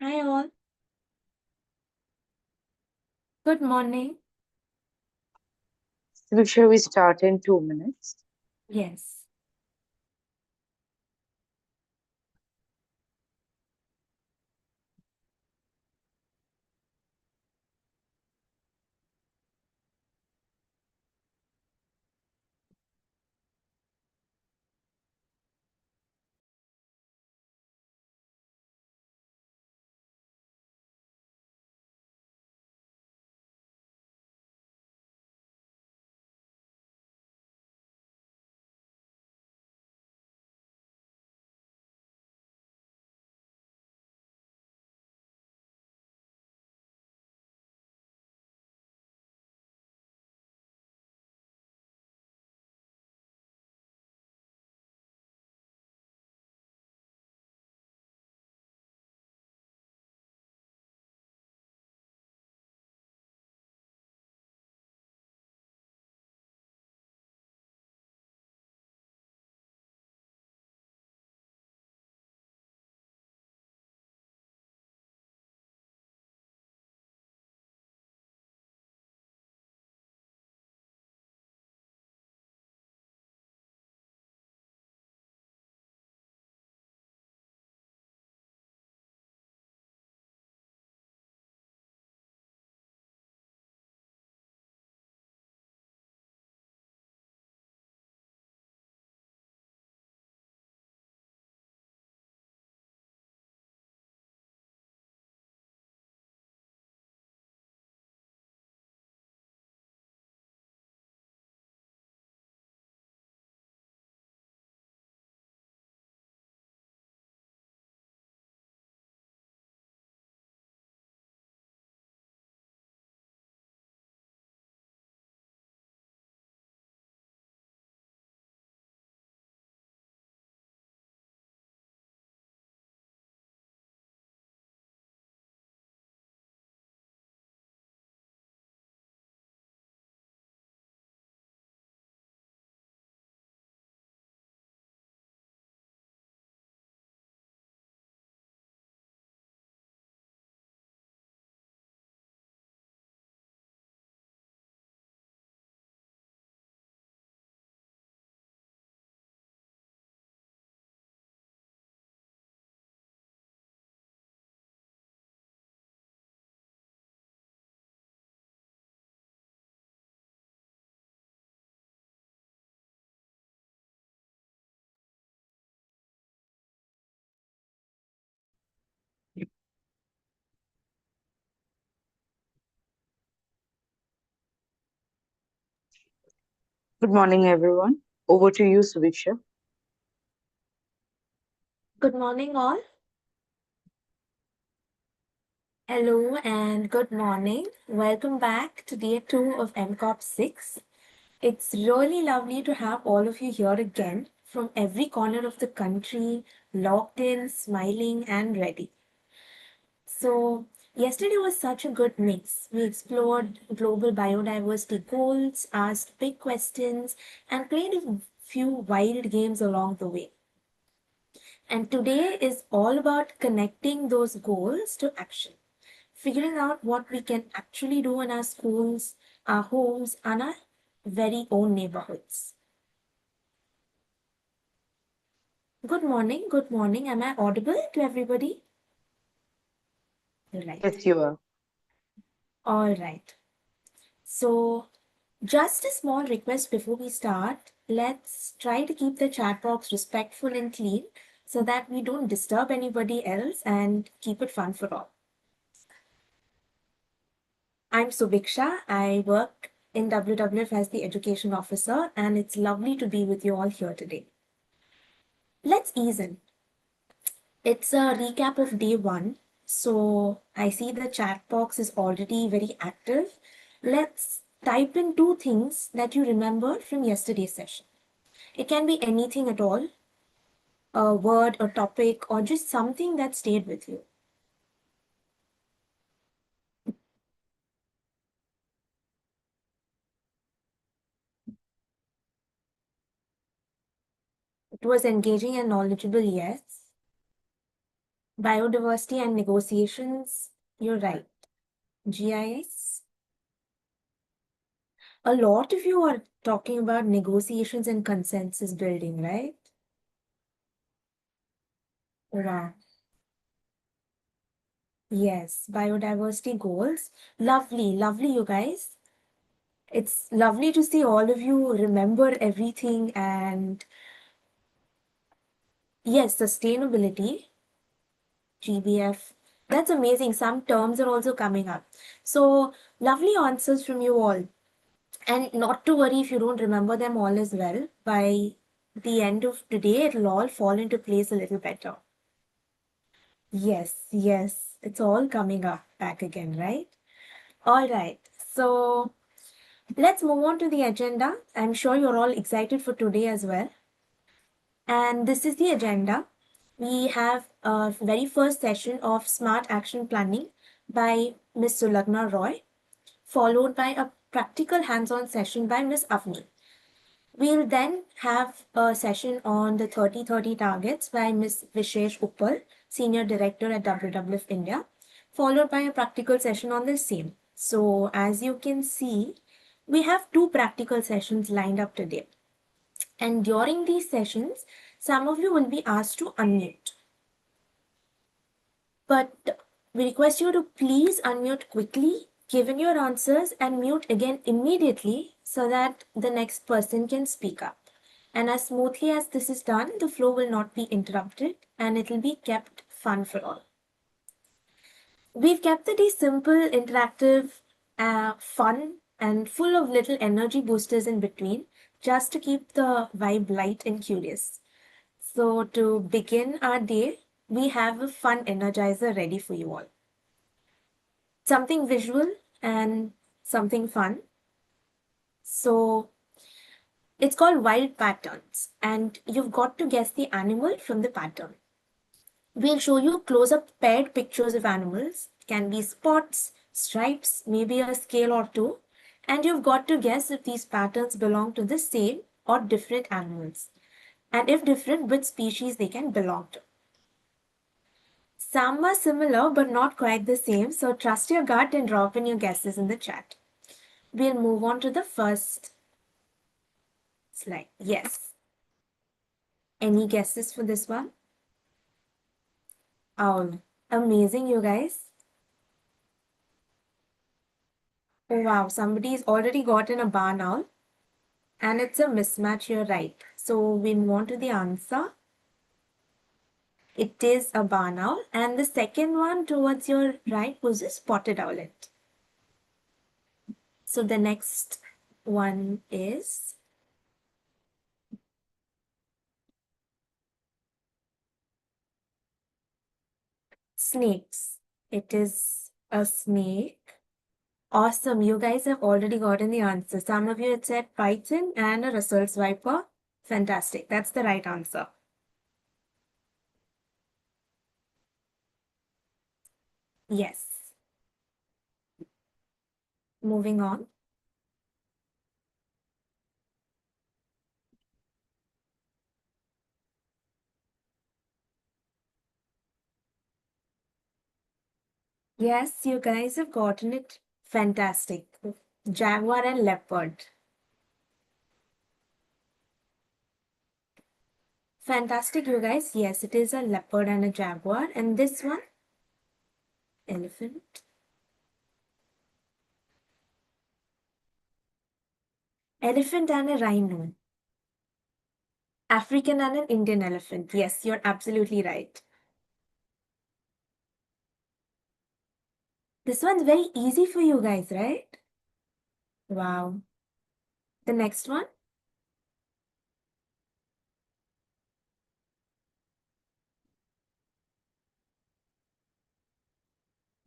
Hi all. Good morning. Shall we start in 2 minutes? Yes. Good morning, everyone. Over to you, Subiksha. Good morning all. Hello and good morning. Welcome back to day 2 of MCOP 6. It's really lovely to have all of you here again from every corner of the country, logged in, smiling and ready. So, yesterday was such a good mix. We explored global biodiversity goals, asked big questions, and played a few wild games along the way. And today is all about connecting those goals to action, figuring out what we can actually do in our schools, our homes, and our very own neighborhoods. Good morning, good morning. Am I audible to everybody? Right. Yes, you are. All right. So, just a small request before we start. Let's try to keep the chat box respectful and clean so that we don't disturb anybody else and keep it fun for all. I'm Subiksha. I work in WWF as the education officer, and it's lovely to be with you all here today. Let's ease in. It's a recap of day 1. So I see the chat box is already very active. Let's type in 2 things that you remember from yesterday's session. It can be anything at all, a word, a topic, or just something that stayed with you. It was engaging and knowledgeable, yes. Biodiversity and negotiations, you're right. GIS. A lot of you are talking about negotiations and consensus building, right? Wow. Yes, biodiversity goals. Lovely, lovely, you guys. It's lovely to see all of you remember everything and yes, sustainability, GBF. That's amazing. Some terms are also coming up. So, lovely answers from you all. And not to worry if you don't remember them all as well. By the end of today, it'll all fall into place a little better. Yes, yes, it's all coming up back again, right? All right. So, let's move on to the agenda. I'm sure you're all excited for today as well. And this is the agenda. We have a very first session of Smart Action Planning by Ms. Sulagna Roy, followed by a practical hands-on session by Ms. Avni. We'll then have a session on the 30-30 targets by Ms. Vishesh Uppal, Senior Director at WWF-India, followed by a practical session on the same. So as you can see, we have two practical sessions lined up today. And during these sessions, some of you will be asked to unmute. But we request you to please unmute quickly, given your answers, and mute again immediately so that the next person can speak up. And as smoothly as this is done, the flow will not be interrupted and it will be kept fun for all. We've kept the day simple, interactive, fun, and full of little energy boosters in between, just to keep the vibe light and curious. So, to begin our day, we have a fun energizer ready for you all. Something visual and something fun. So, it's called Wild Patterns, and you've got to guess the animal from the pattern. We'll show you close up paired pictures of animals, can be spots, stripes, maybe a scale or two, and you've got to guess if these patterns belong to the same or different animals, and if different, which species they can belong to. Some are similar but not quite the same, so trust your gut and drop in your guesses in the chat. We'll move on to the first slide. Yes. Any guesses for this one? Owl. Amazing, you guys. Oh wow, somebody's already gotten a barn owl. And it's a mismatch, you're right. So we move on to the answer. It is a barn owl. And the second one towards your right was a spotted owlet. So the next one is snakes. It is a snake. Awesome. You guys have already gotten the answer. Some of you had said python and a results viper. Fantastic. That's the right answer. Yes. Moving on. Yes, you guys have gotten it. Fantastic. Jaguar and leopard. Fantastic, you guys. Yes, it is a leopard and a jaguar. And this one, elephant. Elephant and a rhino. African and an Indian elephant. Yes, you're absolutely right. This one's very easy for you guys, right? Wow. The next one,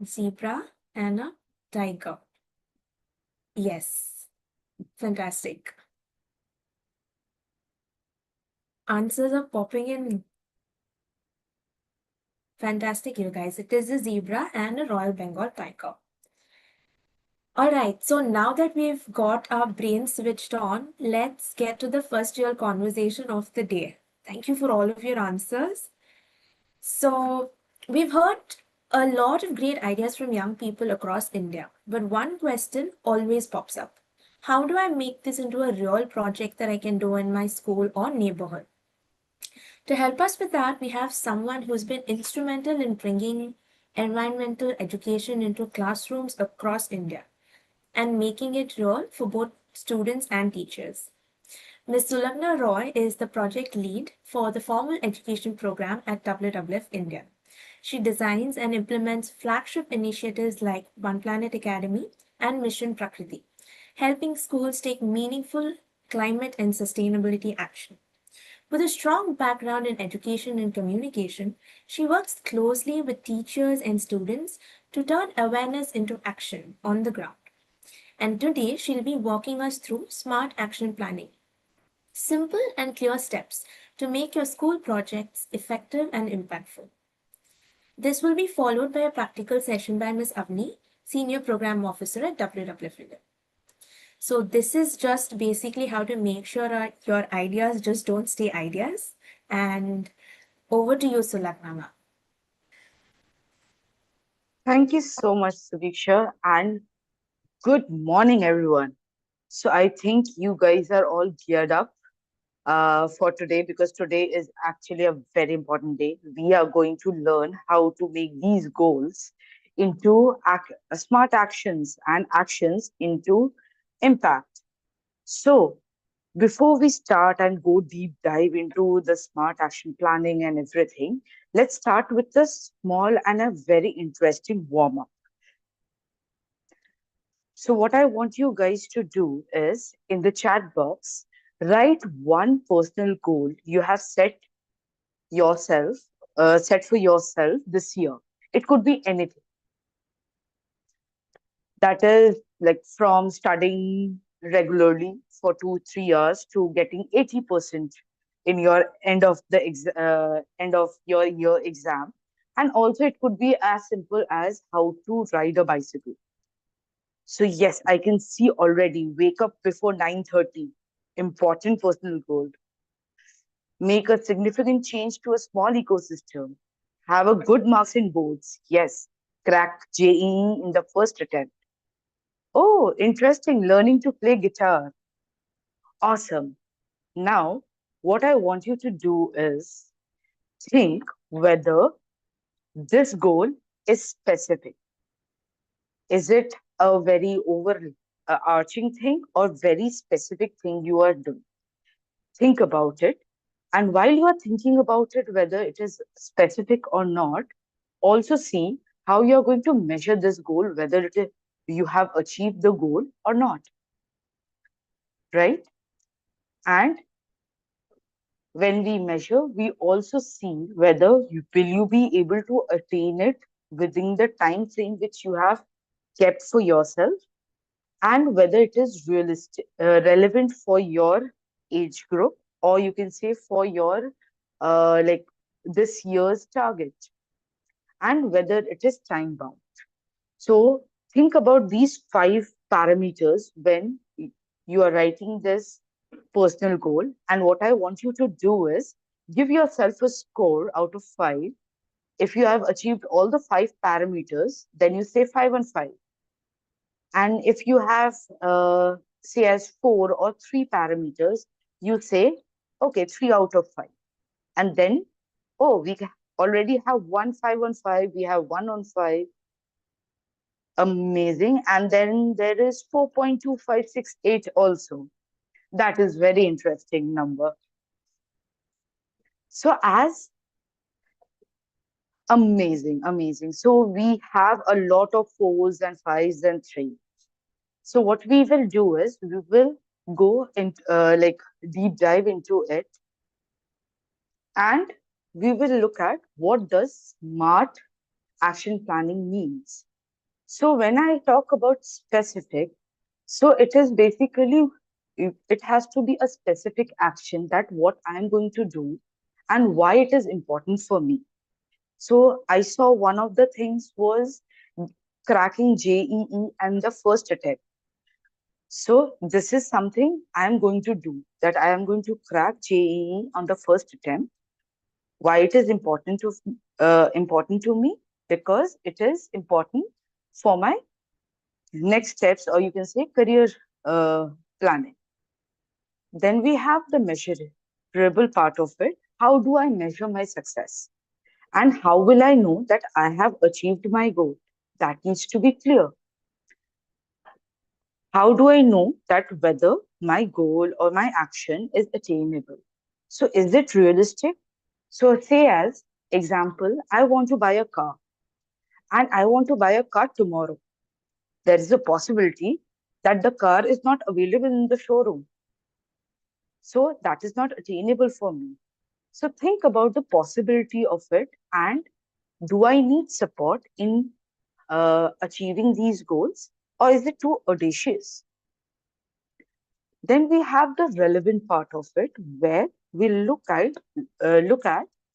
zebra and a tiger. Yes, fantastic. Answers are popping in. Fantastic, you guys. It is a zebra and a Royal Bengal tiger. All right, so now that we've got our brains switched on, let's get to the first real conversation of the day. Thank you for all of your answers. So, We've heard a lot of great ideas from young people across India, but one question always pops up. How do I make this into a real project that I can do in my school or neighborhood? To help us with that, we have someone who's been instrumental in bringing environmental education into classrooms across India and making it real for both students and teachers. Ms. Sulagna Roy is the project lead for the formal education program at WWF India. She designs and implements flagship initiatives like One Planet Academy and Mission Prakriti, helping schools take meaningful climate and sustainability action. With a strong background in education and communication, she works closely with teachers and students to turn awareness into action on the ground. And today, she'll be walking us through smart action planning, simple and clear steps to make your school projects effective and impactful. This will be followed by a practical session by Ms. Avni, Senior Program Officer at WWF India. So, this is just basically how to make sure your ideas just don't stay ideas. And over to you, Sulaknama. Thank you so much, Sudiksha, and good morning, everyone. So I think you guys are all geared up for today because today is actually a very important day. We are going to learn how to make these goals into smart actions and actions into impact. So before we start and go deep dive into the smart action planning and everything, let's start with a small and a very interesting warm up. So, what I want you guys to do is in the chat box, write one personal goal you have yourself, set for yourself this year. It could be anything. That is like from studying regularly for 2, 3 years to getting 80% in your end of your year exam. And also, it could be as simple as how to ride a bicycle. So yes, I can see already. Wake up before 9:30. Important personal goal. Make a significant change to a small ecosystem. Have a good marks in boards. Yes. Crack JEE in the first attempt. Oh, interesting. Learning to play guitar. Awesome. Now, what I want you to do is think whether this goal is specific. Is it a very overarching thing or very specific thing you are doing? Think about it. And while you are thinking about it, whether it is specific or not, also see how you are going to measure this goal, whether it is you have achieved the goal or not, right? And when we measure, we also see whether will you be able to attain it within the time frame which you have kept for yourself, and whether it is realistic, relevant for your age group, or you can say for your like this year's target, and whether it is time bound. So think about these 5 parameters when you are writing this personal goal. And what I want you to do is give yourself a score out of 5. If you have achieved all the 5 parameters, then you say 5 on 5. And if you have, say, as 4 or 3 parameters, you say, okay, 3 out of 5. And then, oh, already have 1 5 on 5, we have 1 on 5. Amazing. And then there is 4.2568 also. That is very interesting number. So as amazing, amazing. So we have a lot of 4s and 5s and 3s. So what we will do is we will go and like deep dive into it, and we will look at what does smart action planning means. So when I talk about specific, so it is basically it has to be a specific action that what I'm going to do and why it is important for me. So I saw one of the things was cracking JEE and the first attempt. So this is something I am going to do, that I am going to crack JEE on the first attempt. Why it is important to me? Because it is important for my next steps, or you can say career uh, planning. Then we have the measurable part of it. How do I measure my success? And how will I know that I have achieved my goal? That needs to be clear. How do I know that whether my goal or my action is attainable? So, is it realistic? So, say as example, I want to buy a car and I want to buy a car tomorrow. There is a possibility that the car is not available in the showroom. So, that is not attainable for me. So, think about the possibility of it, and do I need support in achieving these goals, or is it too audacious? Then we have the relevant part of it, where we look at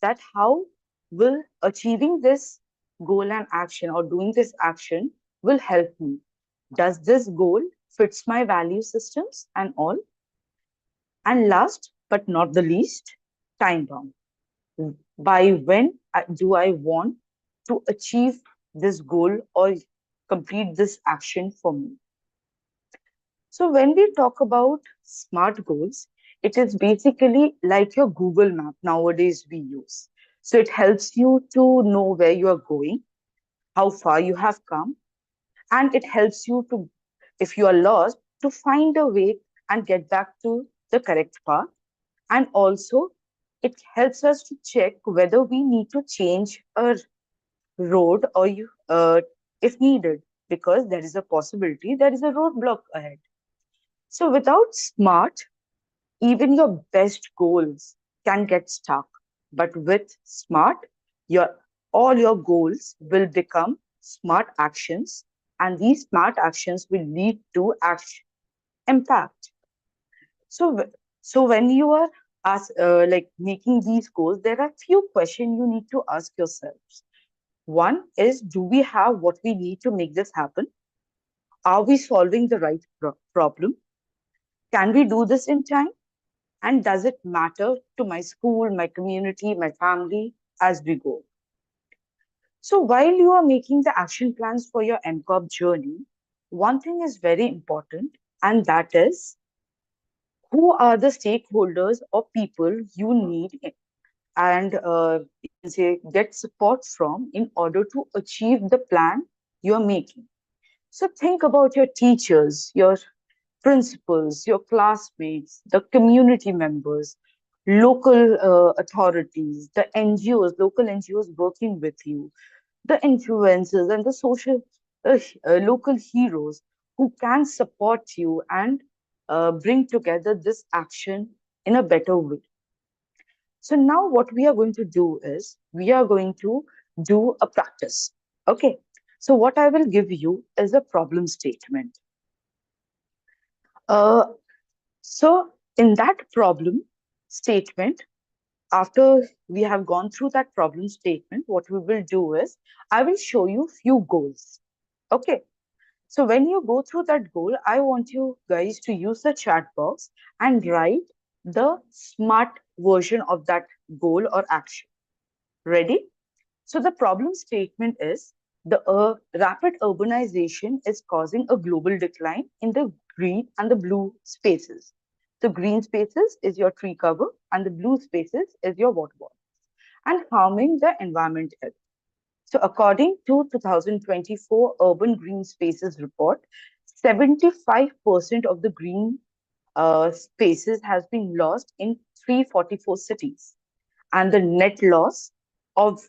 that how will achieving this goal and action, or doing this action, will help me. Does this goal fits my value systems and all? And last but not the least, time bound. By when do I want to achieve this goal or complete this action for me? So, when we talk about smart goals, it is basically like your Google map nowadays we use. So, it helps you to know where you are going, how far you have come, and it helps you to, if you are lost, to find a way and get back to the correct path. And also, it helps us to check whether we need to change a road or if needed, because there is a possibility there is a roadblock ahead. So, without smart, even your best goals can get stuck. But with smart, your all your goals will become smart actions, and these smart actions will lead to action impact. So, so when you are like making these goals, there are few questions you need to ask yourselves. One is, do we have what we need to make this happen? Are we solving the right problem? Can we do this in time? And does it matter to my school, my community, my family as we go? So while you are making the action plans for your MCOP journey, one thing is very important, and that is, who are the stakeholders or people you need and you can say get support from in order to achieve the plan you are making. So think about your teachers, your principals, your classmates, the community members, local authorities, the NGOs, local NGOs working with you, the influencers, and the social local heroes who can support you and bring together this action in a better way. So now what we are going to do is we are going to do a practice. Okay. So what I will give you is a problem statement. Uh, so in that problem statement, after we have gone through that problem statement, what we will do is I will show you few goals. Okay. So when you go through that goal, I want you guys to use the chat box and write the smart version of that goal or action. Ready? So the problem statement is the rapid urbanization is causing a global decline in the green and the blue spaces. The green spaces is your tree cover and the blue spaces is your water body, and harming the environment health. So according to 2024 Urban Green Spaces report, 75% of the green spaces has been lost in 344 cities, and the net loss of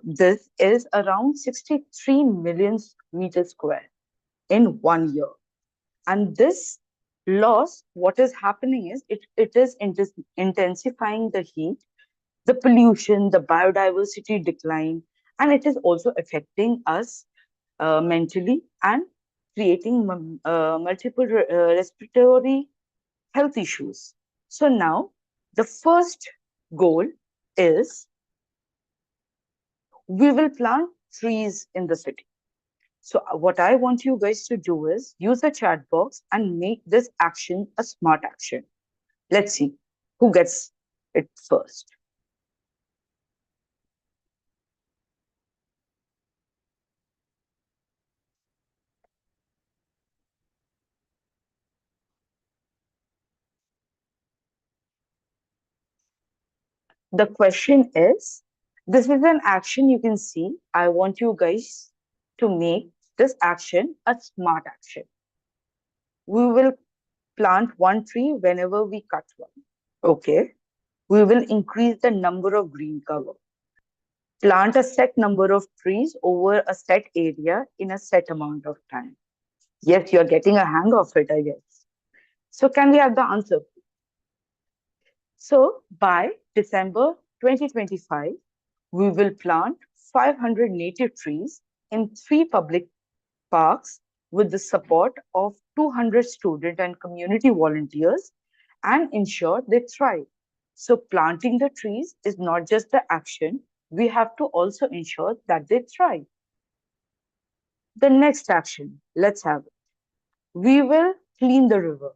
this is around 63 million meters square in 1 year. And this loss, what is happening is it is intensifying the heat, the pollution, the biodiversity decline, and it is also affecting us mentally and creating multiple respiratory health issues. So now the first goal is we will plant trees in the city. So, what I want you guys to do is use the chat box and make this action a smart action. Let's see who gets it first. The question is, this is an action you can see. I want you guys to make this action a smart action. We will plant one tree whenever we cut one. Okay. We will increase the number of green cover. Plant a set number of trees over a set area in a set amount of time. Yes, you're getting a hang of it, I guess. So, can we have the answer? So, by December 2025, we will plant 500 native trees in three public parks with the support of 200 student and community volunteers and ensure they thrive. So, planting the trees is not just the action, we have to also ensure that they thrive. The next action, let's have it. We will clean the river.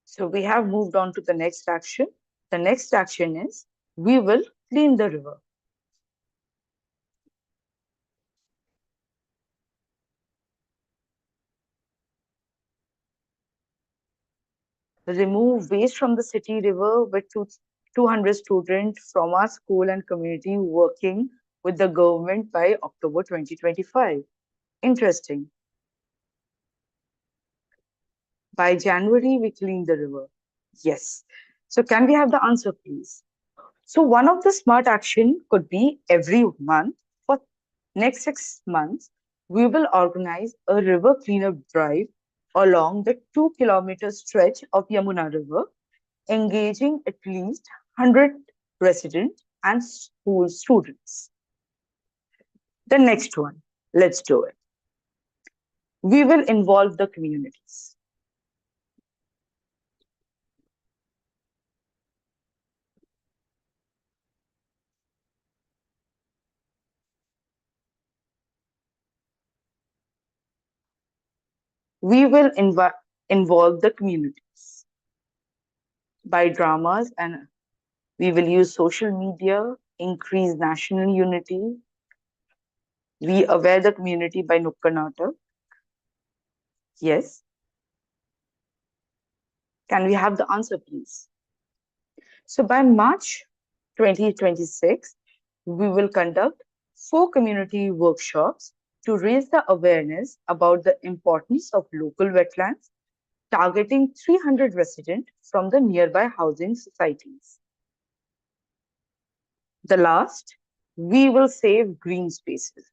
So, we have moved on to the next action. The next action is we will clean the river. Remove waste from the city river with 200 students from our school and community working with the government by October 2025. Interesting. By January, we clean the river. Yes. So can we have the answer, please? So one of the smart action could be every month for next 6 months, we will organize a river cleanup drive along the 2 kilometer stretch of Yamuna River engaging at least 100 residents and school students. The next one, let's do it. We will involve the communities. We will involve the communities by dramas, and we will use social media, increase national unity. We aware the community by Nukkanata. Yes. Can we have the answer, please? So by March 2026, we will conduct 4 community workshops to raise the awareness about the importance of local wetlands, targeting 300 residents from the nearby housing societies. The last, we will save green spaces.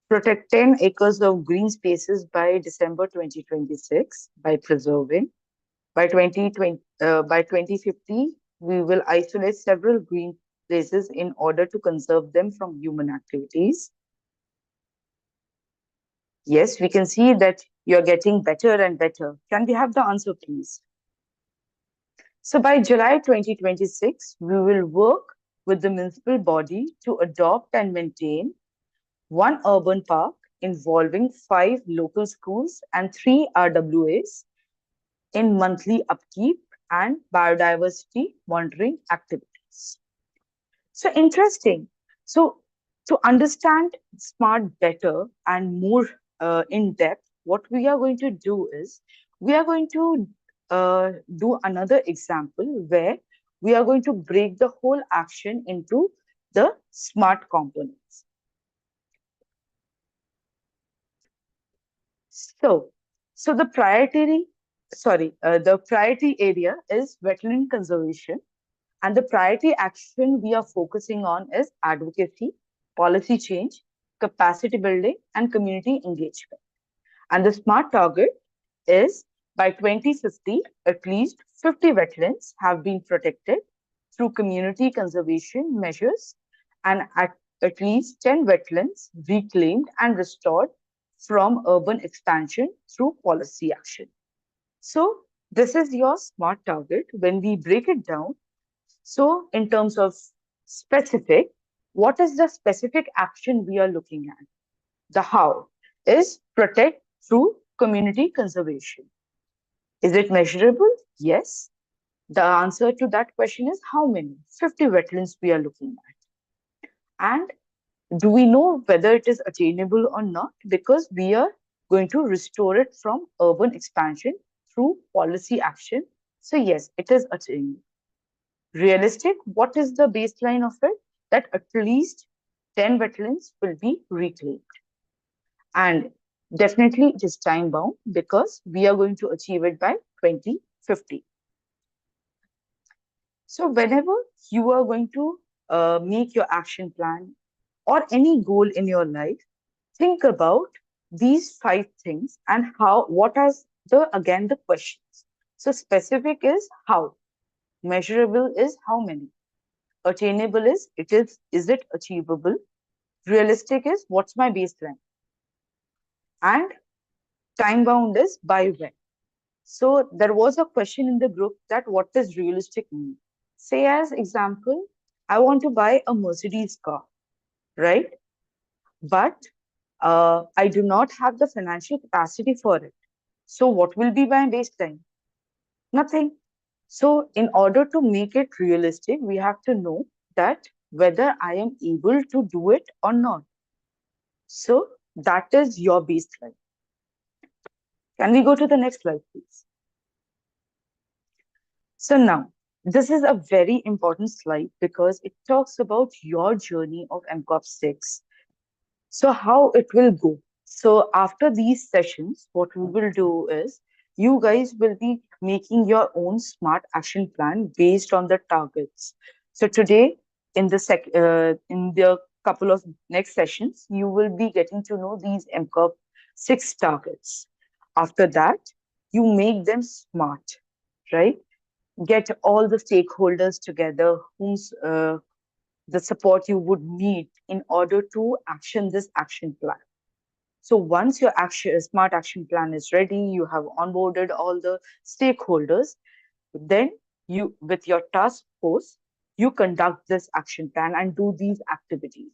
Protect 10 acres of green spaces by December 2026 by preserving. By 2050, we will isolate several green places in order to conserve them from human activities. Yes, we can see that you're getting better and better. Can we have the answer, please? So by July 2026, we will work with the municipal body to adopt and maintain one urban park involving 5 local schools and 3 RWAs in monthly upkeep and biodiversity monitoring activities. So interesting. So to understand smart better and more in depth, what we are going to do is we are going to do another example where we are going to break the whole action into the smart components. So, the priority area is wetland conservation, and the priority action we are focusing on is advocacy, policy change, capacity building, and community engagement. And the SMART target is by 2050, at least 50 wetlands have been protected through community conservation measures, and at least 10 wetlands reclaimed and restored from urban expansion through policy action. So, this is your SMART target. When we break it down, so in terms of specific, what is the specific action we are looking at? The how is protect through community conservation. Is it measurable? Yes. The answer to that question is how many? 50 wetlands we are looking at. And do we know whether it is attainable or not? Because we are going to restore it from urban expansion through policy action. So, yes, it is attainable. Realistic, what is the baseline of it? That at least 10 wetlands will be reclaimed. And definitely it is time bound because we are going to achieve it by 2050. So, whenever you are going to make your action plan or any goal in your life, think about these five things and what are again, the questions. So, specific is how, measurable is how many, attainable is it achievable, realistic is what's my baseline, and time bound is by when. So, there was a question in the group that what does realistic mean? Say, as example, I want to buy a Mercedes car, right? But I do not have the financial capacity for it. So, what will be my baseline? Nothing. So, in order to make it realistic, we have to know that whether I am able to do it or not. So, that is your baseline. Can we go to the next slide, please? So, now this is a very important slide because it talks about your journey of MCOP 6. So, how it will go? So, after these sessions, what we will do is you guys will be making your own smart action plan based on the targets. So, today in the couple of next sessions, you will be getting to know these MCOP 6 targets. After that, you make them smart, right? Get all the stakeholders together, whom's the support you would need in order to action this action plan. So once your smart action plan is ready, you have onboarded all the stakeholders, then you, with your task force, you conduct this action plan and do these activities.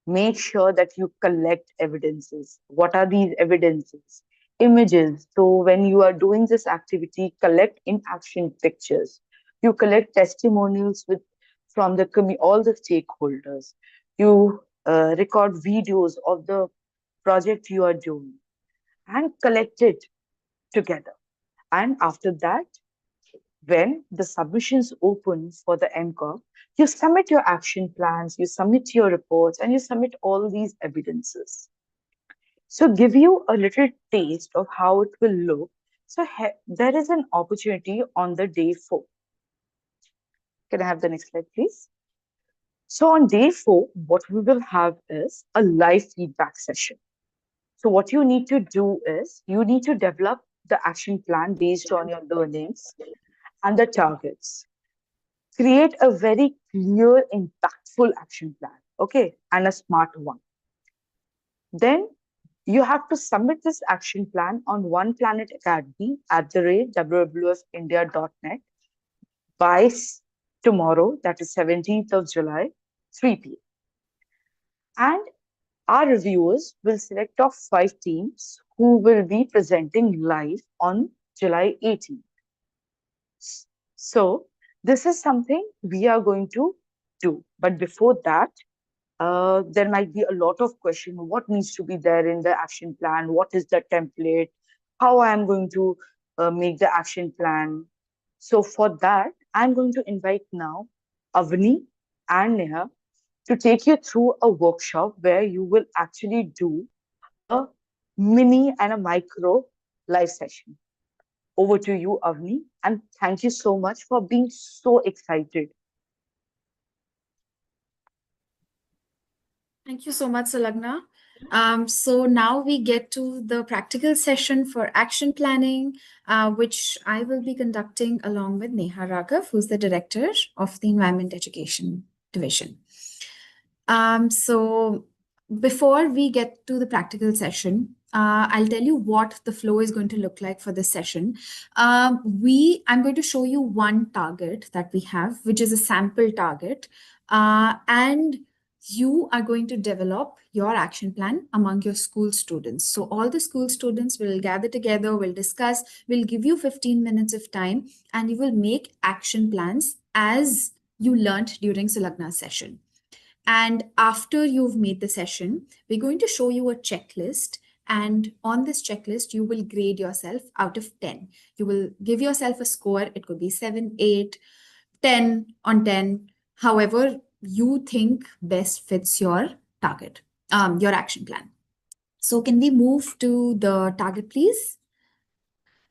Make sure that you collect evidences. What are these evidences? Images. So when you are doing this activity, collect in action pictures. You collect testimonials from all the stakeholders. You record videos of the project you are doing and collect it together. And after that, when the submissions open for the MCOP, you submit your action plans, you submit your reports, and you submit all these evidences. So, give you a little taste of how it will look. So, there is an opportunity on the day 4. Can I have the next slide, please? So, on day 4, what we will have is a live feedback session. So, what you need to do is you need to develop the action plan based on your learnings and the targets. Create a very clear, impactful action plan, okay, and a smart one. Then you have to submit this action plan on One Planet Academy at the rate WWF-India.net by tomorrow, that is 17th of July, 3 p.m. And our reviewers will select off 5 teams who will be presenting live on July 18th. So, this is something we are going to do. But before that, there might be a lot of questions. What needs to be there in the action plan? What is the template? How I am going to make the action plan? So for that, I'm going to invite now Avni and Neha to take you through a workshop where you will actually do a mini and a micro live session. Over to you, Avni, and thank you so much for being so excited. Thank you so much, Salagna. So now we get to the practical session for action planning, which I will be conducting along with Neha Raghav, who's the director of the Environment Education Division. So before we get to the practical session, I'll tell you what the flow is going to look like for this session. I'm going to show you one target that we have, which is a sample target. And you are going to develop your action plan among your school students. So all the school students will gather together, will discuss, will give you 15 minutes of time, and you will make action plans as you learnt during Sulagna session. And after you've made the session, we're going to show you a checklist. And on this checklist, you will grade yourself out of 10. You will give yourself a score. It could be 7, 8, 10 on 10, however you think best fits your target, your action plan. So can we move to the target, please?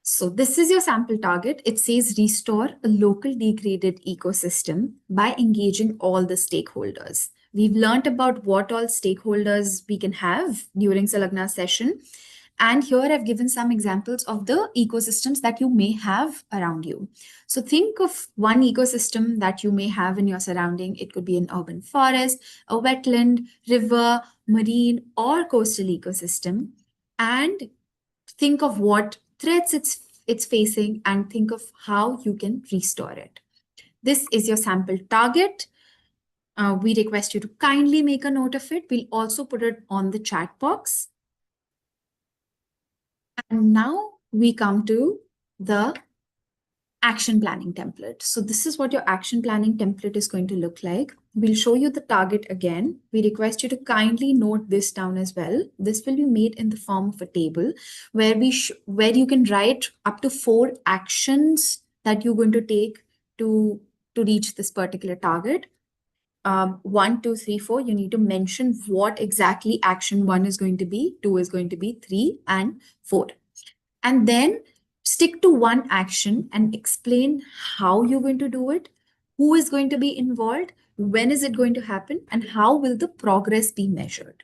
So this is your sample target. It says restore a local degraded ecosystem by engaging all the stakeholders. We've learned about what all stakeholders we can have during Salagna session. And here I've given some examples of the ecosystems that you may have around you. So think of one ecosystem that you may have in your surrounding. It could be an urban forest, a wetland, river, marine, or coastal ecosystem. And think of what threats it's facing and think of how you can restore it. This is your sample target. We request you to kindly make a note of it. We'll also put it on the chat box. And now we come to the action planning template. So this is what your action planning template is going to look like. We'll show you the target again. We request you to kindly note this down as well. This will be made in the form of a table where where you can write up to 4 actions that you're going to take to reach this particular target. 1, 2, 3, 4, you need to mention what exactly action 1 is going to be, 2 is going to be, 3, and 4. And then stick to one action and explain how you're going to do it, who is going to be involved, when is it going to happen, and how will the progress be measured.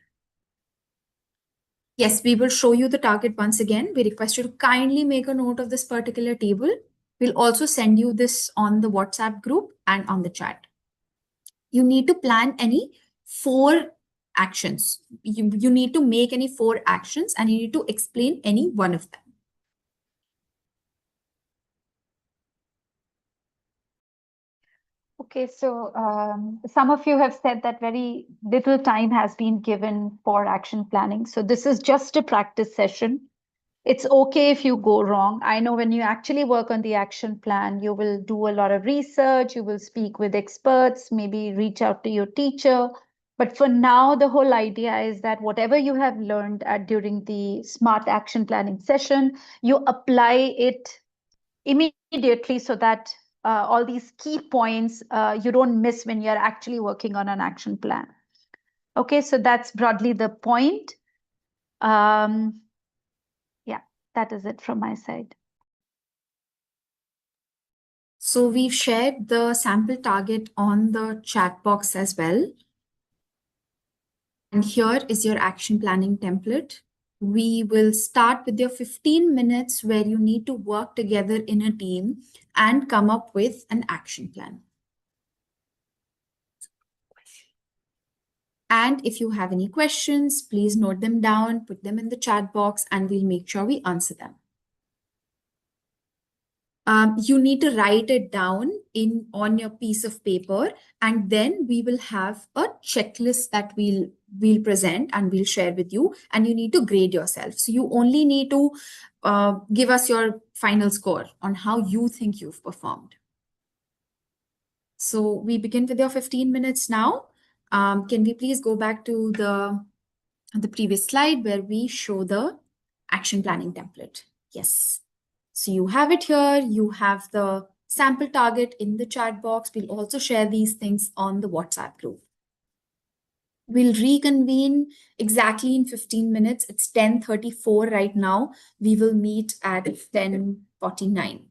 Yes, we will show you the target once again. We request you to kindly make a note of this particular table. We'll also send you this on the WhatsApp group and on the chat. You need to plan any 4 actions. You need to make any 4 actions and you need to explain any one of them. Okay, so some of you have said that very little time has been given for action planning. So this is just a practice session. It's okay if you go wrong. I know when you actually work on the action plan, you will do a lot of research, you will speak with experts, maybe reach out to your teacher. But for now, the whole idea is that whatever you have learned during the smart action planning session, you apply it immediately so that all these key points you don't miss when you're actually working on an action plan. Okay, so that's broadly the point. Yeah, that is it from my side. So we've shared the sample target on the chat box as well. And here is your action planning template. We will start with your 15 minutes where you need to work together in a team and come up with an action plan. And if you have any questions, please note them down, put them in the chat box, and we'll make sure we answer them. You need to write it down on your piece of paper, and then we will have a checklist that we'll present and we'll share with you, and you need to grade yourself. So you only need to give us your final score on how you think you've performed. So we begin with your 15 minutes now. Can we please go back to the previous slide where we show the action planning template? Yes. So you have it here, you have the sample target in the chat box. We'll also share these things on the WhatsApp group. We'll reconvene exactly in 15 minutes. It's 10:34 right now. We will meet at 10:49.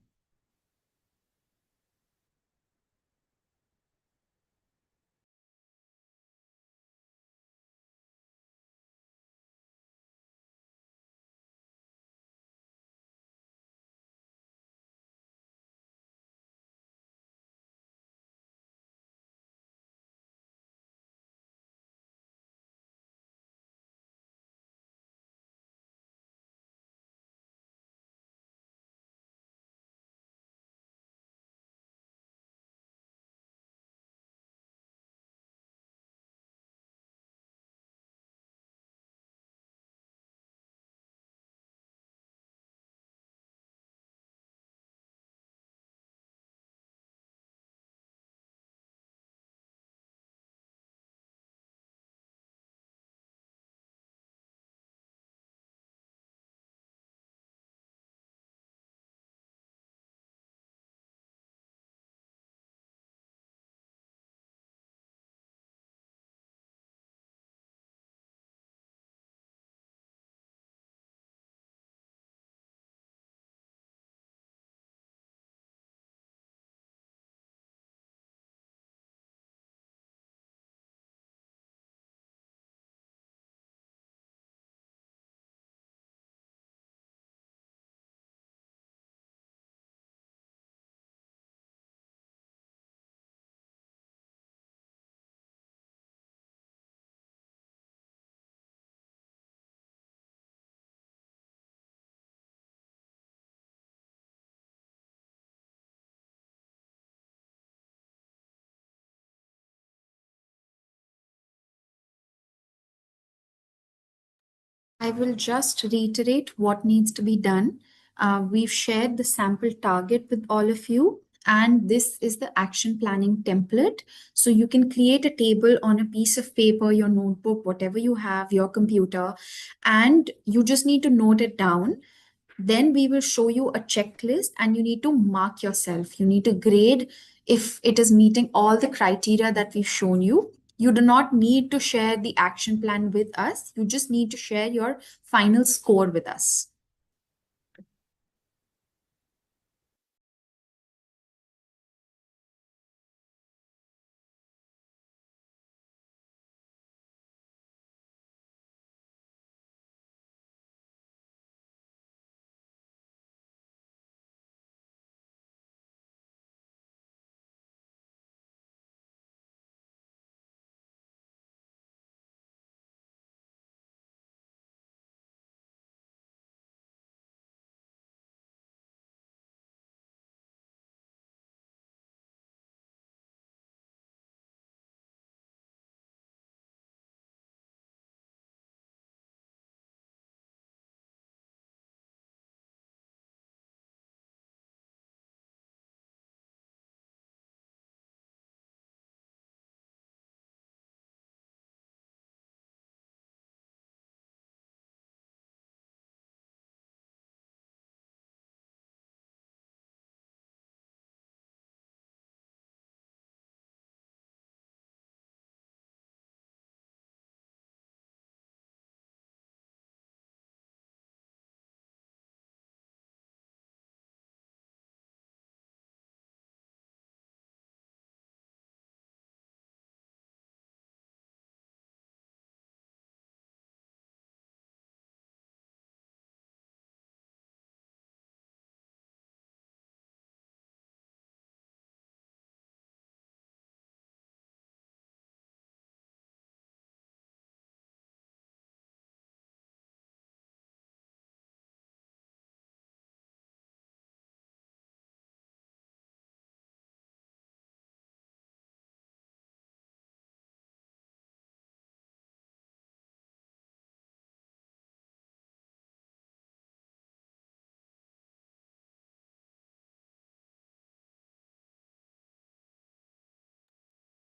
I will just reiterate what needs to be done. We've shared the sample target with all of you, and this is the action planning template. So you can create a table on a piece of paper, your notebook, whatever you have, your computer, and you just need to note it down. Then we will show you a checklist, and you need to mark yourself. You need to grade if it is meeting all the criteria that we've shown you. You do not need to share the action plan with us. You just need to share your final score with us.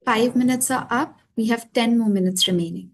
Five minutes are up. We have 10 more minutes remaining.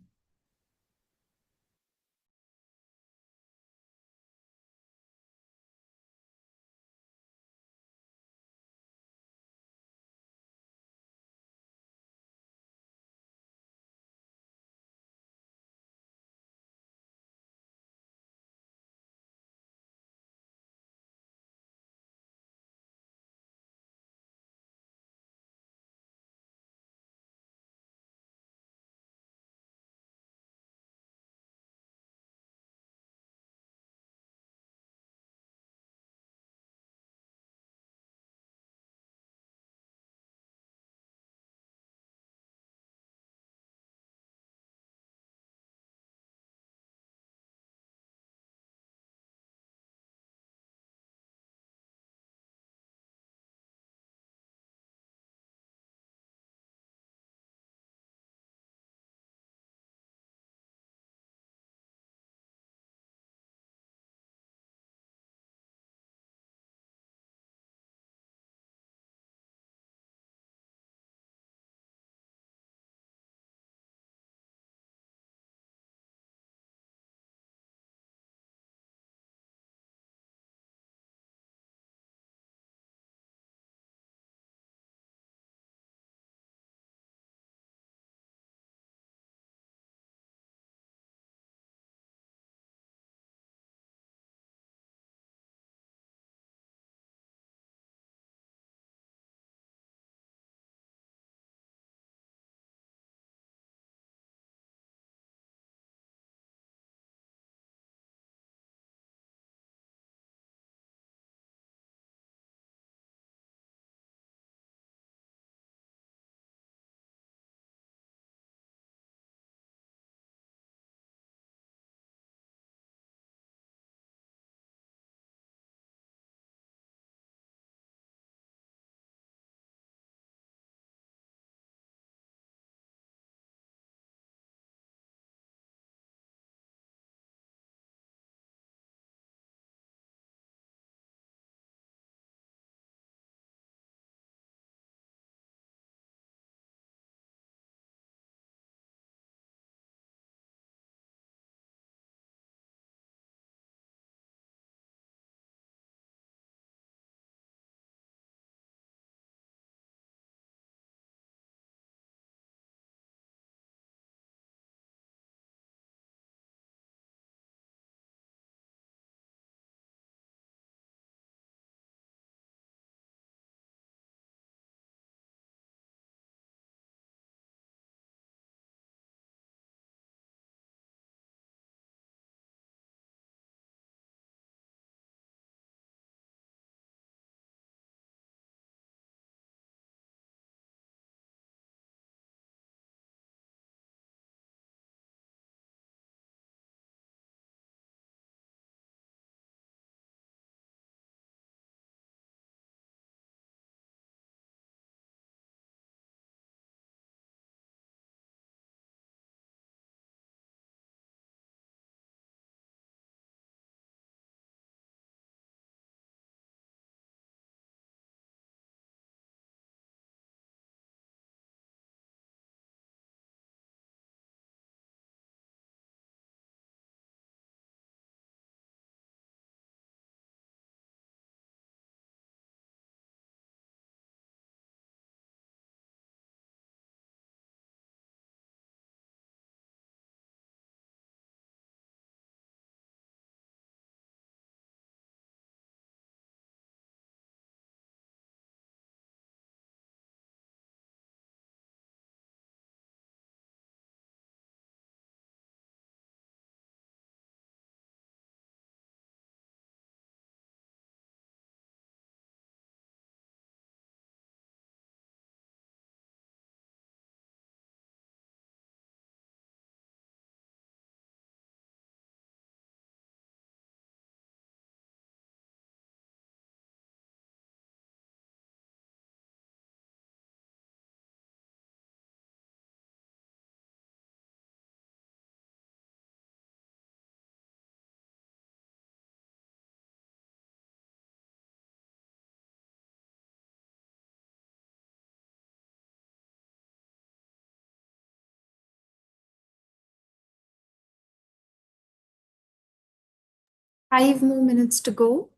5 more minutes to go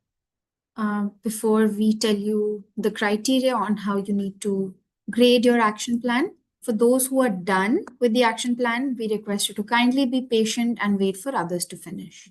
before we tell you the criteria on how you need to grade your action plan. For those who are done with the action plan, we request you to kindly be patient and wait for others to finish.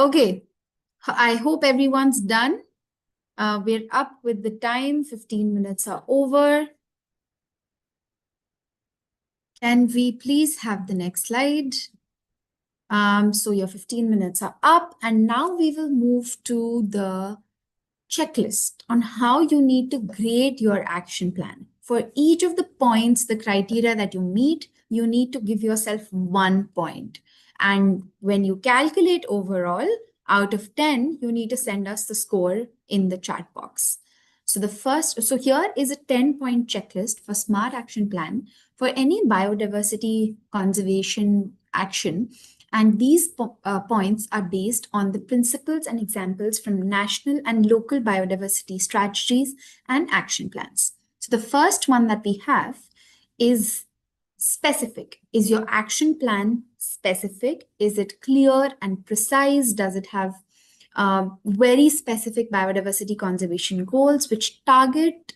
Okay, I hope everyone's done. We're up with the time. 15 minutes are over. Can we please have the next slide? So your 15 minutes are up, and now we will move to the checklist on how you need to grade your action plan. For each of the points, the criteria that you meet, you need to give yourself 1 point. And when you calculate overall, out of 10, you need to send us the score in the chat box. So here is a 10-point checklist for Smart Action Plan for any biodiversity conservation action. And these points are based on the principles and examples from national and local biodiversity strategies and action plans. So the first one that we have is specific. Is your action plan specific? Is it clear and precise? Does it have very specific biodiversity conservation goals which target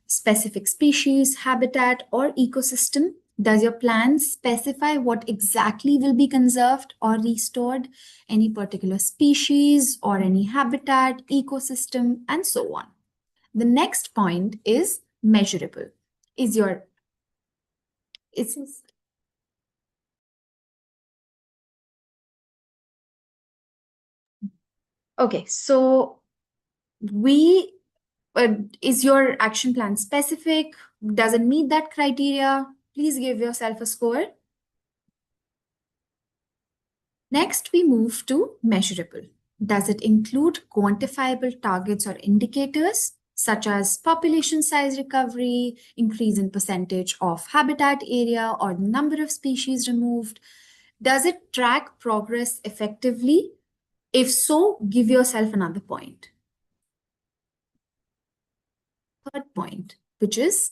specific species, habitat, or ecosystem? Does your plan specify what exactly will be conserved or restored, any particular species or any habitat, ecosystem, and so on? The next point is measurable. Okay, so is your action plan specific? Does it meet that criteria? Please give yourself a score. Next, we move to measurable. Does it include quantifiable targets or indicators, such as population size recovery, increase in percentage of habitat area, or the number of species removed? Does it track progress effectively? If so, give yourself another point. Third point, which is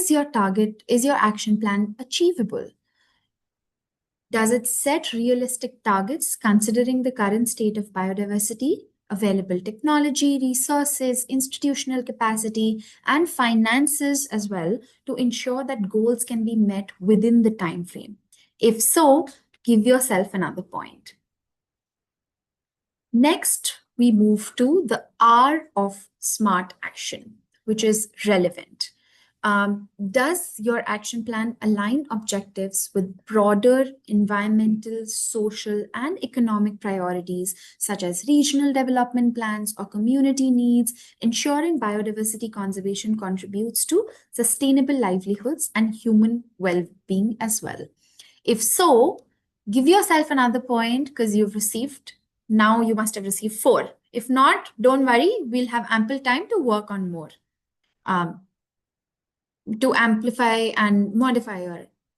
your action plan achievable? Does it set realistic targets considering the current state of biodiversity, available technology, resources, institutional capacity, and finances as well to ensure that goals can be met within the time frame? If so, give yourself another point. Next, we move to the R of smart action, which is relevant. Does your action plan align objectives with broader environmental, social, and economic priorities, such as regional development plans or community needs, ensuring biodiversity conservation contributes to sustainable livelihoods and human well-being as well? If so, give yourself another point because you must have received 4. If not, don't worry, we'll have ample time to work on more. To amplify and modify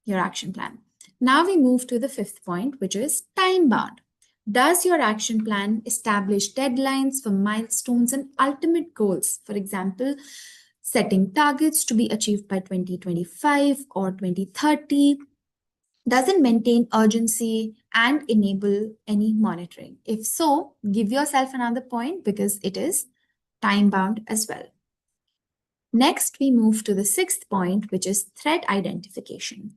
your action plan. Now we move to the 5th point, which is time bound. Does your action plan establish deadlines for milestones and ultimate goals? For example, setting targets to be achieved by 2025 or 2030. Does it maintain urgency and enable any monitoring? If so, give yourself another point because it is time bound as well. Next, we move to the 6th point, which is threat identification.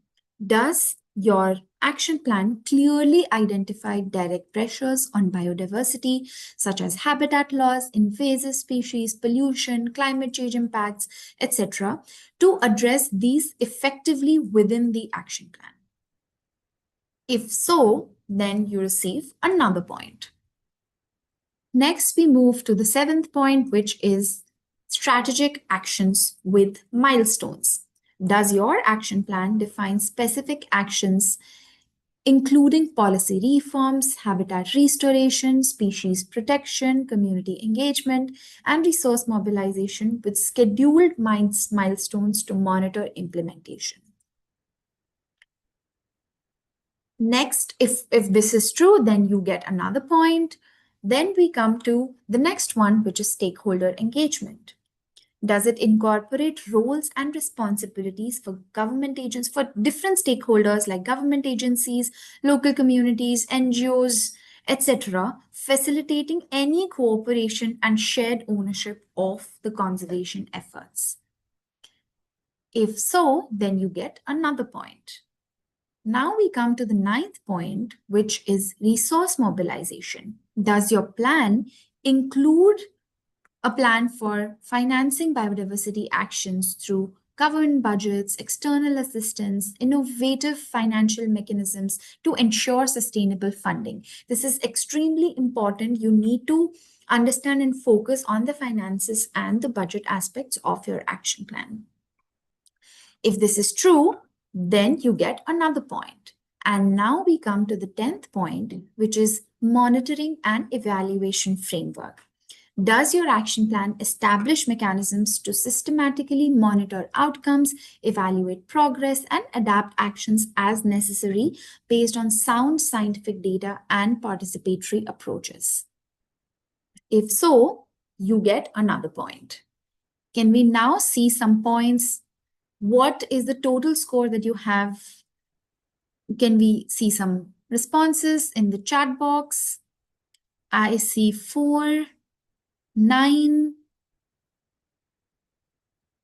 Does your action plan clearly identify direct pressures on biodiversity, such as habitat loss, invasive species, pollution, climate change impacts, etc., to address these effectively within the action plan? If so, then you receive another point. Next, we move to the 7th point, which is strategic actions with milestones. Does your action plan define specific actions, including policy reforms, habitat restoration, species protection, community engagement, and resource mobilization with scheduled milestones to monitor implementation? Next, if this is true, then you get another point. Then we come to the next one, which is stakeholder engagement. Does it incorporate roles and responsibilities for government agents, for different stakeholders like government agencies, local communities, NGOs, etc., facilitating any cooperation and shared ownership of the conservation efforts? If so, then you get another point. Now we come to the 9th point, which is resource mobilization. Does your plan include a plan for financing biodiversity actions through government budgets, external assistance, innovative financial mechanisms to ensure sustainable funding? This is extremely important. You need to understand and focus on the finances and the budget aspects of your action plan. If this is true, then you get another point. And now we come to the 10th point, which is monitoring and evaluation framework. Does your action plan establish mechanisms to systematically monitor outcomes, evaluate progress, and adapt actions as necessary based on sound scientific data and participatory approaches? If so, you get another point. Can we now see some points? What is the total score that you have? Can we see some responses in the chat box? I see 4, 9,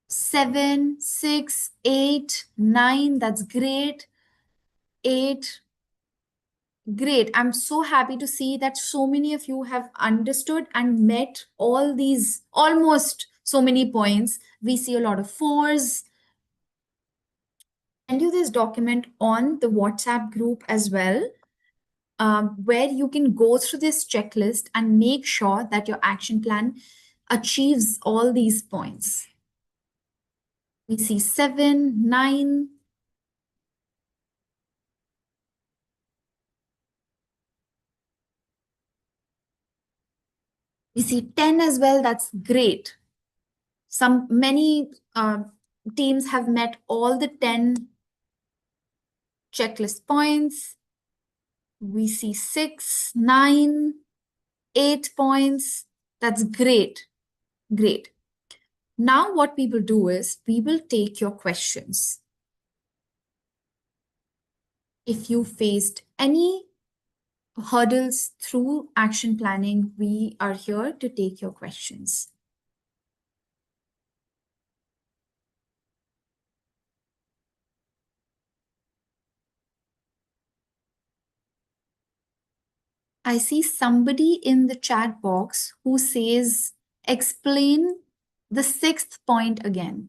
7, 6, 8, 9. That's great. 8. Great. I'm so happy to see that so many of you have understood and met all these almost so many points. We see a lot of 4s. Send you this document on the WhatsApp group as well, where you can go through this checklist and make sure that your action plan achieves all these points. We see 7, 9. We see 10 as well. That's great. Many teams have met all the 10 checklist points. We see 6, 9, 8 points. That's great. Great. Now what we will do is we will take your questions. If you faced any hurdles through action planning, we are here to take your questions. I see somebody in the chat box who says, explain the 6th point again.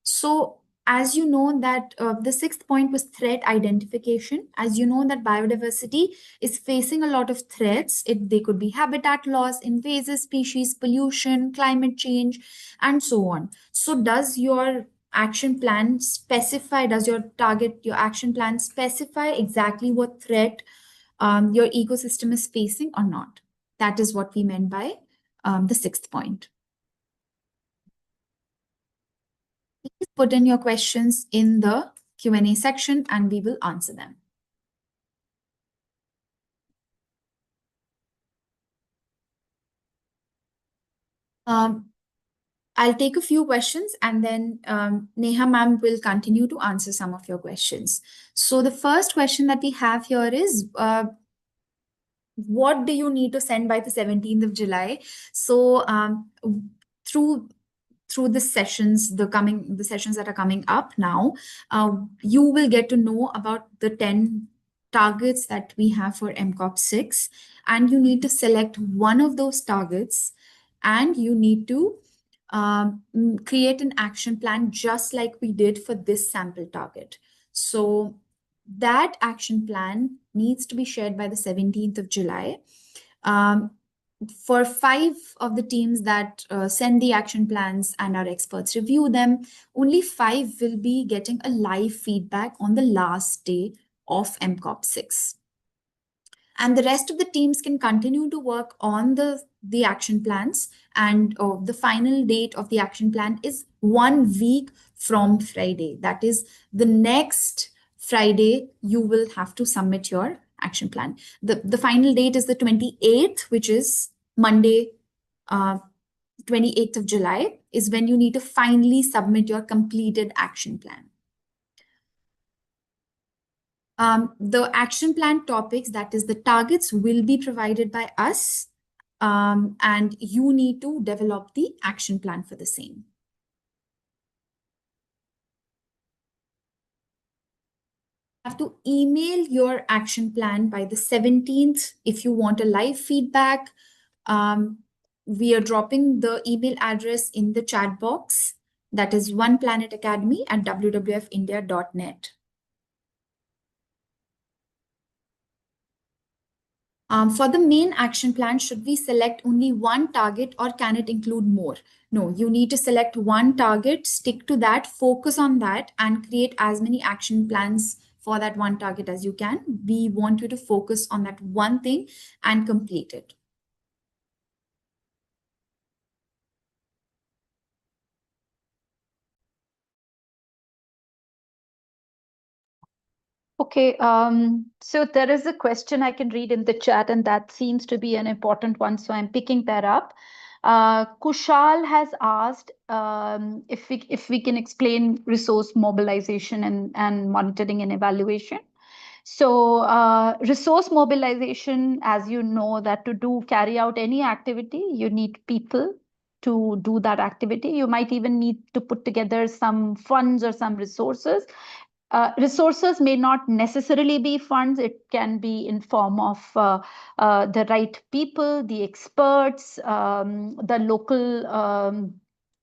So as you know that the 6th point was threat identification. As you know that biodiversity is facing a lot of threats. They could be habitat loss, invasive species, pollution, climate change, and so on. So does your action plan specify, does your action plan specify exactly what threat your ecosystem is facing or not? That is what we meant by the 6th point. Please put in your questions in the Q&A section and we will answer them. I'll take a few questions and then Neha ma'am will continue to answer some of your questions. So the first question that we have here is, what do you need to send by the 17th of July? So through the sessions, the sessions that are coming up now, you will get to know about the 10 targets that we have for MCOP 6, and you need to select one of those targets, and you need to create an action plan just like we did for this sample target. So that action plan needs to be shared by the 17th of July. For 5 of the teams that send the action plans and our experts review them, only 5 will be getting a live feedback on the last day of MCOP 6. And the rest of the teams can continue to work on the action plans. And the final date of the action plan is 1 week from Friday. That is the next Friday, you will have to submit your action plan. The final date is the 28th, which is Monday, 28th of July, is when you need to finally submit your completed action plan. The action plan topics, that is the targets, will be provided by us, and you need to develop the action plan for the same. to email your action plan by the 17th. If you want a live feedback, we are dropping the email address in the chat box. That is oneplanetacademy@wwfindia.net. For the main action plan, should we select only one target or can it include more? No, you need to select one target, stick to that, focus on that, and create as many action plans for that one target as you can. We want you to focus on that one thing and complete it. Okay, so there is a question I can read in the chat, and that seems to be an important one, so I'm picking that up. Kushal has asked if we can explain resource mobilization and monitoring and evaluation. So resource mobilization, as you know, that to carry out any activity, you need people to do that activity. You might even need to put together some funds or some resources. Resources may not necessarily be funds. It can be in form of the right people, the experts, the local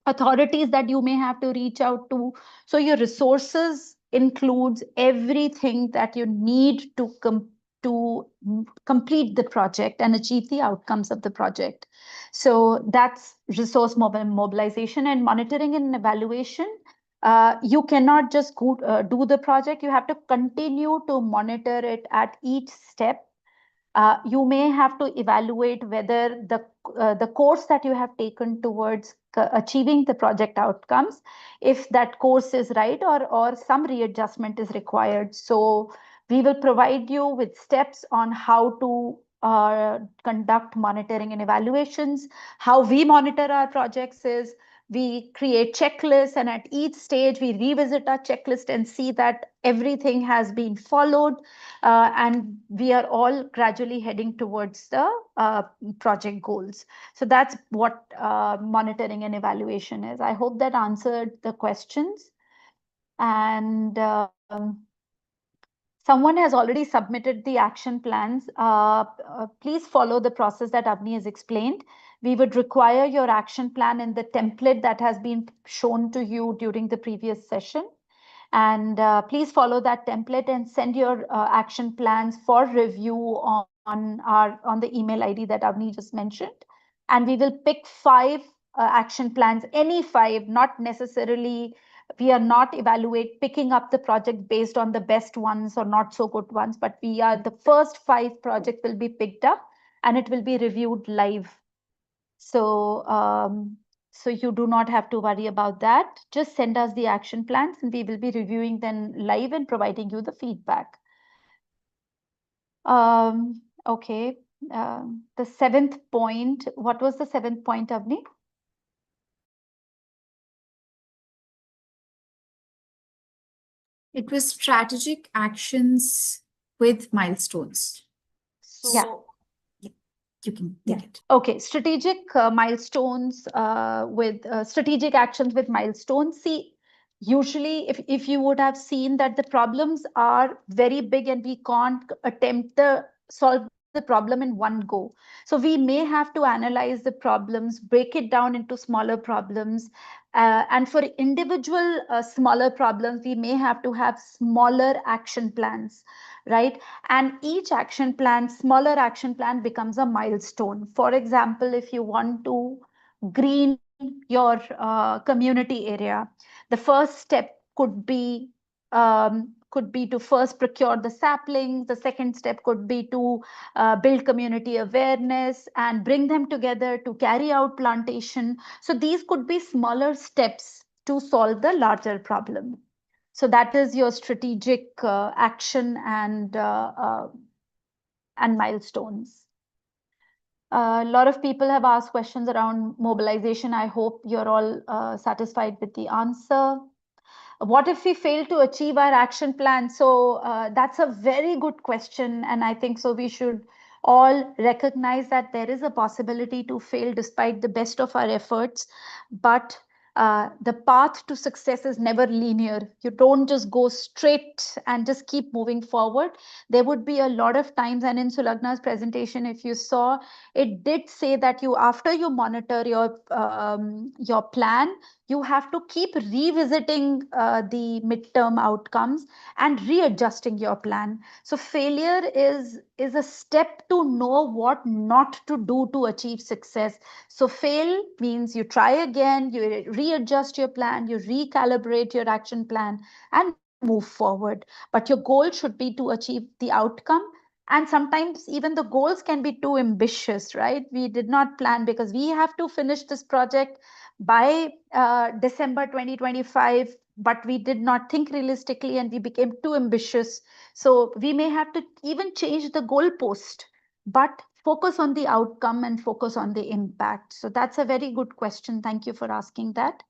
authorities that you may have to reach out to. So your resources includes everything that you need to complete the project and achieve the outcomes of the project. So that's resource mobilization. And monitoring and evaluation. You cannot just do the project. You have to continue to monitor it at each step. You may have to evaluate whether the course that you have taken towards achieving the project outcomes, if that course is right or some readjustment is required. So we will provide you with steps on how to conduct monitoring and evaluations. How we monitor our projects is we create checklists, and at each stage we revisit our checklist and see that everything has been followed, and we are all gradually heading towards the project goals. So that's what monitoring and evaluation is. I hope that answered the questions. And someone has already submitted the action plans. Please follow the process that Avni has explained. We would require your action plan in the template that has been shown to you during the previous session. And please follow that template and send your action plans for review on the email ID that Avni just mentioned. And we will pick 5 action plans, any 5, not necessarily. We are not picking up the project based on the best ones or not so good ones, but the first 5 projects will be picked up and it will be reviewed live. So you do not have to worry about that. Just send us the action plans and we will be reviewing them live and providing you the feedback. Okay. The 7th point. What was the 7th point, Avni? It was strategic actions with milestones. Yeah. You can take it. Okay, strategic milestones with strategic actions with milestones. See, usually if you would have seen that the problems are very big and we can't attempt to solve the problem in one go. So we may have to analyze the problems, break it down into smaller problems. And for individual smaller problems, we may have to have smaller action plans, right? And each action plan, smaller action plan, becomes a milestone. For example, if you want to green your community area, the first step could be to first procure the saplings. The second step could be to build community awareness and bring them together to carry out plantation. So these could be smaller steps to solve the larger problem. So that is your strategic action and milestones. A lot of people have asked questions around mobilization. I hope you're all satisfied with the answer. What if we fail to achieve our action plan? So that's a very good question. And I think so we should all recognize that there is a possibility to fail despite the best of our efforts. But The path to success is never linear. You don't just go straight and just keep moving forward. There would be a lot of times, and in Sulagna's presentation, if you saw, it did say that you, after you monitor your plan, you have to keep revisiting the midterm outcomes and readjusting your plan. So failure is a step to know what not to do to achieve success. So fail means you try again, you readjust your plan, you recalibrate your action plan and move forward. But your goal should be to achieve the outcome. And sometimes even the goals can be too ambitious, right? We did not plan because we have to finish this project by December 2025, but we did not think realistically and we became too ambitious. So we may have to even change the goalpost, but focus on the outcome and focus on the impact. So that's a very good question. Thank you for asking that.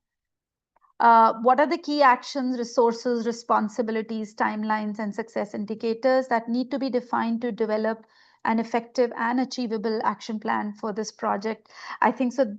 What are the key actions, resources, responsibilities, timelines, and success indicators that need to be defined to develop an effective and achievable action plan for this project? I think so.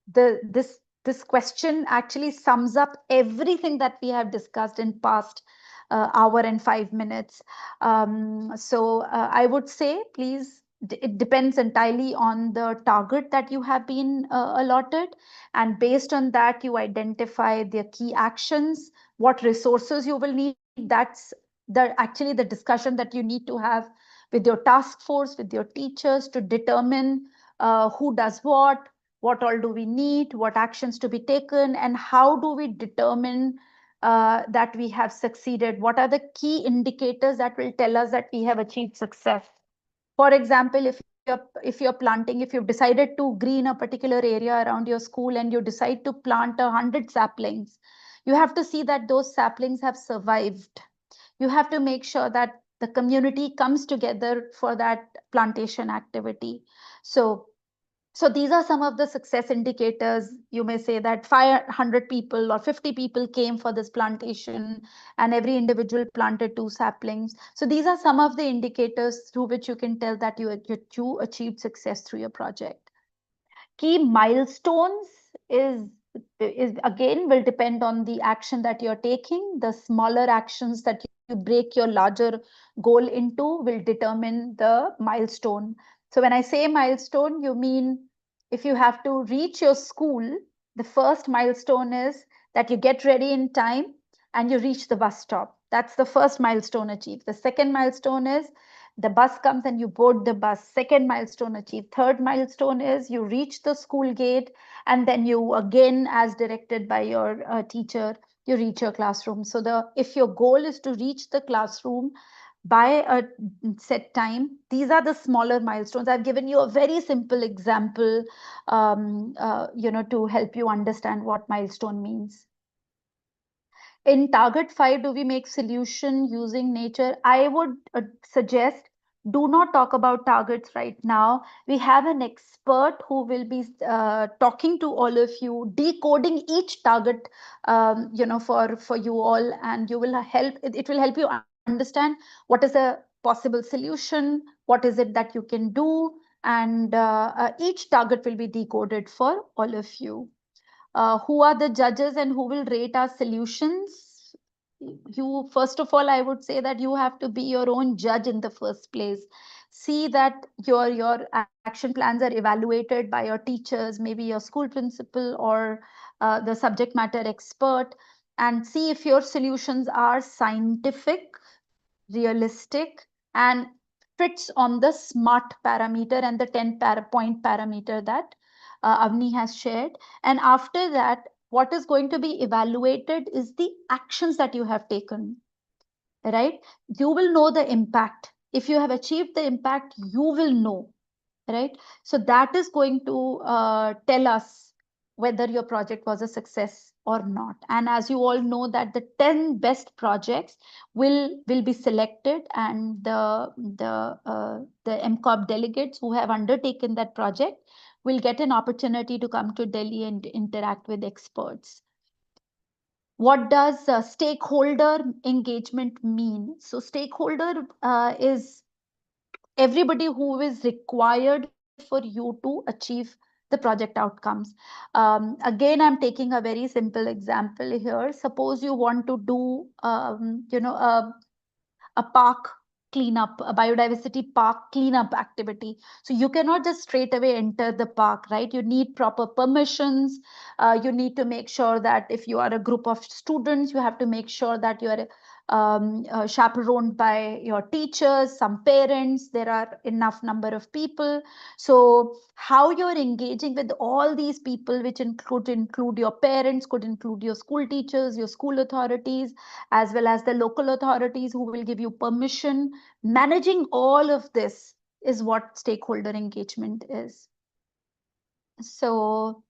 This question actually sums up everything that we have discussed in past hour and 5 minutes. I would say, please, it depends entirely on the target that you have been allotted, and based on that you identify the key actions, what resources you will need. That's actually the discussion that you need to have with your task force, with your teachers, to determine who does what all do we need, what actions to be taken, and how do we determine that we have succeeded. What are the key indicators that will tell us that we have achieved success? For example, if you're planting, if you've decided to green a particular area around your school and you decide to plant 100 saplings, you have to see that those saplings have survived. You have to make sure that the community comes together for that plantation activity. So these are some of the success indicators. You may say that 500 people or 50 people came for this plantation and every individual planted 2 saplings. So these are some of the indicators through which you can tell that you achieved success through your project. Key milestones is again will depend on the action that you're taking. The smaller actions that you break your larger goal into will determine the milestone. So when I say milestone, you mean if you have to reach your school, the first milestone is that you get ready in time and you reach the bus stop. That's the first milestone achieved. The second milestone is the bus comes and you board the bus. Second milestone achieved. Third milestone is you reach the school gate, and then you again, as directed by your teacher, you reach your classroom. So if your goal is to reach the classroom by a set time, these are the smaller milestones. I've given you a very simple example to help you understand what milestone means. In target 5, do we make solution using nature? I would suggest do not talk about targets right now. We have an expert who will be talking to all of you, decoding each target for you all, and you will help it will help you understand what is a possible solution, what is it that you can do, and each target will be decoded for all of you. Who are the judges and who will rate our solutions? You, first of all, I would say that you have to be your own judge in the first place. See that your action plans are evaluated by your teachers, maybe your school principal or the subject matter expert, and see if your solutions are scientific, realistic, and fits on the SMART parameter and the 10-point parameter that Avni has shared. And after that, what is going to be evaluated is the actions that you have taken, right? You will know the impact. If you have achieved the impact, you will know, right? So that is going to tell us whether your project was a success or not. And as you all know that the 10 best projects will be selected, and the MCOP delegates who have undertaken that project will get an opportunity to come to Delhi and interact with experts. What does stakeholder engagement mean? So stakeholder is everybody who is required for you to achieve that the project outcomes. Again, I'm taking a very simple example here. Suppose you want to do, a park cleanup, a biodiversity park cleanup activity. So you cannot just straight away enter the park, right? You need proper permissions. You need to make sure that if you are a group of students, you have to make sure that you are chaperoned by your teachers, some parents, there are enough number of people. So how you're engaging with all these people, which include your parents, could include your school teachers, your school authorities, as well as the local authorities who will give you permission. Managing all of this is what stakeholder engagement is. So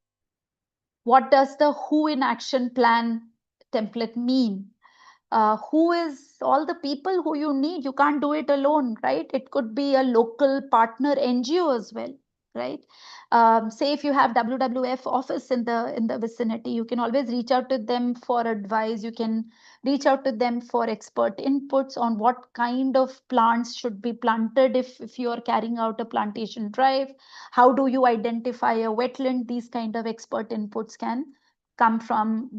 what does the Who in Action Plan template mean? Who is all the people who you need? You can't do it alone, right? It could be a local partner NGO as well, right? Say if you have WWF office in the vicinity, you can always reach out to them for advice. You can reach out to them for expert inputs on what kind of plants should be planted if you are carrying out a plantation drive. How do you identify a wetland? These kind of expert inputs can come from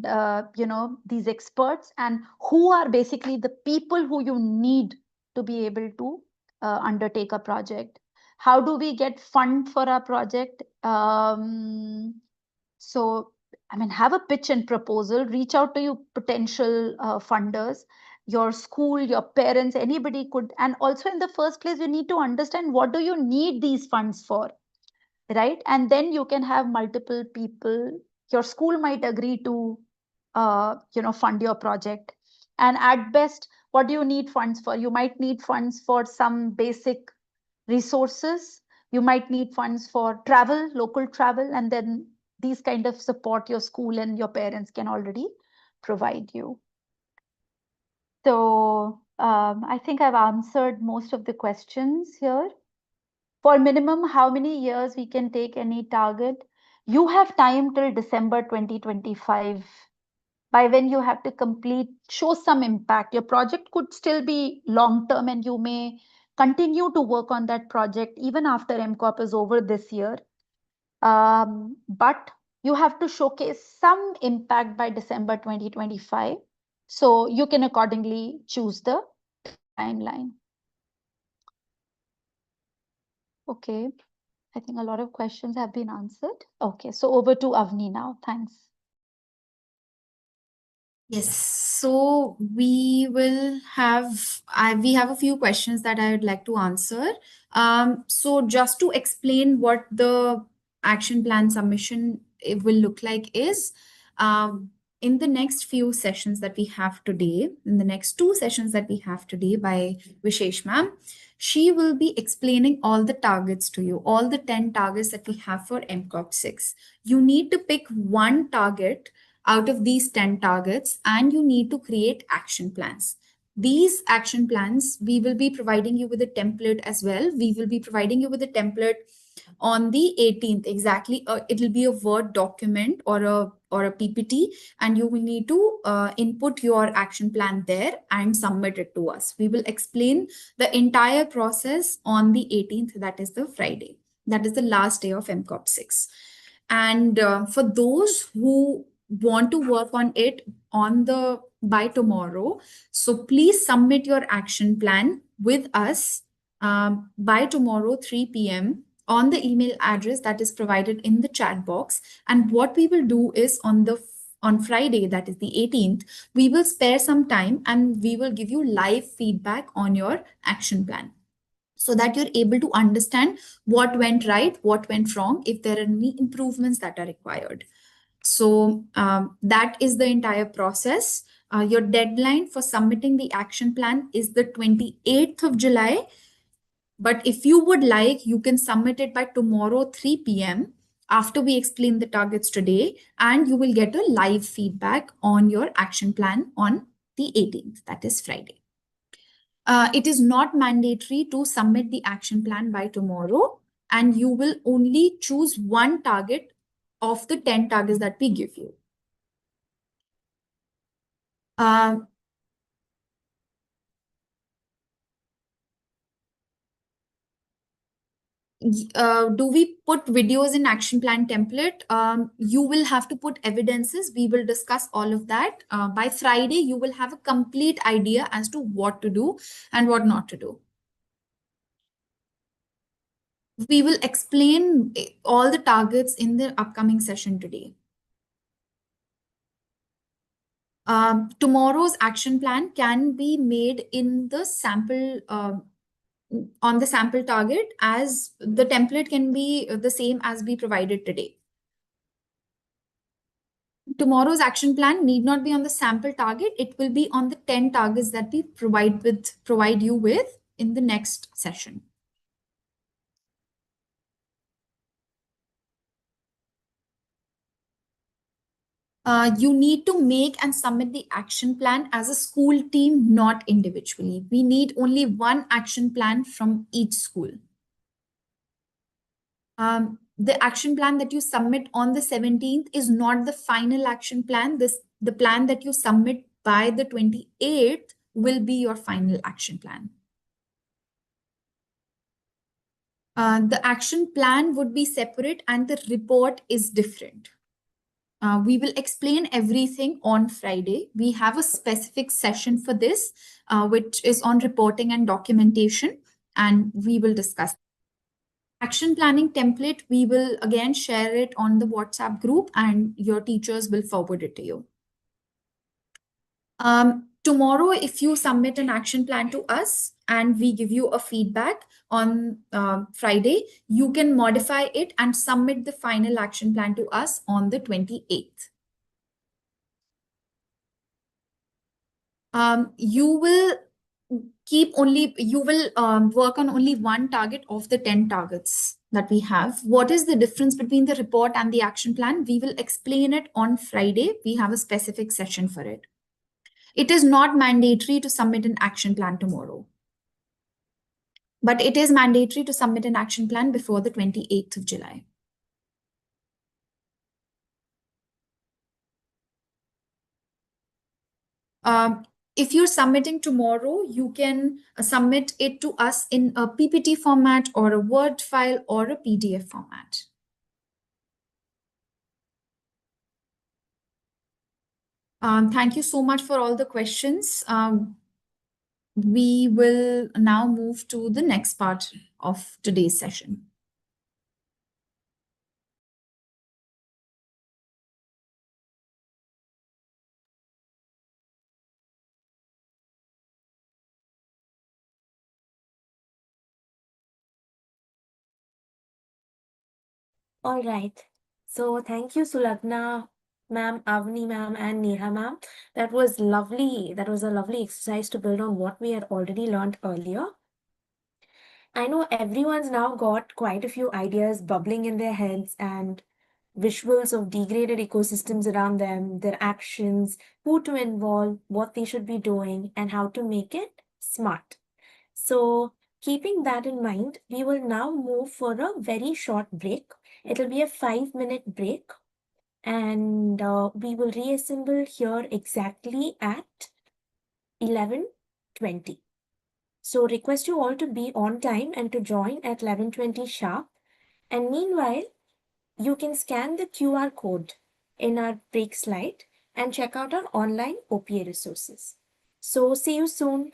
these experts, and who are basically the people who you need to be able to undertake a project. How do we get fund for our project? So I mean, have a pitch and proposal, reach out to your potential funders, your school, your parents, anybody could. And also in the first place, you need to understand what do you need these funds for, right? And then you can have multiple people. Your school might agree to fund your project. And at best, what do you need funds for? You might need funds for some basic resources. You might need funds for travel, local travel, and then these kind of support your school and your parents can already provide you. So I think I've answered most of the questions here. For minimum, how many years we can take any target? You have time till December 2025, by when you have to complete, show some impact. Your project could still be long term and you may continue to work on that project even after MCOP is over this year. But you have to showcase some impact by December 2025. So you can accordingly choose the timeline. Okay. I think a lot of questions have been answered. Okay, so over to Avni now. Thanks. Yes, so we have a few questions that I would like to answer. So just to explain what the action plan submission will look like is, in the next few sessions that we have today, in the next two sessions that we have today by Vishesh ma'am, she will be explaining all the targets to you, all the 10 targets that we have for MCOP 6. You need to pick one target out of these 10 targets and you need to create action plans. These action plans, we will be providing you with a template as well. We will be providing you with a template on the 18th exactly. It will be a Word document or a PPT, and you will need to input your action plan there and submit it to us. We will explain the entire process on the 18th, that is the Friday. That is the last day of MCOP 6. And for those who want to work on it by tomorrow, so please submit your action plan with us by tomorrow 3 p.m. on the email address that is provided in the chat box. And what we will do is on Friday, that is the 18th, we will spare some time and we will give you live feedback on your action plan, so that you're able to understand what went right, what went wrong, if there are any improvements that are required. So that is the entire process. Your deadline for submitting the action plan is the 28th of July. But if you would like, you can submit it by tomorrow 3 p.m. after we explain the targets today, and you will get a live feedback on your action plan on the 18th, that is Friday. It is not mandatory to submit the action plan by tomorrow, and you will only choose one target of the 10 targets that we give you. do we put videos in action plan template? You will have to put evidences. We will discuss all of that. By Friday, you will have a complete idea as to what to do and what not to do. We will explain all the targets in the upcoming session today. Tomorrow's action plan can be made in the sample on the sample target, as the template can be the same as we provided today. Tomorrow's action plan need not be on the sample target. It will be on the 10 targets that we provide you with in the next session. You need to make and submit the action plan as a school team, not individually. We need only one action plan from each school. The action plan that you submit on the 17th is not the final action plan. The plan that you submit by the 28th will be your final action plan. The action plan would be separate and the report is different. We will explain everything on Friday. We have a specific session for this, which is on reporting and documentation, and we will discuss. Action planning template, we will again share it on the WhatsApp group and your teachers will forward it to you. Tomorrow, if you submit an action plan to us and we give you a feedback on Friday, you can modify it and submit the final action plan to us on the 28th. You will work on only one target of the 10 targets that we have. What is the difference between the report and the action plan? We will explain it on Friday. We have a specific session for it. It is not mandatory to submit an action plan tomorrow, but it is mandatory to submit an action plan before the 28th of July. If you're submitting tomorrow, you can submit it to us in a PPT format or a Word file or a PDF format. Thank you so much for all the questions. We will now move to the next part of today's session. All right. So thank you, Sulagna ma'am, Avni ma'am, and Neha ma'am. That was lovely. That was a lovely exercise to build on what we had already learned earlier. I know everyone's now got quite a few ideas bubbling in their heads and visuals of degraded ecosystems around them, their actions, who to involve, what they should be doing, and how to make it smart. So, keeping that in mind, we will now move for a very short break. It'll be a 5-minute break, and we will reassemble here exactly at 11:20. So, request you all to be on time and to join at 11:20 sharp. And meanwhile, you can scan the QR code in our break slide and check out our online OPA resources. So, see you soon.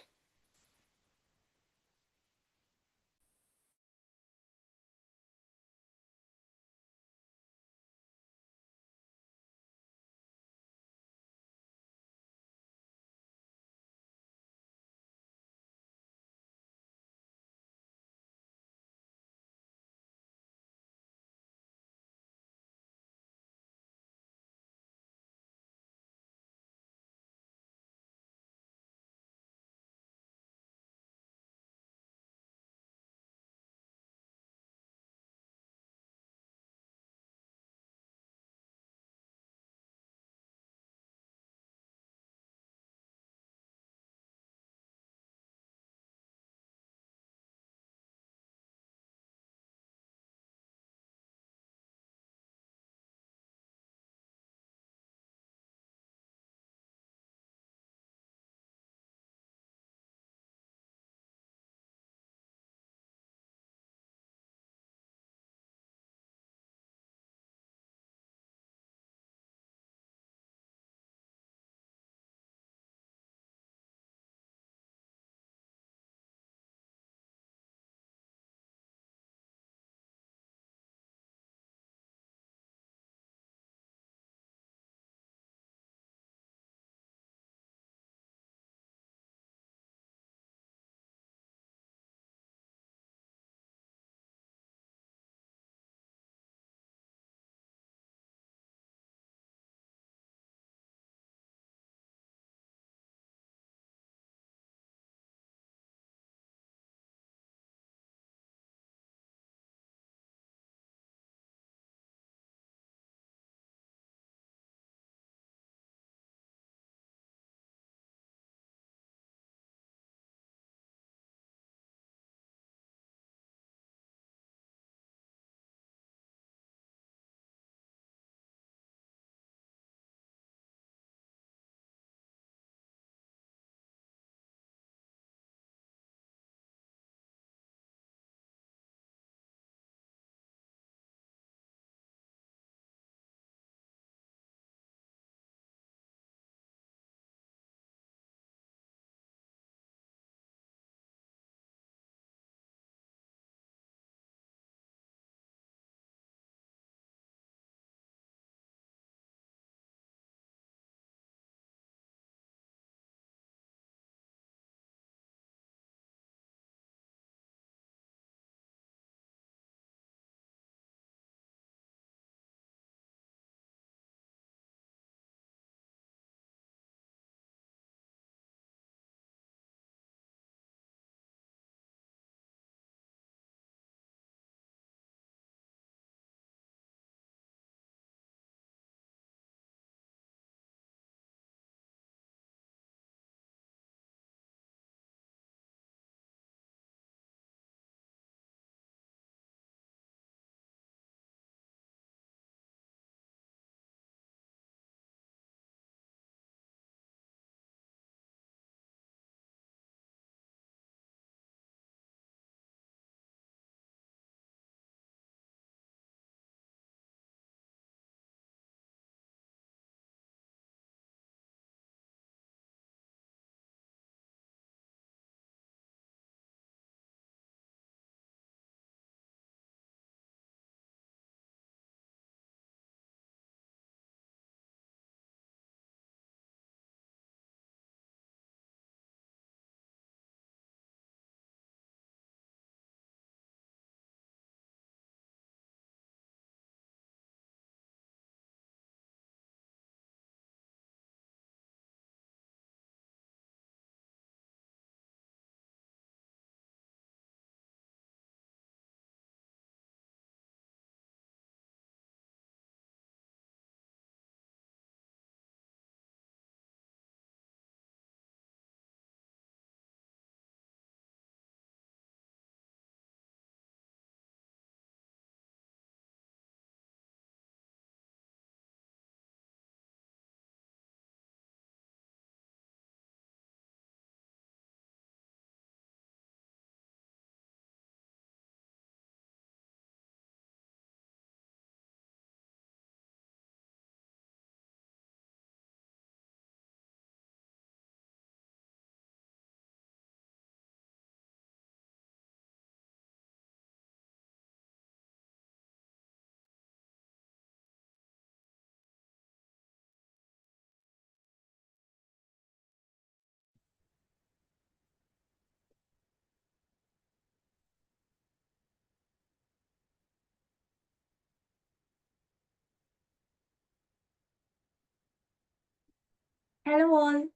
Hello all.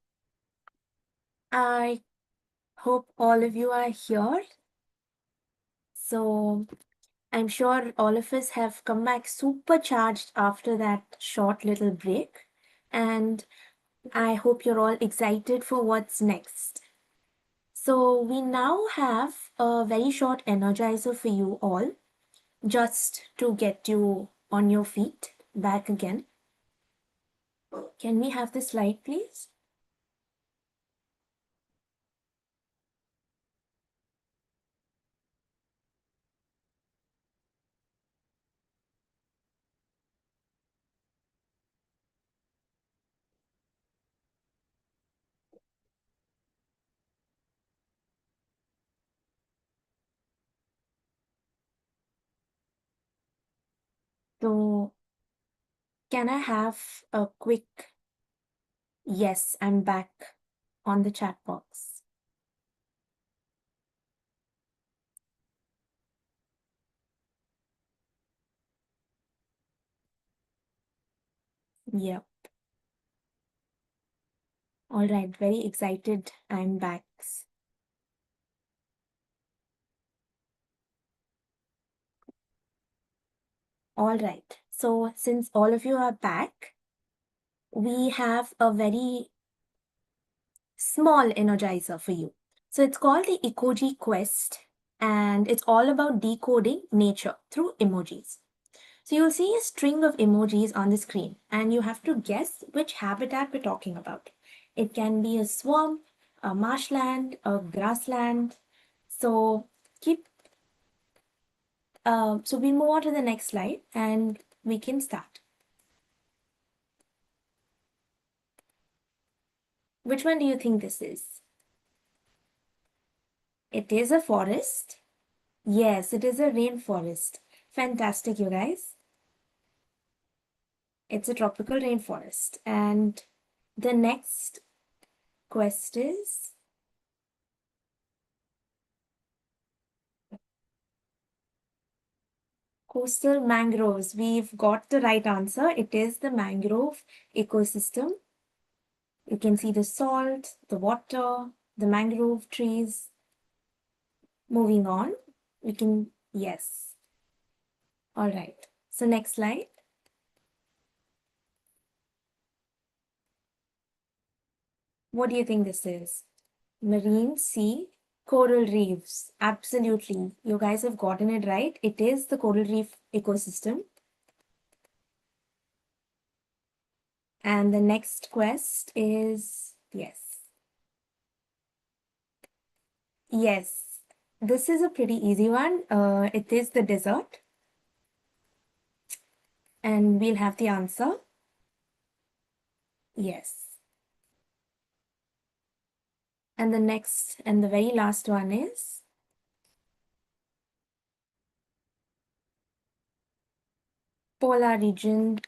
I hope all of you are here. So I'm sure all of us have come back supercharged after that short little break. And I hope you're all excited for what's next. So we now have a very short energizer for you all, just to get you on your feet back again. Can we have the slide, please? So can I have a quick yes, I'm back on the chat box? Yep. All right, very excited. I'm back. All right. So since all of you are back, we have a very small energizer for you. So it's called the Emoji Quest, and it's all about decoding nature through emojis. So you'll see a string of emojis on the screen, and you have to guess which habitat we're talking about. It can be a swamp, a marshland, a grassland. So keep. So we move on to the next slide, and we can start. Which one do you think this is? It is a forest. Yes, it is a rainforest. Fantastic, you guys. It's a tropical rainforest. And the next quest is coastal mangroves. We've got the right answer. It is the mangrove ecosystem. You can see the salt, the water, the mangrove trees. Moving on, we can, yes. All right. So next slide. What do you think this is? Marine sea coral reefs. Absolutely. You guys have gotten it right. It is the coral reef ecosystem. And the next quest is, yes. Yes. This is a pretty easy one. It is the desert. And we'll have the answer. Yes. And the next and the very last one is polar region,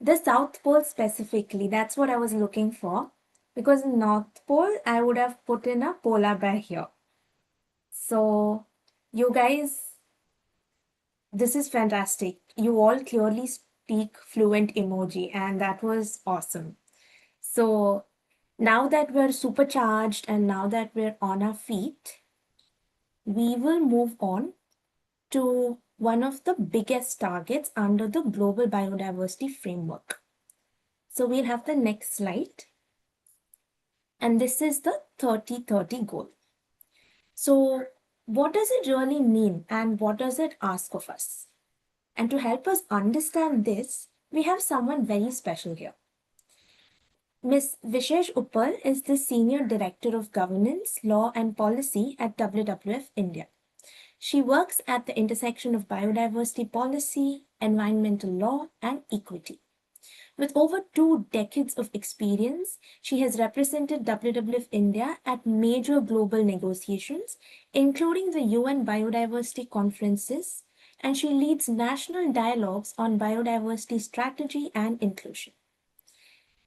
the South Pole specifically. That's what I was looking for. Because in North Pole, I would have put in a polar bear here. So, you guys, this is fantastic. You all clearly speak fluent emoji, and that was awesome. So, now that we're supercharged and now that we're on our feet, we will move on to one of the biggest targets under the Global Biodiversity Framework. So we'll have the next slide. And this is the 30-30 goal. So what does it really mean and what does it ask of us? And to help us understand this, we have someone very special here. Ms. Vishesh Uppal is the Senior Director of Governance, Law and Policy at WWF India. She works at the intersection of biodiversity policy, environmental law, and equity. With over 2 decades of experience, she has represented WWF India at major global negotiations, including the UN Biodiversity Conferences, and she leads national dialogues on biodiversity strategy and inclusion.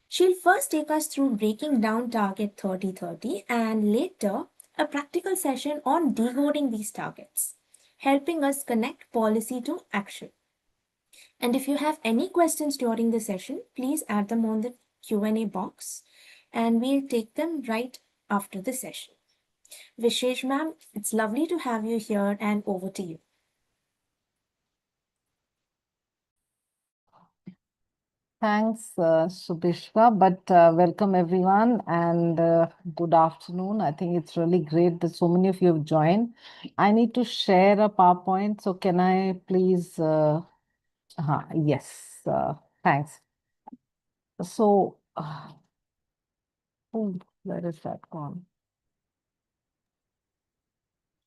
She'll first take us through breaking down Target 3030 and later a practical session on decoding these targets, helping us connect policy to action. And if you have any questions during the session, please add them on the Q&A box. and we'll take them right after the session. Vishesh ma'am, it's lovely to have you here, and over to you. Thanks, Subhishwa, but welcome everyone and good afternoon. I think it's really great that so many of you have joined. I need to share a PowerPoint, so can I please? Yes, thanks. So, oh, where is that gone?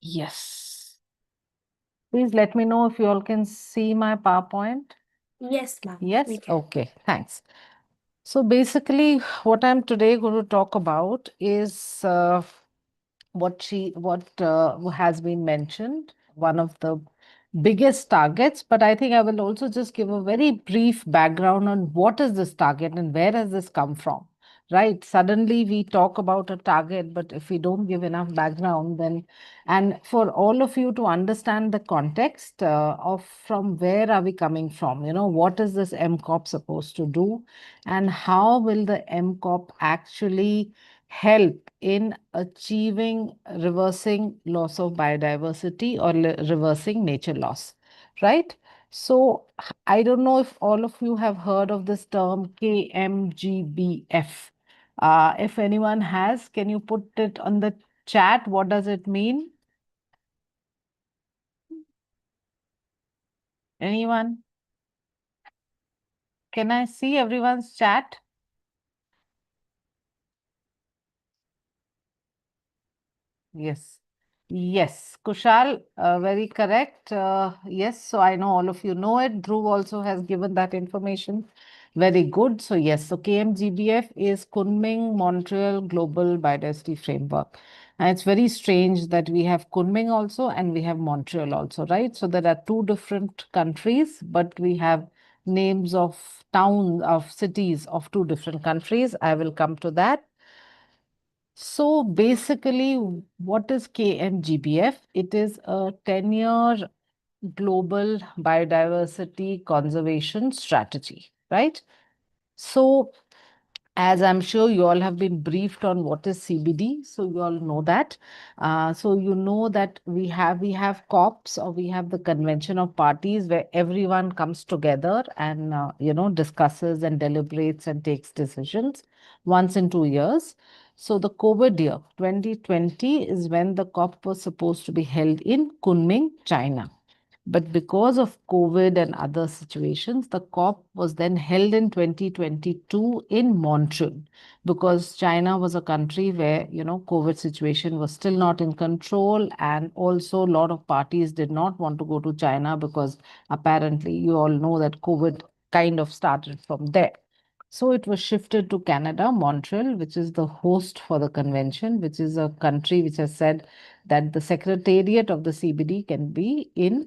Yes. Please let me know if you all can see my PowerPoint. Yes, ma'am. Yes? We can. Okay, thanks. So basically, what I'm today going to talk about is what has been mentioned, one of the biggest targets, but I think I will also just give a very brief background on what is this target and where has this come from, right? Suddenly we talk about a target, but if we don't give enough background, then, and for all of you to understand the context of from where are we coming from, what is this MCOP supposed to do, and how will the MCOP actually help in achieving reversing loss of biodiversity or reversing nature loss, right? So I don't know if all of you have heard of this term KMGBF. If anyone has, can you put it on the chat? What does it mean? Anyone? Can I see everyone's chat? Yes. Yes, Kushal, very correct. Yes, so I know all of you know it. Dhruv also has given that information. Very good. So yes, so KMGBF is Kunming Montreal Global Biodiversity Framework. And it's very strange that we have Kunming also and we have Montreal also, right? So there are two different countries, but we have names of towns, of cities of two different countries. I will come to that. So basically, what is KMGBF? It is a 10-year global biodiversity conservation strategy, right? So as I'm sure you all have been briefed on what is CBD, so you all know that. So you know that we have COPs, or we have the convention of parties where everyone comes together and discusses and deliberates and takes decisions once in 2 years. So the COVID year 2020 is when the COP was supposed to be held in Kunming, China. But because of COVID and other situations, the COP was then held in 2022 in Montreal, because China was a country where, COVID situation was still not in control. And also a lot of parties did not want to go to China because apparently you all know that COVID kind of started from there. So it was shifted to Canada, Montreal, which is the host for the convention, which is a country which has said that the secretariat of the CBD can be is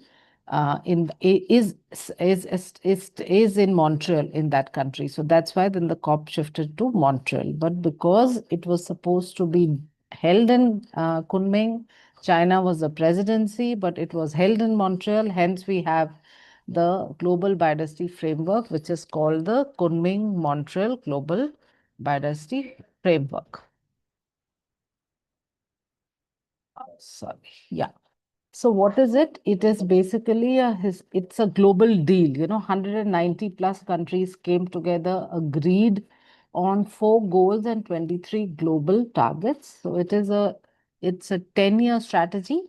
in Montreal, in that country. So that's why then the COP shifted to Montreal. But because it was supposed to be held in Kunming, China was the presidency, but it was held in Montreal. Hence, we have the Global Biodiversity Framework, which is called the Kunming Montreal Global Biodiversity Framework. Sorry, yeah. So what is it? It is basically it's a global deal. 190 plus countries came together, agreed on 4 goals and 23 global targets. So it's a 10-year strategy,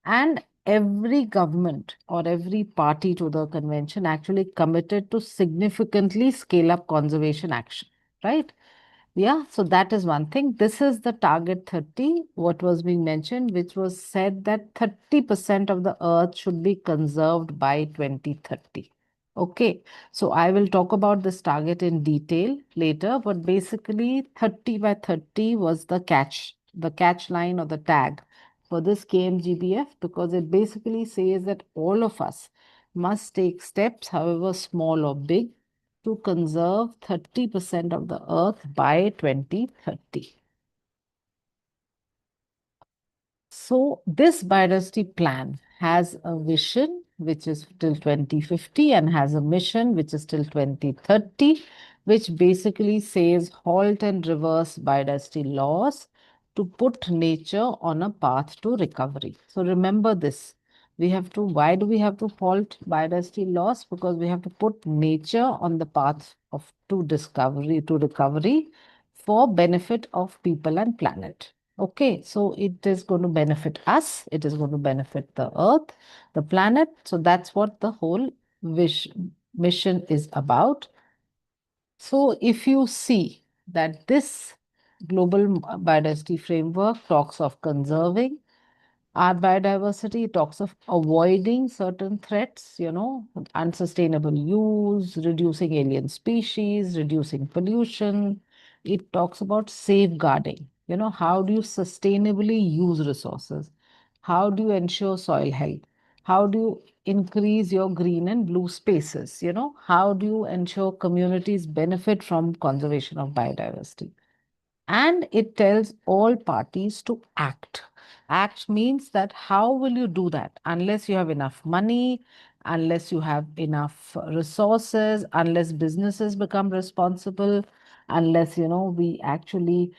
and every government or every party to the convention actually committed to significantly scale up conservation action, right? Yeah, so that is one thing. This is the target 30, what was being mentioned, which was said that 30% of the earth should be conserved by 2030. Okay, so I will talk about this target in detail later, but basically 30 by 30 was the catch line or the tag for this KMGBF, because it basically says that all of us must take steps, however small or big, to conserve 30% of the earth by 2030. So this biodiversity plan has a vision which is till 2050 and has a mission which is till 2030. which basically says halt and reverse biodiversity loss to put nature on a path to recovery. So remember this. We have to, why do we have to halt biodiversity loss? Because we have to put nature on the path of to recovery for benefit of people and planet. Okay, so it is going to benefit us, it is going to benefit the earth, the planet. So that's what the whole mission is about. So if you see that this global biodiversity framework talks of conserving our biodiversity, talks of avoiding certain threats, unsustainable use, reducing alien species, reducing pollution. It talks about safeguarding, how do you sustainably use resources? How do you ensure soil health? How do you increase your green and blue spaces? How do you ensure communities benefit from conservation of biodiversity? And it tells all parties to act. Act means that how will you do that? Unless you have enough money, unless you have enough resources, unless businesses become responsible, unless, we actually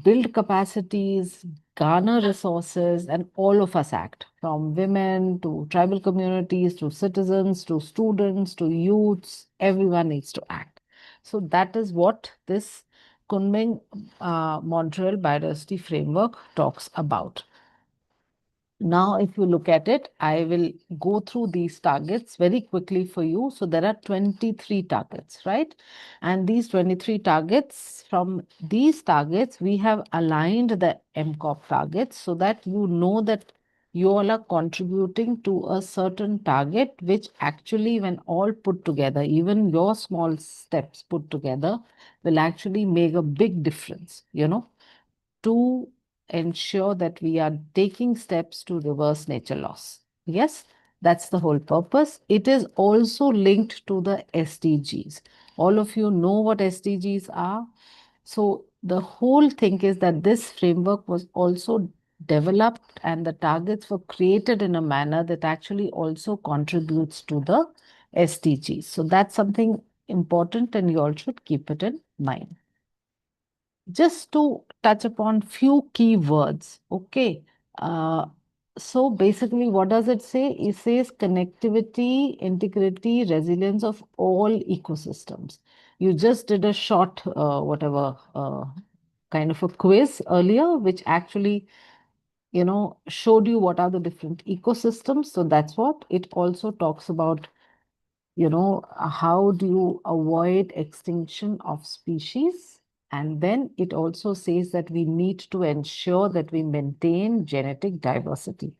build capacities, garner resources, and all of us act, from women to tribal communities to citizens to students to youths, everyone needs to act. So that is what this Kunming Montreal Biodiversity Framework talks about. Now, if you look at it, I will go through these targets very quickly for you. So there are 23 targets, right? And these 23 targets, from these targets, we have aligned the MCOP targets so that you know that you all are contributing to a certain target, which actually, when all put together, even your small steps put together, will actually make a big difference, to ensure that we are taking steps to reverse nature loss. Yes, that's the whole purpose. It is also linked to the SDGs. All of you know what SDGs are. So the whole thing is that this framework was also developed and the targets were created in a manner that actually also contributes to the SDGs. So that's something important and you all should keep it in mind. Just to touch upon few key words, okay. So basically, what does it say? It says connectivity, integrity, resilience of all ecosystems. You just did a short, kind of a quiz earlier, which actually, showed you what are the different ecosystems. So that's what it also talks about. How do you avoid extinction of species? And then it also says that we need to ensure that we maintain genetic diversity.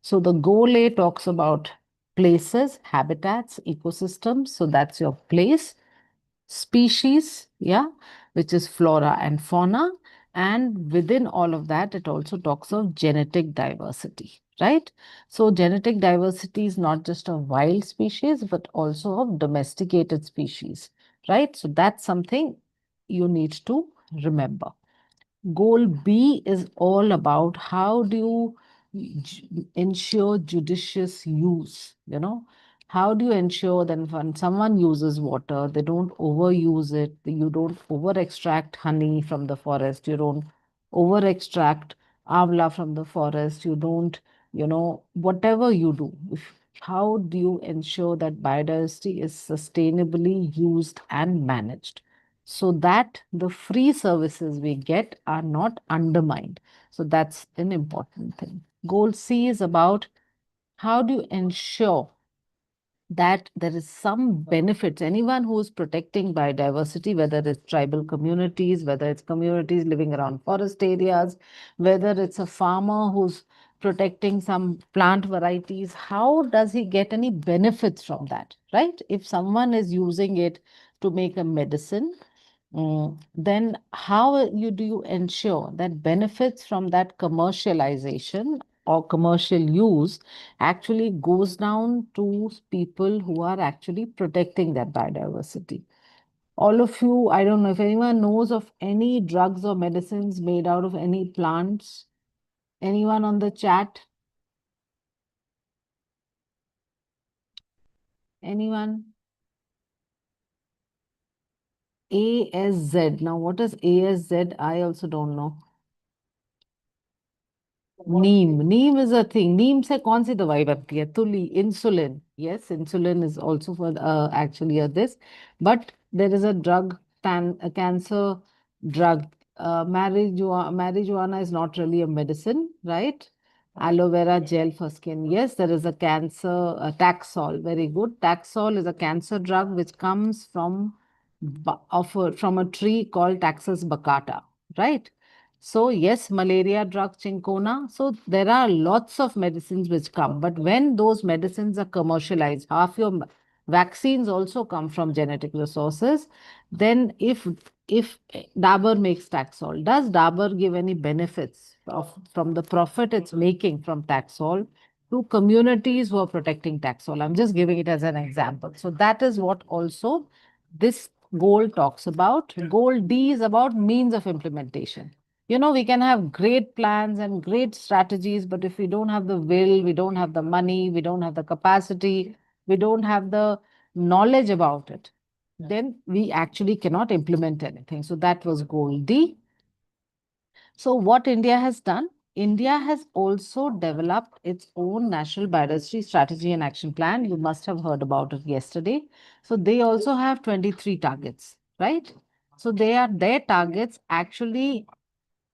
So the goal A talks about places, habitats, ecosystems. So that's your place. Species, yeah, which is flora and fauna. And within all of that, it also talks of genetic diversity, right? So genetic diversity is not just of wild species, but also of domesticated species, right? So that's something you need to remember. Goal B is all about how do you ensure judicious use, How do you ensure that when someone uses water, they don't overuse it, you don't over extract honey from the forest, you don't over extract amla from the forest, you don't, whatever you do, how do you ensure that biodiversity is sustainably used and managed? So that the free services we get are not undermined. So that's an important thing. Goal C is about how do you ensure that there is some benefits. Anyone who is protecting biodiversity, whether it's tribal communities, whether it's communities living around forest areas, whether it's a farmer who's protecting some plant varieties, how does he get any benefits from that, right? If someone is using it to make a medicine, then how do you ensure that benefits from that commercialization or commercial use actually goes down to people who are actually protecting that biodiversity? All of you, I don't know if anyone knows of any drugs or medicines made out of any plants. Anyone on the chat? Anyone? ASZ. Now, what is ASZ? I also don't know. Neem is a thing. नीम से कौन सी दवाई बनती है? तुली, insulin. Yes, insulin is also for actually this. But there is a drug, a cancer drug. Marijuana is not really a medicine, right? Aloe vera gel for skin. Yes, there is a cancer, Taxol. Very good. Taxol is a cancer drug which comes from from a tree called Taxus baccata, right? So yes, malaria drug Chincona. So there are lots of medicines which come, but when those medicines are commercialized, half your vaccines also come from genetic resources. Then if Dabur makes Taxol, does Dabur give any benefits from the profit it's making from Taxol to communities who are protecting Taxol? I'm just giving it as an example. So that is what also this goal talks about. Goal D is about means of implementation. We can have great plans and great strategies, but if we don't have the will, we don't have the money, we don't have the capacity, we don't have the knowledge about it, then we actually cannot implement anything. So that was goal D. So what India has done? India has also developed its own national biodiversity strategy and action plan. You must have heard about it yesterday. So they also have 23 targets, right? So their targets actually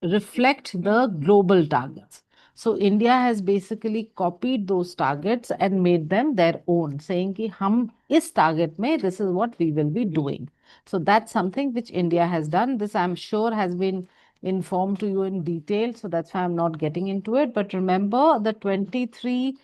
reflect the global targets. So India has basically copied those targets and made them their own, saying कि हम इस target में this is what we will be doing. So that's something which India has done. This I'm sure has been informed to you in detail. So that's why I'm not getting into it. But remember, the 23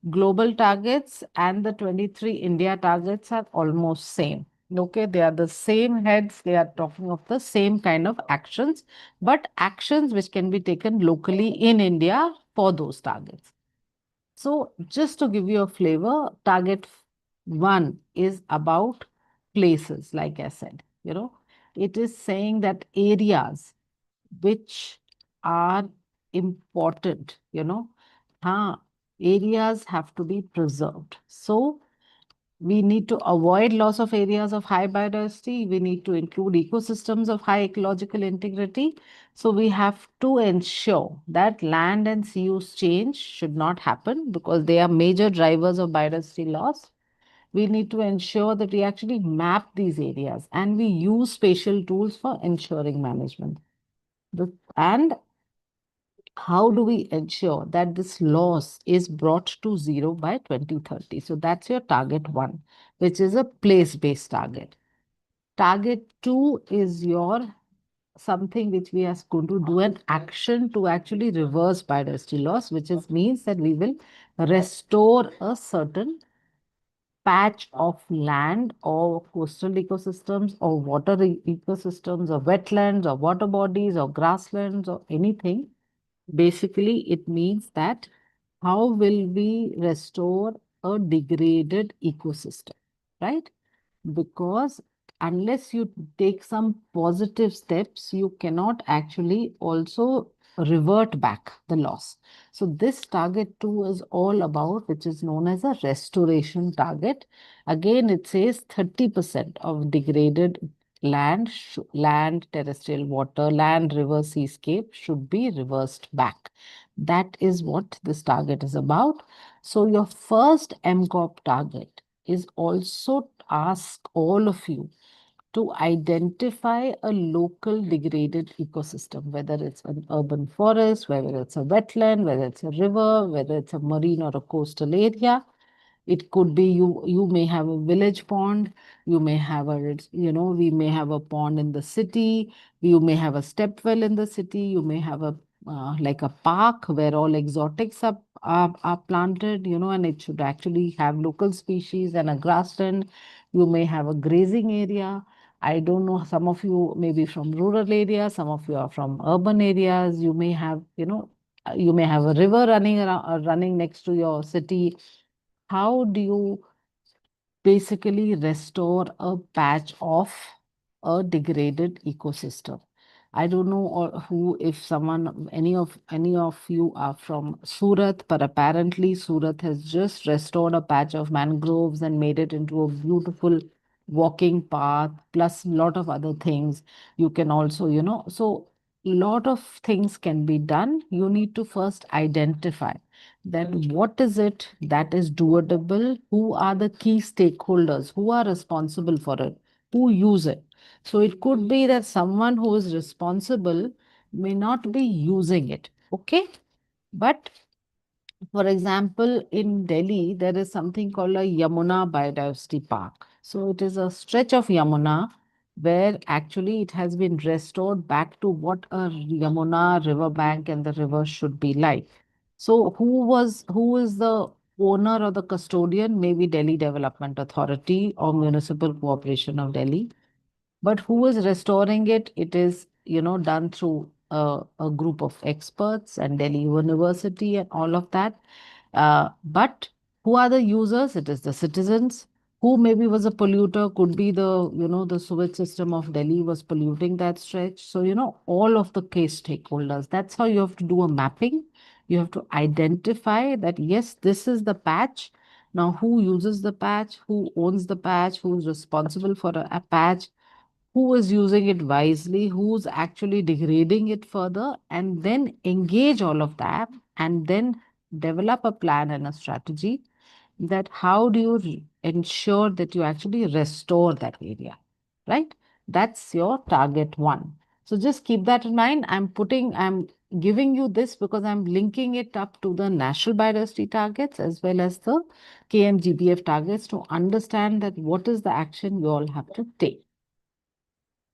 global targets and the 23 India targets are almost same. Okay, they are the same heads. They are talking of the same kind of actions, but actions which can be taken locally in India for those targets. So just to give you a flavor, target 1 is about places, like I said, it is saying that areas which are important, areas have to be preserved. So we need to avoid loss of areas of high biodiversity. We need to include ecosystems of high ecological integrity. So we have to ensure that land and sea use change should not happen because they are major drivers of biodiversity loss. We need to ensure that we actually map these areas and we use spatial tools for ensuring management. And how do we ensure that this loss is brought to zero by 2030? So that's your target 1, which is a place-based target. Target 2 is your something which we are going to do an action to actually reverse biodiversity loss, which means that we will restore a certain patch of land or coastal ecosystems or water ecosystems or wetlands or water bodies or grasslands or anything. Basically, it means that how will we restore a degraded ecosystem, right? Because unless you take some positive steps, you cannot actually also revert back the loss. So this target 2 is all about, which is known as a restoration target. Again, it says 30% of degraded land, terrestrial water, land, river, seascape should be reversed back. That is what this target is about. So your first MCOP target is also ask all of you to identify a local degraded ecosystem, whether it's an urban forest, whether it's a wetland, whether it's a river, whether it's a marine or a coastal area. It could be you may have a village pond, you may have we may have a pond in the city, you may have a step well in the city, you may have a like a park where all exotics are planted, and it should actually have local species and a grassland. You may have a grazing area. I don't know, some of you may be from rural areas, some of you are from urban areas. You may have, you may have a river running around, running next to your city. How do you basically restore a patch of a degraded ecosystem? I don't know if any of you are from Surat, but apparently Surat has just restored a patch of mangroves and made it into a beautiful walking path, plus a lot of other things. You can also, so lot of things can be done. You need to first identify that what is it that is doable, who are the key stakeholders, who are responsible for it, who use it. So it could be that someone who is responsible may not be using it, okay? But for example, in Delhi, there is something called a Yamuna Biodiversity Park. So it is a stretch of Yamuna where actually it has been restored back to what a Yamuna riverbank and the river should be like. So who is the owner or the custodian? Maybe Delhi Development Authority or Municipal Corporation of Delhi. But who is restoring it? It is, done through a group of experts and Delhi University and all of that. But who are the users? It is the citizens. Who maybe was a polluter, could be the sewage system of Delhi was polluting that stretch. So, all of the case stakeholders. That's how you have to do a mapping. You have to identify that, yes, this is the patch. Now, who uses the patch? Who owns the patch? Who is responsible for a patch? Who is using it wisely, who's actually degrading it further, and then engage all of that and then develop a plan and a strategy that how do you ensure that you actually restore that area, right? That's your target one. So just keep that in mind. I'm giving you this because I'm linking it up to the national biodiversity targets as well as the KMGBF targets to understand that what is the action you all have to take.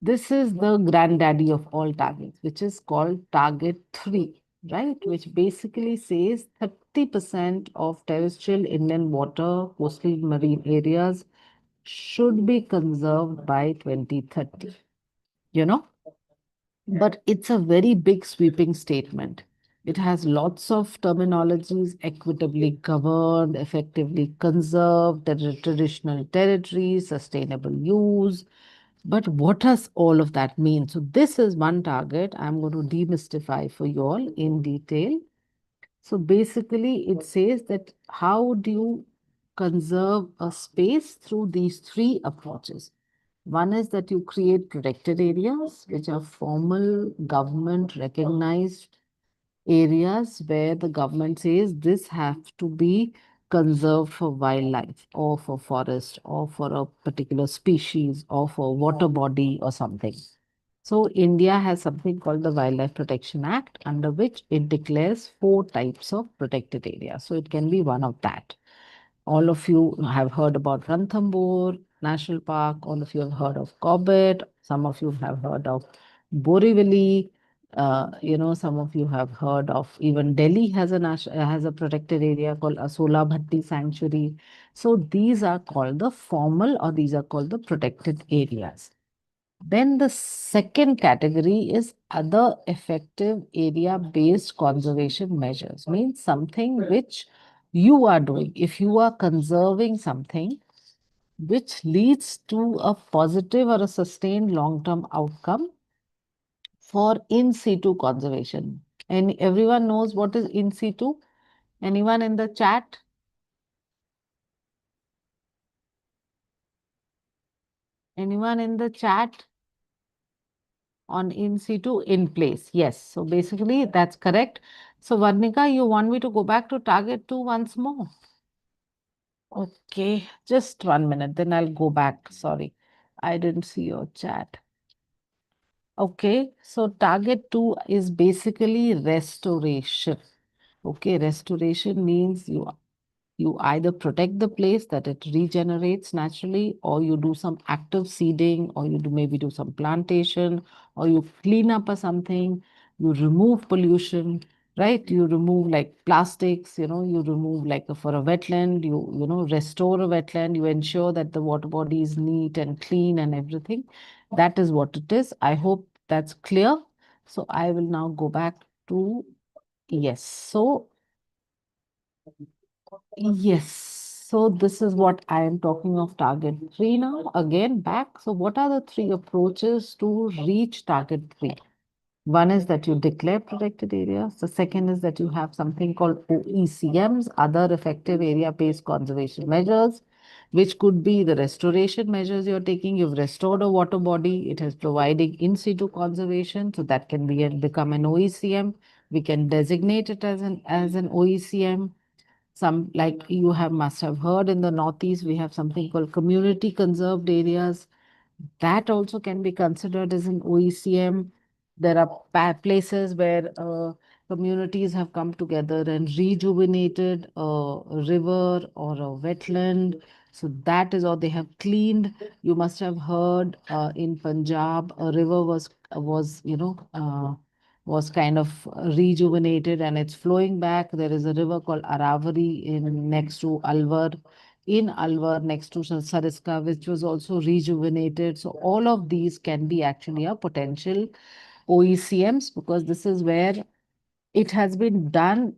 This is the granddaddy of all targets, which is called Target 3, right? Which basically says 30% of terrestrial inland water, coastal marine areas should be conserved by 2030. You know, but it's a very big sweeping statement. It has lots of terminologies: equitably governed, effectively conserved, traditional territories, sustainable use. But what does all of that mean? So, this is one target I'm going to demystify for you all in detail. So, basically, it says that how do you conserve a space through these three approaches? One is that you create protected areas, which are formal government recognized areas where the government says this have to be conserved for wildlife or for forest or for a particular species or for water body or something. So India has something called the Wildlife Protection Act, under which it declares 4 types of protected areas. So it can be one of that. All of you have heard about Ranthambore National Park. All of you have heard of Corbett. Some of you have heard of Borivali. Some of you have heard of even Delhi has a protected area called Asola Bhatti Sanctuary. So these are called the formal, or these are called the protected areas. Then the second category is other effective area-based conservation measures, means something which you are doing. If you are conserving something which leads to a positive or a sustained long-term outcome for in situ conservation. And everyone knows what is in situ? Anyone in the chat? Anyone in the chat? On in situ, in place. Yes. So basically that's correct. So Varnika, you want me to go back to target 2 once more? Okay, just 1 minute, then I'll go back. Sorry, I didn't see your chat. Okay, so target 2 is basically restoration. Okay, restoration means you either protect the place that it regenerates naturally, or you do some active seeding, or you maybe do some plantation, or you clean up or something, you remove pollution, right? You remove like plastics, you remove like for a wetland, you restore a wetland, you ensure that the water body is neat and clean and everything. That is what it is. I hope that's clear. So I will now go back to, yes. So yes. So this is what I am talking of target 3 now. Again, back. So what are the 3 approaches to reach target 3? One is that you declare protected areas. The second is that you have something called OECMs, other effective area-based conservation measures. which could be the restoration measures you're taking. You've restored a water body, it is providing in situ conservation, so that can be become an OECM. We can designate it as an OECM. Some, like you must have heard, in the Northeast, we have something called community conserved areas. That also can be considered as an OECM. There are places where communities have come together and rejuvenated a river or a wetland. So that is, or they have cleaned. You must have heard in Punjab, a river was kind of rejuvenated and it's flowing back. There is a river called Aravari in next to Alwar, next to Sariska, which was also rejuvenated. So all of these can be actually a potential OECMs, because this is where it has been done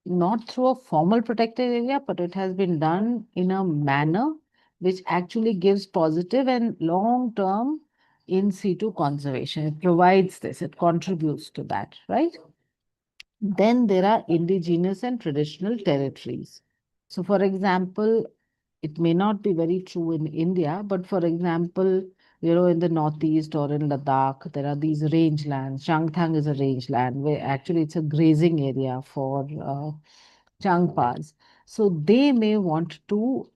not through a formal protected area, but it has been done in a manner which actually gives positive and long-term in situ conservation. It provides this, it contributes to that, right? Then there are indigenous and traditional territories. So, for example, it may not be very true in India, but for example, in the Northeast or in Ladakh, there are these rangelands. Changthang is a rangeland where actually it's a grazing area for Changpas. So they may want to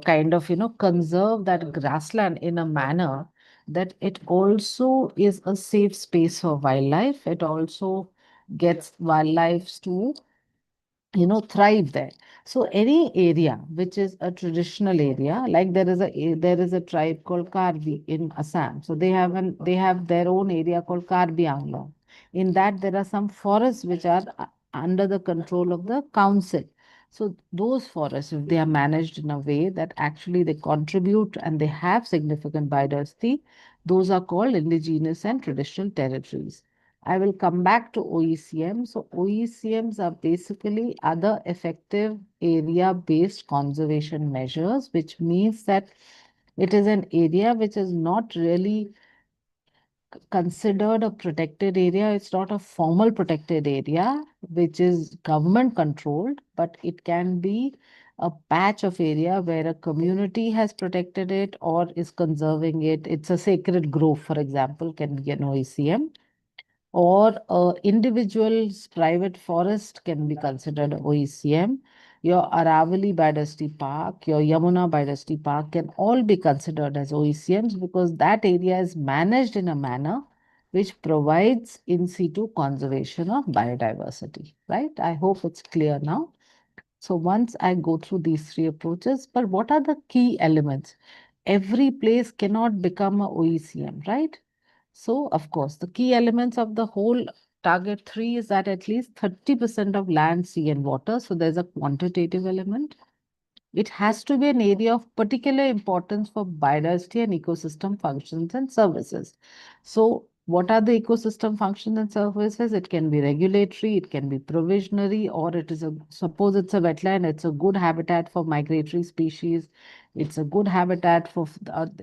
kind of, conserve that grassland in a manner that it also is a safe space for wildlife. It also gets wildlife to thrive there. So any area which is a traditional area, like there is a tribe called Karbi in Assam. So they have their own area called Karbi Anglong. In that there are some forests which are under the control of the council. So those forests, if they are managed in a way that actually they contribute and they have significant biodiversity, those are called indigenous and traditional territories. I will come back to OECM. So OECMs are basically other effective area-based conservation measures, which means that it is an area which is not really considered a protected area. It's not a formal protected area, which is government controlled, but it can be a patch of area where a community has protected it or is conserving it. It's a sacred grove, for example, can be an OECM, or individual's private forest can be considered OECM. Your Aravali Biodiversity Park, your Yamuna Biodiversity Park can all be considered as OECMs, because that area is managed in a manner which provides in situ conservation of biodiversity, right? I hope it's clear now. So once I go through these three approaches, but what are the key elements? Every place cannot become a OECM, right? So, of course, the key elements of the whole target 3 is that at least 30% of land, sea, and water. So, there's a quantitative element. It has to be an area of particular importance for biodiversity and ecosystem functions and services. So, what are the ecosystem functions and services? It can be regulatory, it can be provisionary, or suppose it's a wetland, it's a good habitat for migratory species. It's a good habitat for,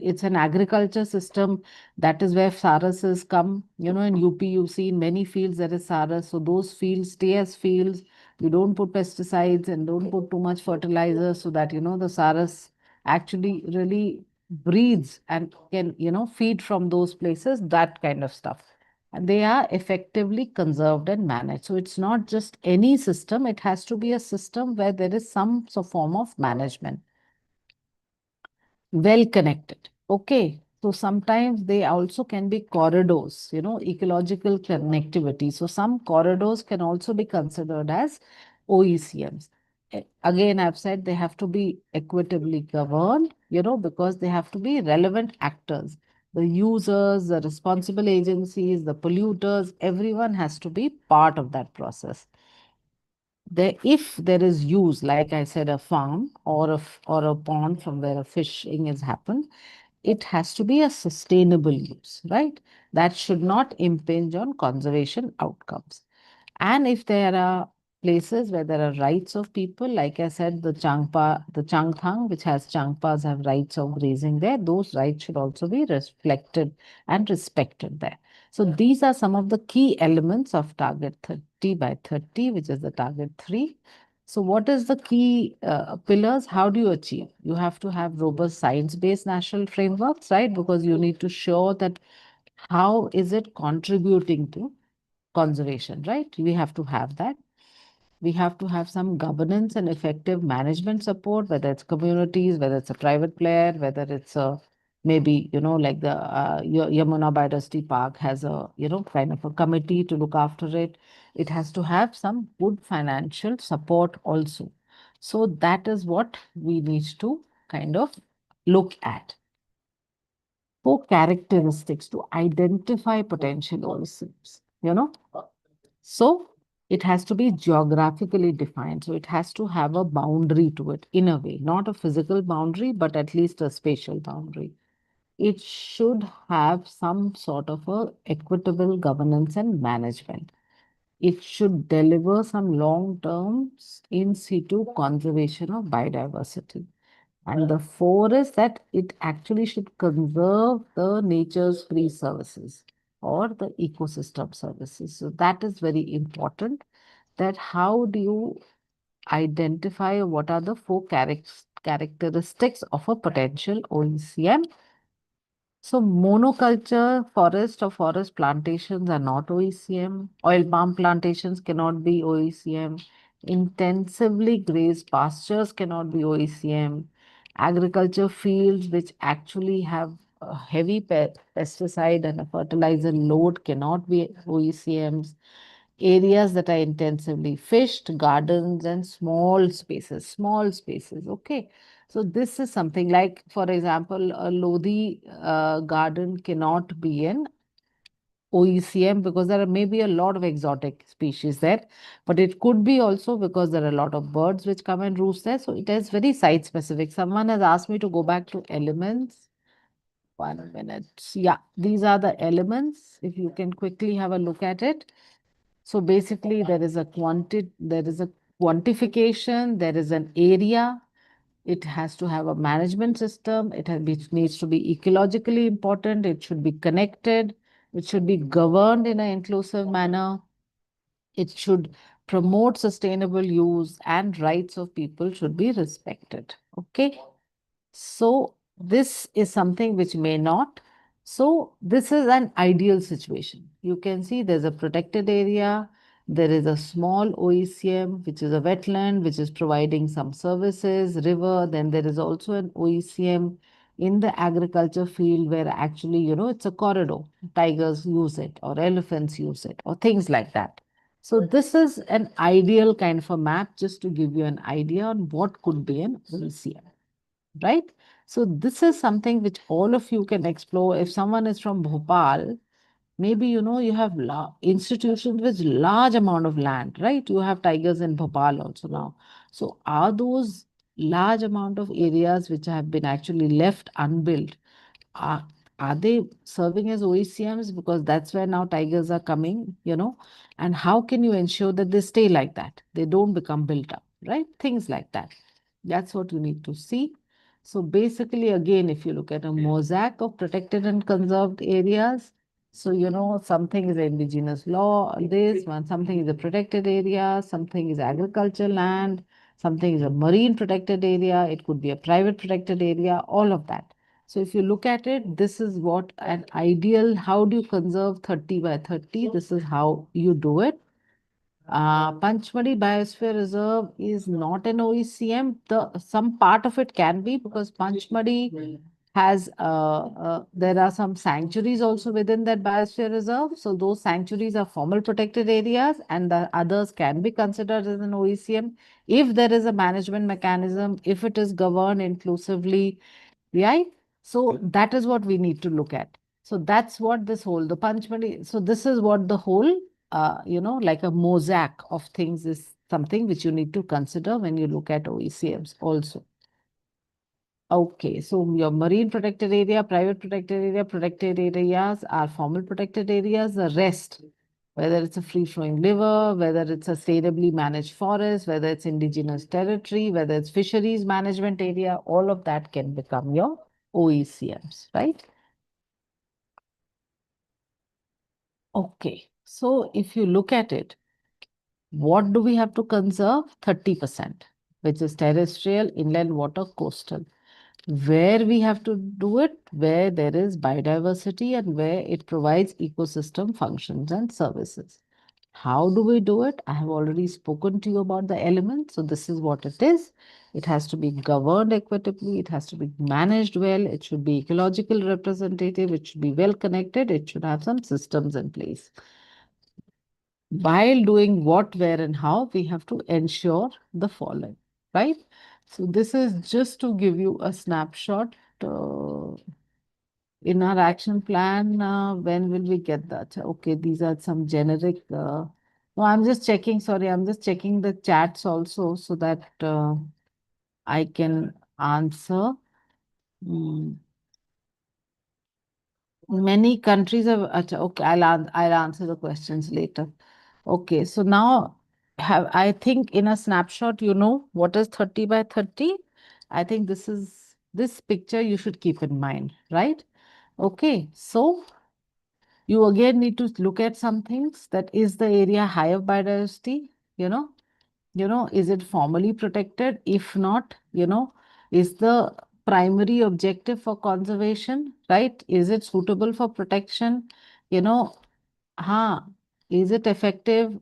it's an agriculture system. That is where SARASs come. In UP, you see in many fields there is SARAS. So those fields stay as fields. You don't put pesticides and don't put too much fertilizer, so that the SARAS actually really breeds and can feed from those places, that kind of stuff, and they are effectively conserved and managed. So it's not just any system, it has to be a system where there is some form of management, well connected. Okay. So sometimes they also can be corridors, ecological connectivity. So some corridors can also be considered as OECMs. Again, I've said they have to be equitably governed, because they have to be relevant actors. The users, the responsible agencies, the polluters, everyone has to be part of that process. If there is use, like I said, a farm or a pond from where a fishing has happened, it has to be a sustainable use, right? That should not impinge on conservation outcomes. And if there are places where there are rights of people, like I said, the Changthang, which has Changpas have rights of grazing there, those rights should also be reflected and respected there. So these are some of the key elements of target 30 by 30, which is the target 3. So what is the key pillars? How do you achieve? You have to have robust science-based national frameworks, right? Because you need to show that how is it contributing to conservation, right? We have to have that. We have to have some governance and effective management support, whether it's communities, whether it's a private player, whether it's a maybe, like the Yamuna Biodiversity Park has a, kind of a committee to look after it. It has to have some good financial support also. So that is what we need to kind of look at. 4 characteristics to identify potential OSIMs, So it has to be geographically defined. So it has to have a boundary to it in a way, not a physical boundary, but at least a spatial boundary. It should have some sort of a equitable governance and management. It should deliver some long-term in situ conservation of biodiversity. And the 4 is that it actually should conserve the nature's free services or the ecosystem services. So that is very important, that how do you identify what are the 4 characteristics of a potential OECM. So monoculture forest or forest plantations are not OECM. Oil palm plantations cannot be OECM. Intensively grazed pastures cannot be OECM. Agriculture fields which actually have a heavy pesticide and a fertilizer load cannot be OECMs. Areas that are intensively fished, gardens and small spaces. Okay. So this is something like, for example, a Lodi garden cannot be an OECM because there are maybe a lot of exotic species there, but it could be also because there are a lot of birds which come and roost there. So it is very site specific. Someone has asked me to go back to elements. 1 minute. Yeah, these are the elements. If you can quickly have a look at it. So basically there is a quantification, there is an area, it has to have a management system, it needs to be ecologically important, it should be connected, it should be governed in an inclusive manner, it should promote sustainable use and rights of people should be respected. Okay. So this is something which may not. So this is an ideal situation. You can see there's a protected area. There is a small OECM, which is a wetland, which is providing some services, river. Then there is also an OECM in the agriculture field where actually, it's a corridor. Tigers use it or elephants use it or things like that. So this is an ideal kind of a map just to give you an idea on what could be an OECM, right? So this is something which all of you can explore. If someone is from Bhopal, maybe you have institutions with large amount of land, right? You have tigers in Bhopal also now. So are those large amount of areas which have been actually left unbuilt, are, are they serving as OECMs? Because that's where now tigers are coming, and how can you ensure that they stay like that? They don't become built up, right? Things like that. That's what you need to see. So basically, again, if you look at a mosaic of protected and conserved areas, so something is indigenous law, this one, something is a protected area, something is agriculture land, something is a marine protected area, it could be a private protected area, all of that. So if you look at it, this is what an ideal, how do you conserve 30 by 30? This is how you do it. Panchmadi Biosphere Reserve is not an OECM. Some part of it can be because Panchmadi has there are some sanctuaries also within that biosphere reserve. So those sanctuaries are formal protected areas, and the others can be considered as an OECM if there is a management mechanism, if it is governed inclusively, right? So that is what we need to look at. So that's what the Panchmadi. So this is what the whole like a mosaic of things is something which you need to consider when you look at OECMs also. Okay, so your marine protected area, protected areas are formal protected areas. The rest, whether it's a free-flowing river, whether it's a sustainably managed forest, whether it's indigenous territory, whether it's fisheries management area, all of that can become your OECMs, right? Okay, so if you look at it, What do we have to conserve? 30%, which is terrestrial, inland water, coastal. Where we have to do it? Where there is biodiversity and where it provides ecosystem functions and services. How do we do it? I have already spoken to you about the elements. So this is what it is. It has to be governed equitably. It has to be managed well. It should be ecological representative. It should be well connected. It should have some systems in place. While doing what, where, and how, we have to ensure the following, right? So this is just to give you a snapshot. In our action plan, when will we get that? Okay, these are some generic. No, I'm just checking. Sorry, I'm just checking the chats also so that I can answer. Mm. Many countries have. Okay, I'll answer the questions later. Okay, so now I think in a snapshot, you know what is 30 by 30? I think this picture you should keep in mind, right? Okay, so you again need to look at some things. That is the area high of biodiversity, is it formally protected? If not, is the primary objective for conservation, right? Is it suitable for protection? You know, huh, is it effective?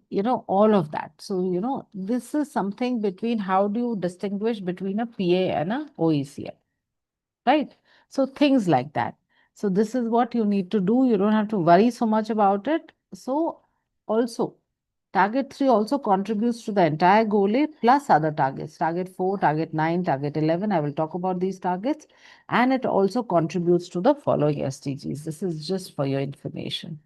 All of that. So, this is something between how do you distinguish between a PA and a OECM, right? So things like that. So this is what you need to do. You don't have to worry so much about it. So also, target 3 also contributes to the entire goal A plus other targets. Target 4, target 9, target 11. I will talk about these targets. And it also contributes to the following SDGs. This is just for your information.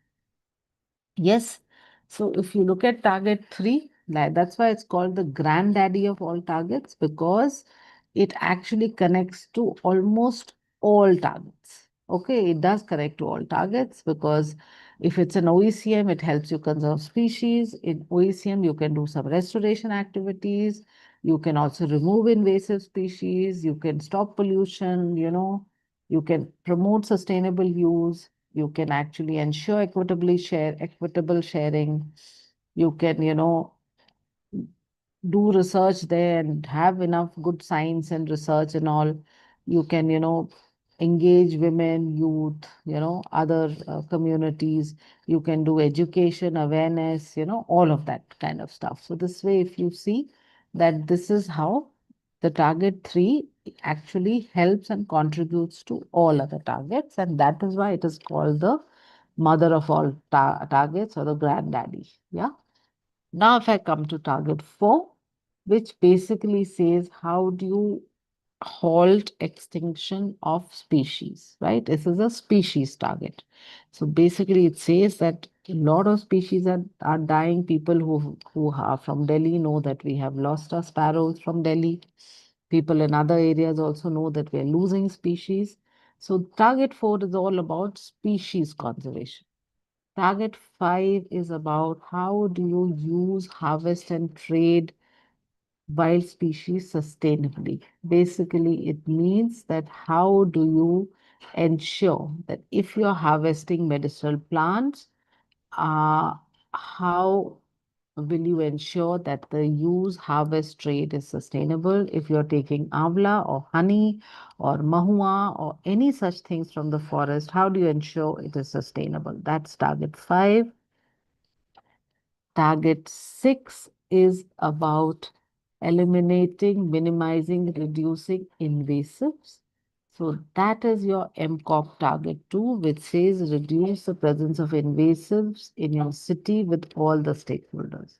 Yes. So if you look at target 3, that's why it's called the granddaddy of all targets, because it actually connects to almost all targets. Okay, it does connect to all targets because if it's an OECM, it helps you conserve species. In OECM, you can do some restoration activities. You can also remove invasive species. You can stop pollution, you can promote sustainable use. You can actually ensure equitable sharing. You can, do research there and have enough good science and research and all. You can, engage women, youth, other communities. You can do education, awareness, all of that kind of stuff. So this way, if you see that this is how the target 3 actually helps and contributes to all other targets. And that is why it is called the mother of all targets or the granddaddy. Yeah. Now, if I come to target 4, which basically says how do you halt extinction of species, right? This is a species target. So basically it says that a lot of species are dying. People who are from Delhi know that we have lost our sparrows from Delhi. People in other areas also know that we are losing species. So target 4 is all about species conservation. Target 5 is about how do you use, harvest, and trade wild species sustainably. Basically, it means that how do you ensure that if you're harvesting medicinal plants, how will you ensure that the use, harvest, trade is sustainable? If you're taking amla or honey or mahua or any such things from the forest, how do you ensure it is sustainable? That's target 5. Target 6 is about eliminating, minimizing, reducing invasives. So that is your MCOP target 2, which says reduce the presence of invasives in your city with all the stakeholders.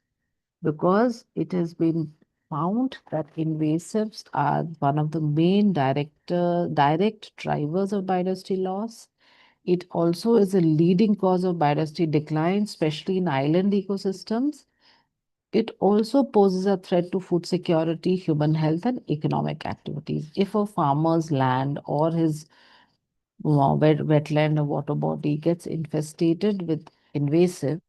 Because it has been found that invasives are one of the main direct drivers of biodiversity loss. It also is a leading cause of biodiversity decline, especially in island ecosystems. It also poses a threat to food security, human health, and economic activities. If a farmer's land or his wetland or water body gets infestated with invasive,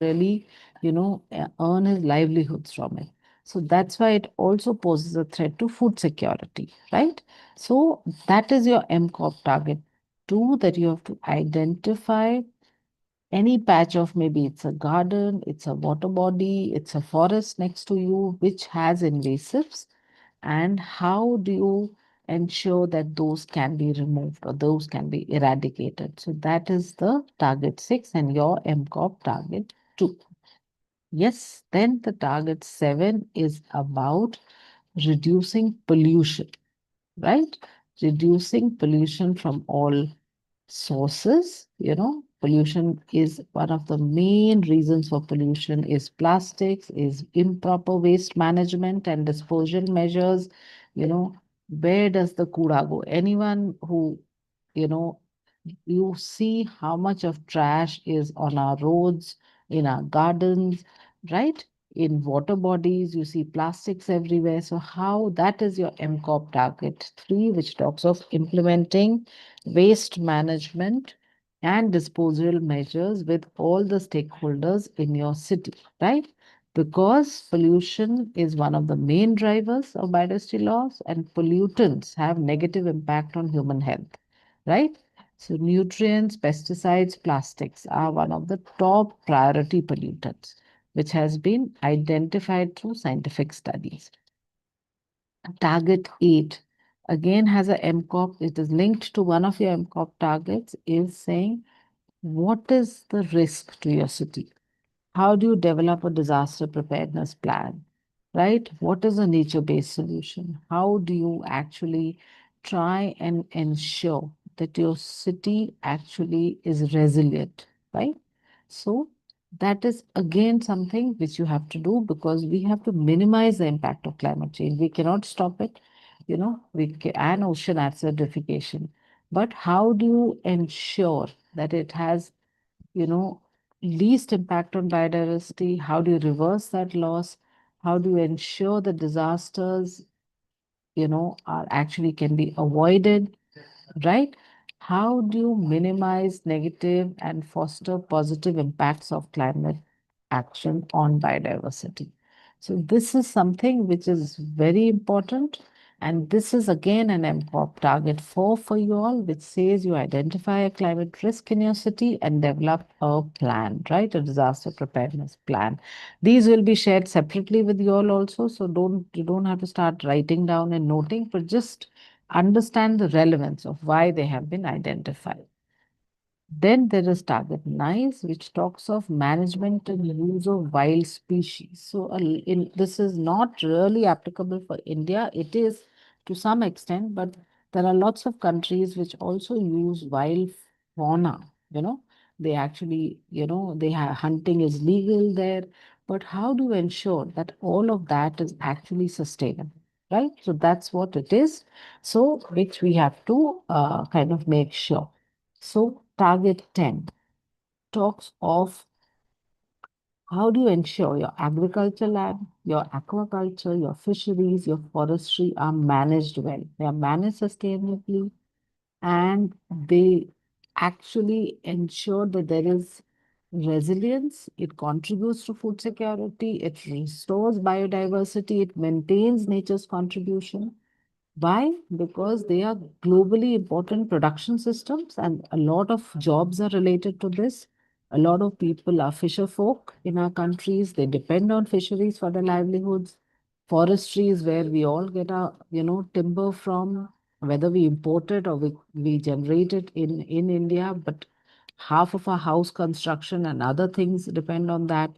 really, earn his livelihoods from it. So that's why it also poses a threat to food security, right? So that is your MCOP target 2, that you have to identify, any patch of, maybe it's a garden, it's a water body, it's a forest next to you, which has invasives, and how do you ensure that those can be removed or those can be eradicated? So that is the target 6 and your MCOP target 2. Yes, then the target 7 is about reducing pollution, right? Reducing pollution from all sources. Pollution is one of the main reasons for pollution is plastics, is improper waste management and disposal measures. you know where does the kuda go? Anyone who, you know you see how much of trash is on our roads, in our gardens, right? In water bodies, you see plastics everywhere. So, how that is your MCOP target 3, which talks of implementing waste management and disposal measures with all the stakeholders in your city, right? Because pollution is one of the main drivers of biodiversity loss, and pollutants have negative impact on human health, right? So, nutrients, pesticides, plastics are one of the top priority pollutants, which has been identified through scientific studies. Target 8 again has a MCOP. It is linked to one of your MCOP targets, is saying what is the risk to your city? How do you develop a disaster preparedness plan? Right? What is a nature based solution? How do you actually try and ensure that your city actually is resilient? Right? So, that is again something which you have to do, because we have to minimize the impact of climate change. We cannot stop it, and ocean acidification. But how do you ensure that it has, you know, least impact on biodiversity? How do you reverse that loss? How do you ensure the disasters, are actually can be avoided, right? How do you minimize negative and foster positive impacts of climate action on biodiversity? So this is something which is very important. And this is again an MCOP target 4 for you all, which says you identify a climate risk in your city and develop a plan, right? A disaster preparedness plan. These will be shared separately with you all also. So you don't have to start writing down and noting, but just understand the relevance of why they have been identified. Then there is target 9, which talks of management and use of wild species. So this is not really applicable for India. It is to some extent, but there are lots of countries which also use wild fauna. They actually, they have hunting is legal there. But how do you ensure that all of that is actually sustainable? Right? So that's what it is. So, which we have to kind of make sure. So, target 10 talks of how do you ensure your agriculture land, your aquaculture, your fisheries, your forestry are managed well. They are managed sustainably, and they actually ensure that there is resilience. It contributes to food security, it restores biodiversity, it maintains nature's contribution. Why? Because they are globally important production systems, and a lot of jobs are related to this. A lot of people are fisher folk in our countries. They depend on fisheries for their livelihoods. Forestry is where we all get our, timber from, whether we import it or we generate it in India. But half of our house construction and other things depend on that.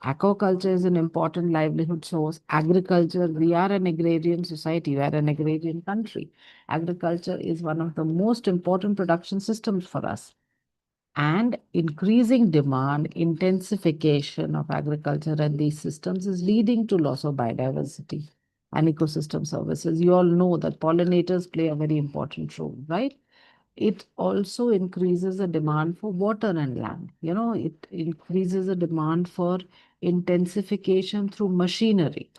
Aquaculture is an important livelihood source. Agriculture, we are an agrarian society, we are an agrarian country. Agriculture is one of the most important production systems for us. And increasing demand, intensification of agriculture and these systems is leading to loss of biodiversity and ecosystem services. You all know that pollinators play a very important role, right? It also increases the demand for water and land. It increases the demand for intensification through machinery.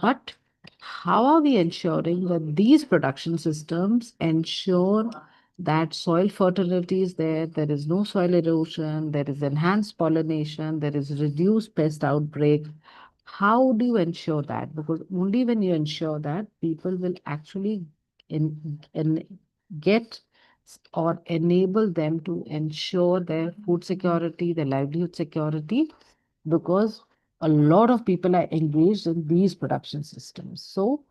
But how are we ensuring that these production systems ensure that soil fertility is there, there is no soil erosion, there is enhanced pollination, there is reduced pest outbreak? How do you ensure that? Because only when you ensure that, people will actually get or enable them to ensure their food security, their livelihood security, because a lot of people are engaged in these production systems. So,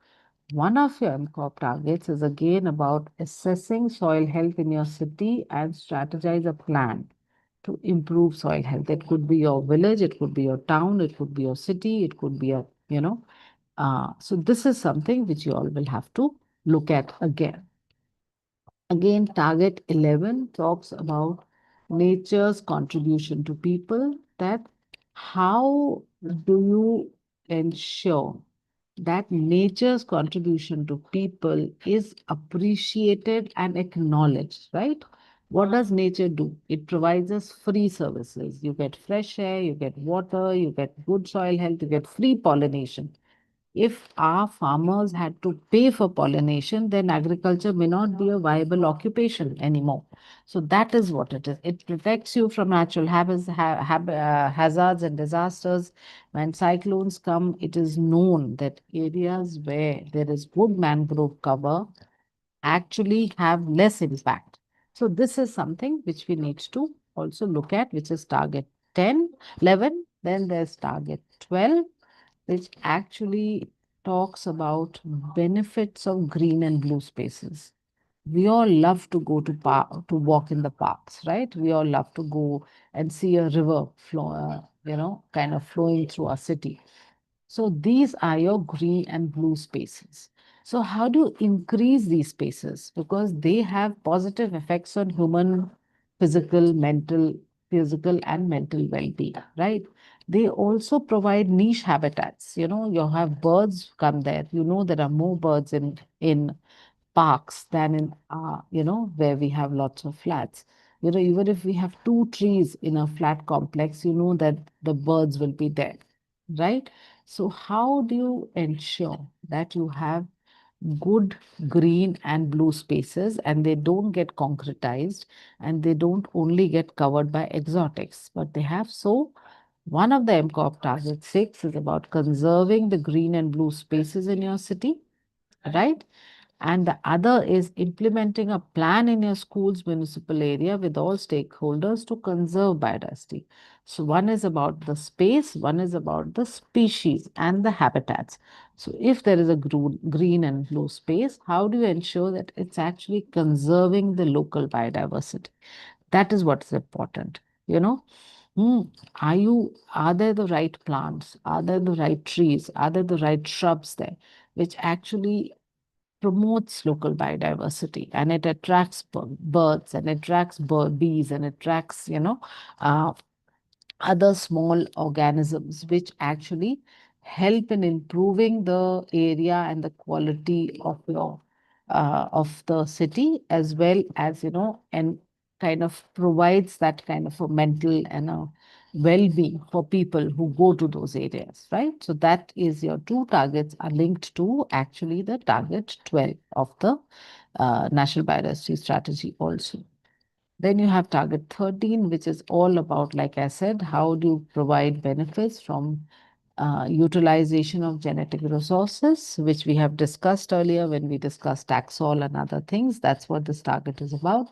one of your MCOP targets is again about assessing soil health in your city and strategize a plan to improve soil health. It could be your village, it could be your town, it could be your city, it could be a, so this is something which you all will have to look at again. Again, target 11 talks about nature's contribution to people, that how do you ensure that nature's contribution to people is appreciated and acknowledged, right? What does nature do? It provides us free services. You get fresh air, you get water, you get good soil health, you get free pollination. If our farmers had to pay for pollination, then agriculture may not be a viable occupation anymore. So that is what it is. It protects you from natural hazards and disasters. When cyclones come, it is known that areas where there is good mangrove cover actually have less impact. So this is something which we need to also look at, which is target 10, 11. Then there's target 12, which actually talks about benefits of green and blue spaces. We all love to go to walk in the parks, right? We all love to go and see a river flow, kind of flowing through our city. So these are your green and blue spaces. So how do you increase these spaces? Because they have positive effects on human physical and mental well-being, right? They also provide niche habitats. You have birds come there. There are more birds in parks than in where we have lots of flats. Even if we have two trees in a flat complex, that the birds will be there, right? So how do you ensure that you have good green and blue spaces and they don't get concretized and they don't only get covered by exotics, but they have. So one of the MCOP target 6 is about conserving the green and blue spaces in your city, right? And the other is implementing a plan in your school's municipal area with all stakeholders to conserve biodiversity. So one is about the space, one is about the species and the habitats. So if there is a green and blue space, how do you ensure that it's actually conserving the local biodiversity? That is what is important, you know. Hmm. Are there the right plants? Are there the right trees? Are there the right shrubs there, which actually promotes local biodiversity, and it attracts birds and attracts bees and attracts uh, other small organisms which actually help in improving the area and the quality of the city, as well as and kind of provides that kind of a mental and a well-being for people who go to those areas, right? So that is your two targets are linked to actually the target 12 of the National Biodiversity Strategy also. Then you have target 13, which is all about, like I said, how do you provide benefits from utilization of genetic resources, which we have discussed earlier when we discussed taxol and other things. That's what this target is about.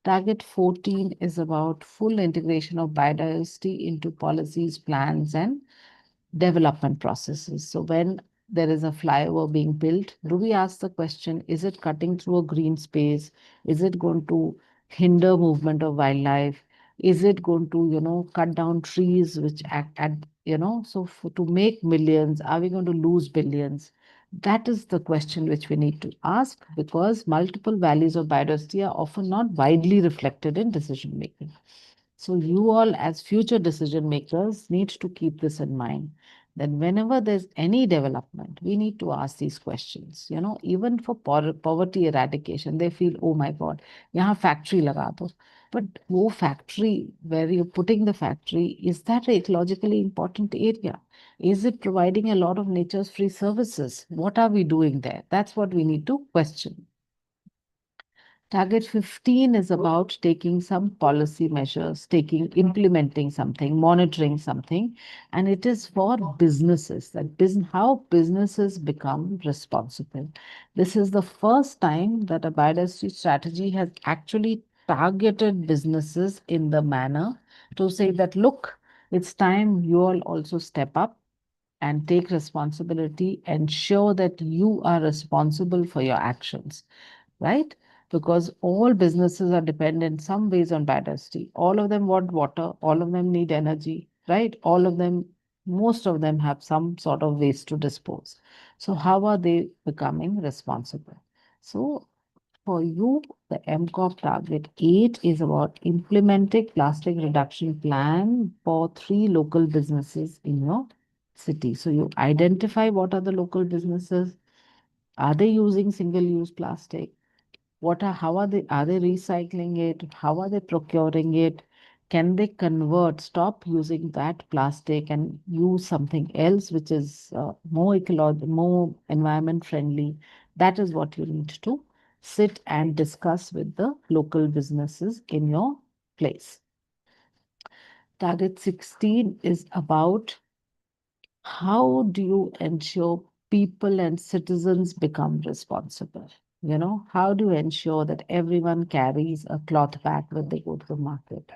Target 14 is about full integration of biodiversity into policies, plans, and development processes. So when there is a flyover being built, do we ask the question, is it cutting through a green space? Is it going to hinder movement of wildlife? Is it going to, cut down trees which act at, so to make millions, are we going to lose billions? That is the question which we need to ask, because multiple values of biodiversity are often not widely reflected in decision making. So you all as future decision makers need to keep this in mind, that whenever there's any development, we need to ask these questions. Even for poverty eradication, they feel, oh my God, yahan factory laga do. But wo factory, where you're putting the factory, is that an ecologically important area? Is it providing a lot of nature's free services? What are we doing there? That's what we need to question. Target 15 is about taking some policy measures, implementing something, monitoring something, and it is for businesses that how businesses become responsible. This is the first time that a biodiversity strategy has actually targeted businesses in the manner to say that, look, it's time you all also step up and take responsibility and show that you are responsible for your actions, right? Because all businesses are dependent some ways on biodiversity. All of them want water, all of them need energy, right? All of them, most of them have some sort of waste to dispose. So how are they becoming responsible? So for you, the MCOP target 8 is about implementing plastic reduction plan for 3 local businesses in your city. So you identify what are the local businesses. Are they using single-use plastic? How are they recycling it? How are they procuring it? Can they stop using that plastic and use something else which is more environment friendly? That is what you need to sit and discuss with the local businesses in your place. Target 16 is about how do you ensure people and citizens become responsible? How do you ensure that everyone carries a cloth bag when they go to the market?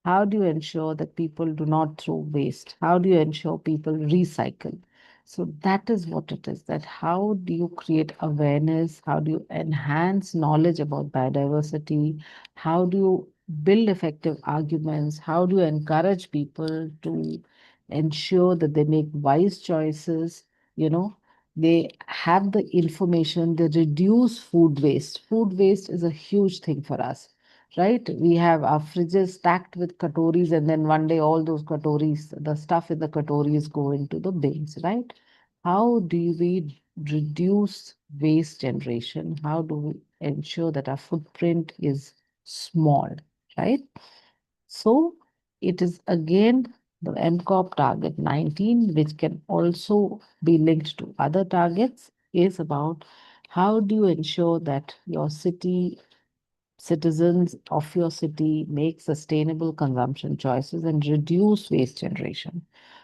How do you ensure that people do not throw waste? How do you ensure people recycle? So that is what it is, that how do you create awareness? How do you enhance knowledge about biodiversity? How do you build effective arguments? How do you encourage people to ensure that they make wise choices? You know, they have the information, they reduce food waste. Food waste is a huge thing for us, right? We have our fridges stacked with katoris, and then one day all those katoris, the stuff in the katoris go into the bins, right? How do we reduce waste generation? How do we ensure that our footprint is small, right? So it is again the MCOP target 19, which can also be linked to other targets, is about how do you ensure that your citizens of your city make sustainable consumption choices and reduce waste generation.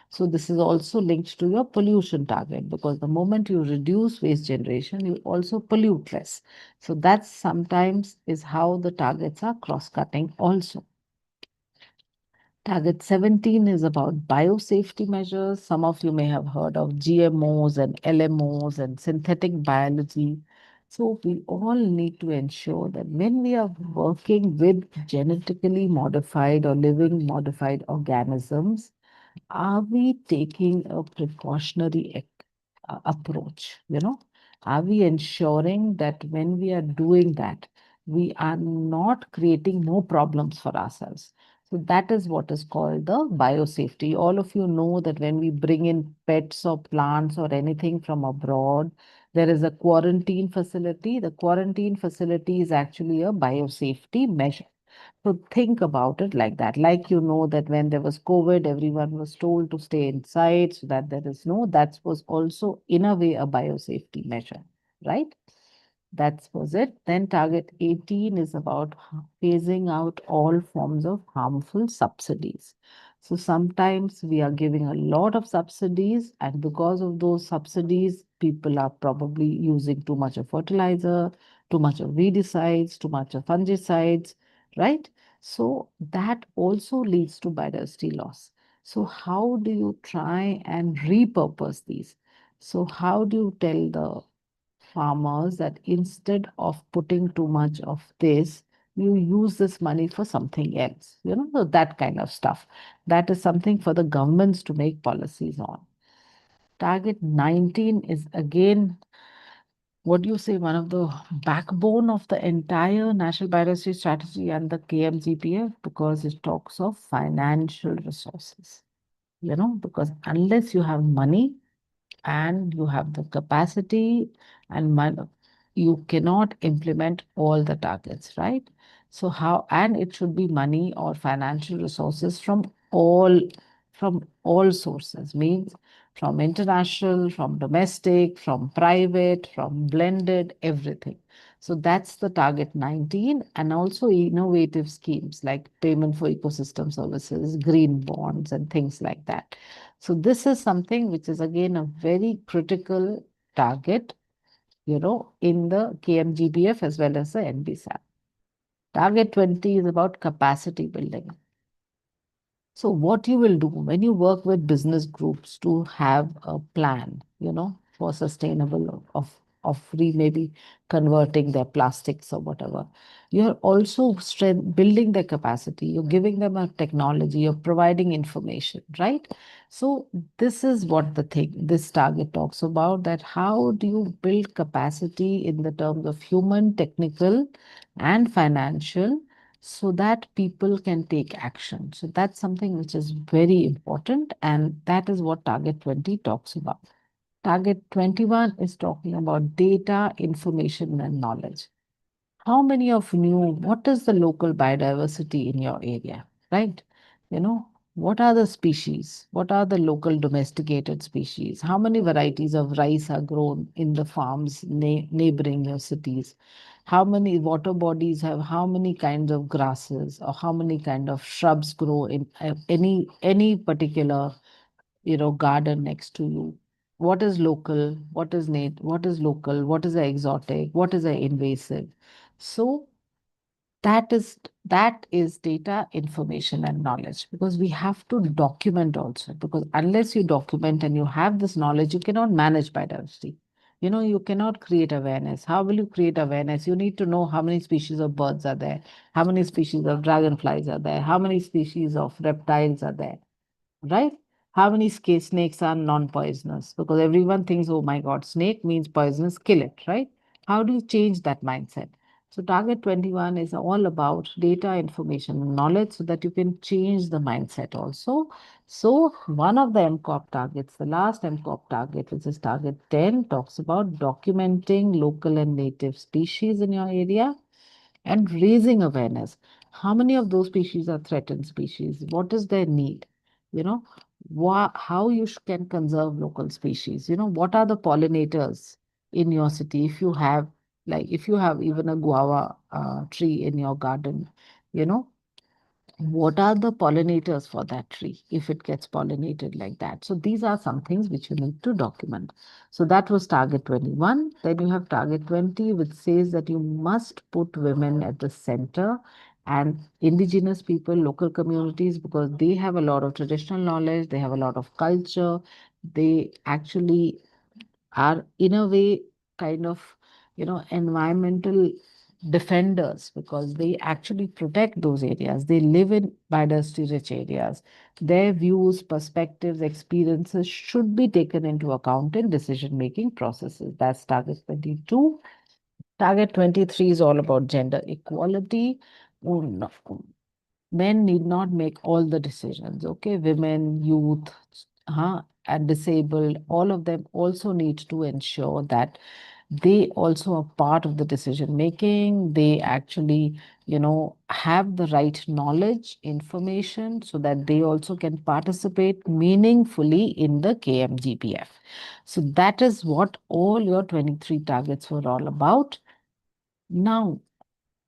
So this is also linked to your pollution target, because the moment you reduce waste generation, you also pollute less. So that's sometimes is how the targets are cross-cutting also. Target 17 is about biosafety measures. Some of you may have heard of GMOs and LMOs and synthetic biology. So we all need to ensure that when we are working with genetically modified or living modified organisms, are we taking a precautionary approach? Are we ensuring that when we are doing that, we are not creating more problems for ourselves? So that is what is called the biosafety. All of you know that when we bring in pets or plants or anything from abroad, there is a quarantine facility. The quarantine facility is actually a biosafety measure. So think about it like that. Like that when there was COVID, everyone was told to stay inside so that that was also in a way a biosafety measure, right? That was it. Then target 18 is about phasing out all forms of harmful subsidies. So sometimes we are giving a lot of subsidies, and because of those subsidies, people are probably using too much of fertilizer, too much of weedicides, too much of fungicides, right? So that also leads to biodiversity loss. So how do you try and repurpose these? So how do you tell the farmers that instead of putting too much of this, you use this money for something else? So that kind of stuff. That is something for the governments to make policies on. Target 19 is again, what do you say, one of the backbone of the entire National Biodiversity Strategy and the KMGPF, because it talks of financial resources. Because unless you have money and you have the capacity and you cannot implement all the targets, right? So how, and it should be money or financial resources from all sources, means from international, from domestic, from private, from blended, everything. So that's the target 19, and also innovative schemes like payment for ecosystem services, green bonds, and things like that. So this is something which is again a very critical target, in the KMGBF as well as the NBSAP. Target 20 is about capacity building. So what you will do when you work with business groups to have a plan, for sustainable of maybe converting their plastics or whatever, you're also building their capacity. You're giving them a technology. You're providing information, right? So this is what this target talks about. That how do you build capacity in the terms of human, technical, and financial, so that people can take action. So that's something which is very important, and that is what Target 20 talks about. Target 21 is talking about data, information, and knowledge. How many of you knew what is the local biodiversity in your area, right? What are the species? What are the local domesticated species? How many varieties of rice are grown in the farms neighboring your cities? How many water bodies have how many kinds of grasses, or how many kind of shrubs grow in any particular garden next to you? What is local? What is what is local? What is a exotic? What is a invasive? So that is data, information, and knowledge, because we have to document also, because unless you document and you have this knowledge, you cannot manage biodiversity. You cannot create awareness. How will you create awareness? You need to know how many species of birds are there, how many species of dragonflies are there, how many species of reptiles are there, right? How many snakes are non-poisonous? Because everyone thinks, oh my God, snake means poisonous, kill it, right? How do you change that mindset? So target 21 is all about data, information, and knowledge, so that you can change the mindset also. So one of the MCOP targets, the last MCOP target, which is target 10, talks about documenting local and native species in your area and raising awareness. How many of those species are threatened species? What is their need? You know, how you can conserve local species. What are the pollinators in your city? If you have even a guava tree in your garden, you know, what are the pollinators for that tree if it gets pollinated like that? So these are some things which you need to document. So that was target 21. Then you have target 20, which says that you must put women at the center and indigenous people, local communities, because they have a lot of traditional knowledge, they have a lot of culture, they actually are in a way kind of environmental defenders, because they actually protect those areas. They live in biodiversity rich areas. Their views, perspectives, experiences should be taken into account in decision making processes. That's target 22. Target 23 is all about gender equality. Oh, no. Men need not make all the decisions, okay? Women, youth, and disabled, all of them also need to ensure that they also are part of the decision making. They actually, have the right knowledge, information, so that they also can participate meaningfully in the KMGPF. So that is what all your 23 targets were all about. Now,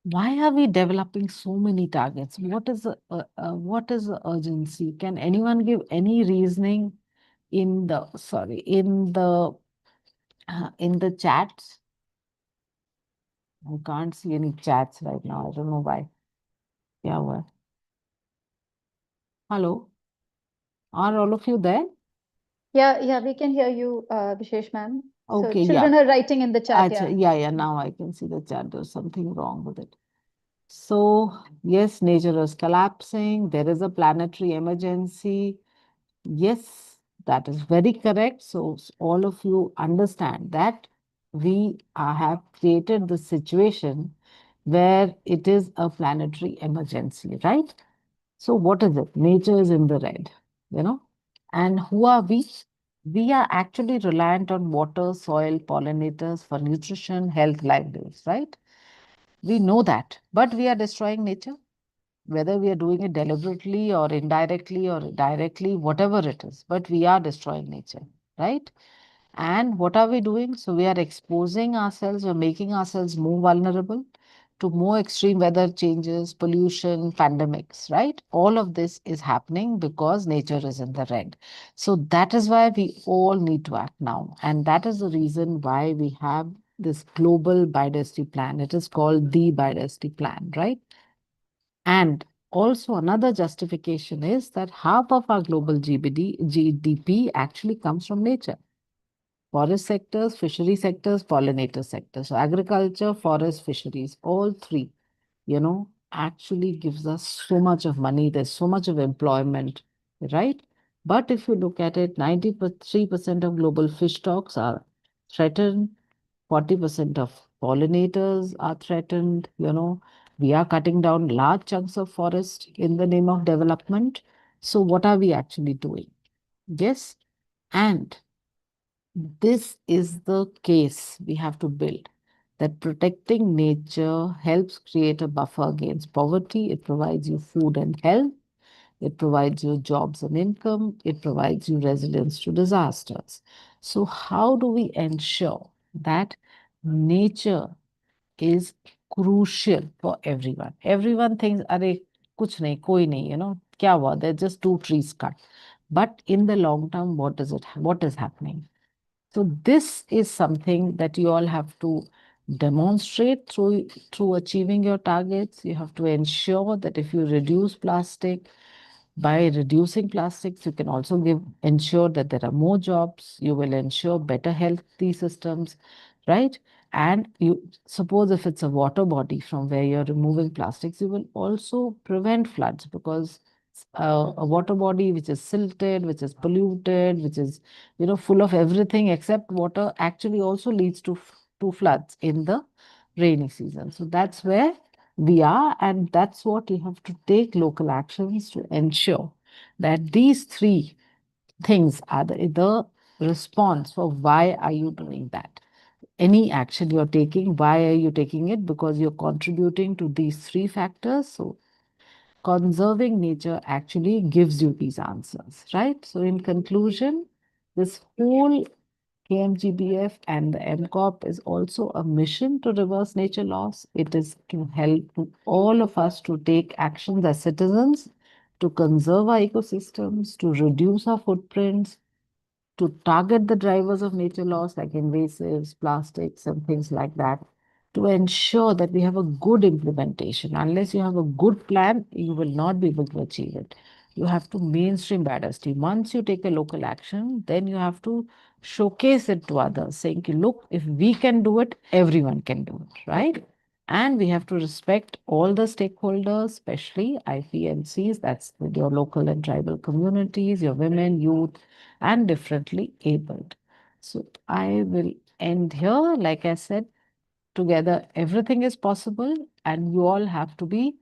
why are we developing so many targets? What is the urgency? Can anyone give any reasoning in the chats? I can't see any chats right now. I don't know why. Yeah, well. Hello, are all of you there? Yeah, we can hear you, Vishesh ma'am. So Okay, yeah. children are writing in the chat, yeah. Yeah. Now I can see the chat. There's something wrong with it. So yes, nature is collapsing. There is a planetary emergency. Yes, that is very correct. So all of you understand that we have created the situation where it is a planetary emergency, right? So what is it? Nature is in the red, you know. And who are we? We are actually reliant on water, soil, pollinators for nutrition, health, livelihoods, right? We know that, but we are destroying nature, whether we are doing it deliberately or indirectly or directly, whatever it is, but we are destroying nature, right? And what are we doing? So we are exposing ourselves, we're making ourselves more vulnerable to more extreme weather changes, pollution, pandemics, right? All of this is happening because nature is in the red. So that is why we all need to act now. And that is the reason why we have this global biodiversity plan. It is called the biodiversity plan, right? And also another justification is that half of our global GDP actually comes from nature. Forest sectors, fishery sectors, pollinator sectors. So agriculture, forest, fisheries, all three, actually gives us so much of money. There's so much of employment, right? But if you look at it, 93% of global fish stocks are threatened. 40% of pollinators are threatened. We are cutting down large chunks of forest in the name of development. So what are we actually doing? Yes. And this is the case we have to build, that protecting nature helps create a buffer against poverty. It provides you food and health. It provides you jobs and income. It provides you resilience to disasters. So, how do we ensure that nature is crucial for everyone? Everyone thinks, "Arey, kuch nahi, koi nahi, kya hua? There's just two trees cut." But in the long term, what is happening? So this is something that you all have to demonstrate through achieving your targets. You have to ensure that if you reduce plastic, by reducing plastics, you can also ensure that there are more jobs. You will ensure better healthy systems, right? And you suppose if it's a water body from where you're removing plastics, you will also prevent floods, because a water body which is silted, which is polluted, which is full of everything except water, actually also leads to floods in the rainy season. So that's where we are, and that's what you have to take local actions to ensure that these three things are the response for why are you doing that. Any action you're taking, why are you taking it? Because you're contributing to these three factors. So conserving nature actually gives you these answers, right? So in conclusion, this whole KMGBF and the MCOP is also a mission to reverse nature loss. It is to help all of us to take actions as citizens to conserve our ecosystems, to reduce our footprints, to target the drivers of nature loss like invasives, plastics, and things like that, to ensure that we have a good implementation. Unless you have a good plan, you will not be able to achieve it. You have to mainstream biodiversity. Once you take a local action, then you have to showcase it to others, saying, look, if we can do it, everyone can do it, right? And we have to respect all the stakeholders, especially IPMCs, that's your local and tribal communities, your women, youth, and differently abled. So I will end here. Like I said, together everything is possible, and you all have to be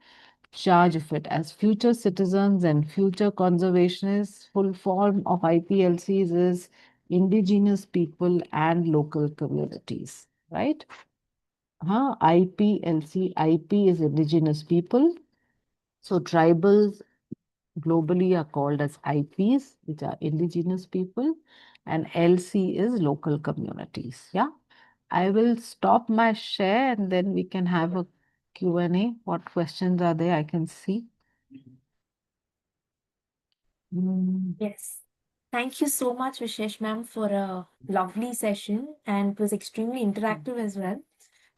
charge of it as future citizens and future conservationists. Full form of IPLCs is indigenous people and local communities, right? IPLC, IP is indigenous people. So tribals globally are called as IPs, which are indigenous people, and LC is local communities. Yeah, I will stop my share and then we can have a Q&A. What questions are there? I can see. Yes. Thank you so much, Vishesh ma'am, for a lovely session, and it was extremely interactive as well.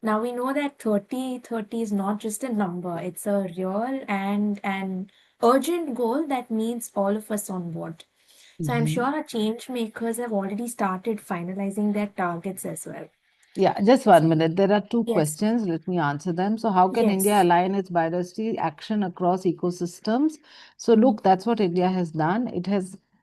Now we know that 30-30 is not just a number, it's a real and an urgent goal that needs all of us on board. So I'm sure our change makers have already started finalizing their targets as well. Yeah, just 1 minute. There are two Yes. questions. Let me answer them. So, how can India Yes. align its biodiversity action across ecosystems? So, look, that's what India has done.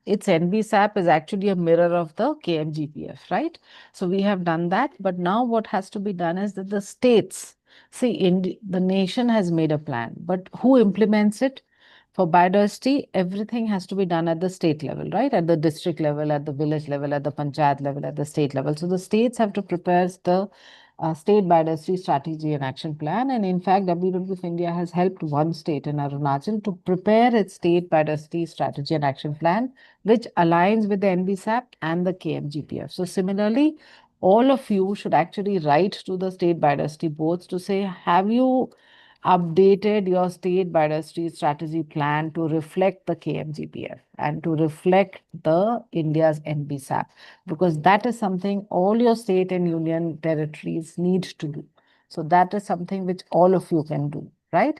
Its NBSAP is actually a mirror of the KMGPF, right? So, we have done that. But now, what has to be done is that the states, see, the nation has made a plan, but who implements it? For biodiversity, everything has to be done at the state level, right? At the district level, at the village level, at the panchayat level, at the state level. So the states have to prepare the state biodiversity strategy and action plan. And in fact, WWF India has helped one state in Arunachal to prepare its state biodiversity strategy and action plan, which aligns with the NBSAP and the KMGPF. So similarly, all of you should actually write to the state biodiversity boards to say, have you updated your state biodiversity strategy plan to reflect the KMGPF and to reflect the India's NBSAP? Because that is something all your state and union territories need to do. So that is something which all of you can do, right?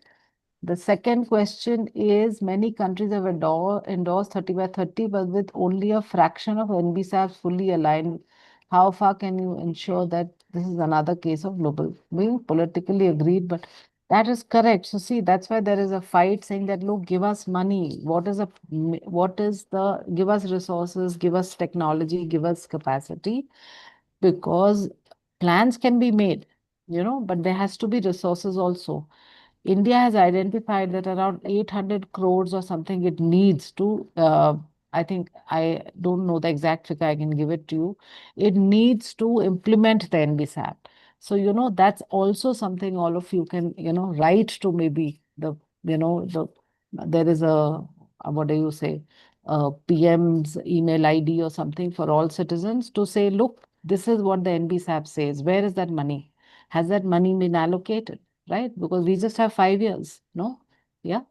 The second question is, many countries have endorsed 30 by 30, but with only a fraction of NBSAPs fully aligned. How far can you ensure that this is another case of global being politically agreed? But that is correct. So see, that's why there is a fight saying that, look, give us money. Give us resources, give us technology, give us capacity, because plans can be made, but there has to be resources also. India has identified that around 800 crores or something it needs to, I think, I don't know the exact figure, I can give it to you. It needs to implement the NBSAP. So, that's also something all of you can, write to maybe there is what do you say, PM's email ID or something for all citizens to say, look, this is what the NBSAP says. Where is that money? Has that money been allocated? Right? Because we just have 5 years, no? Yeah,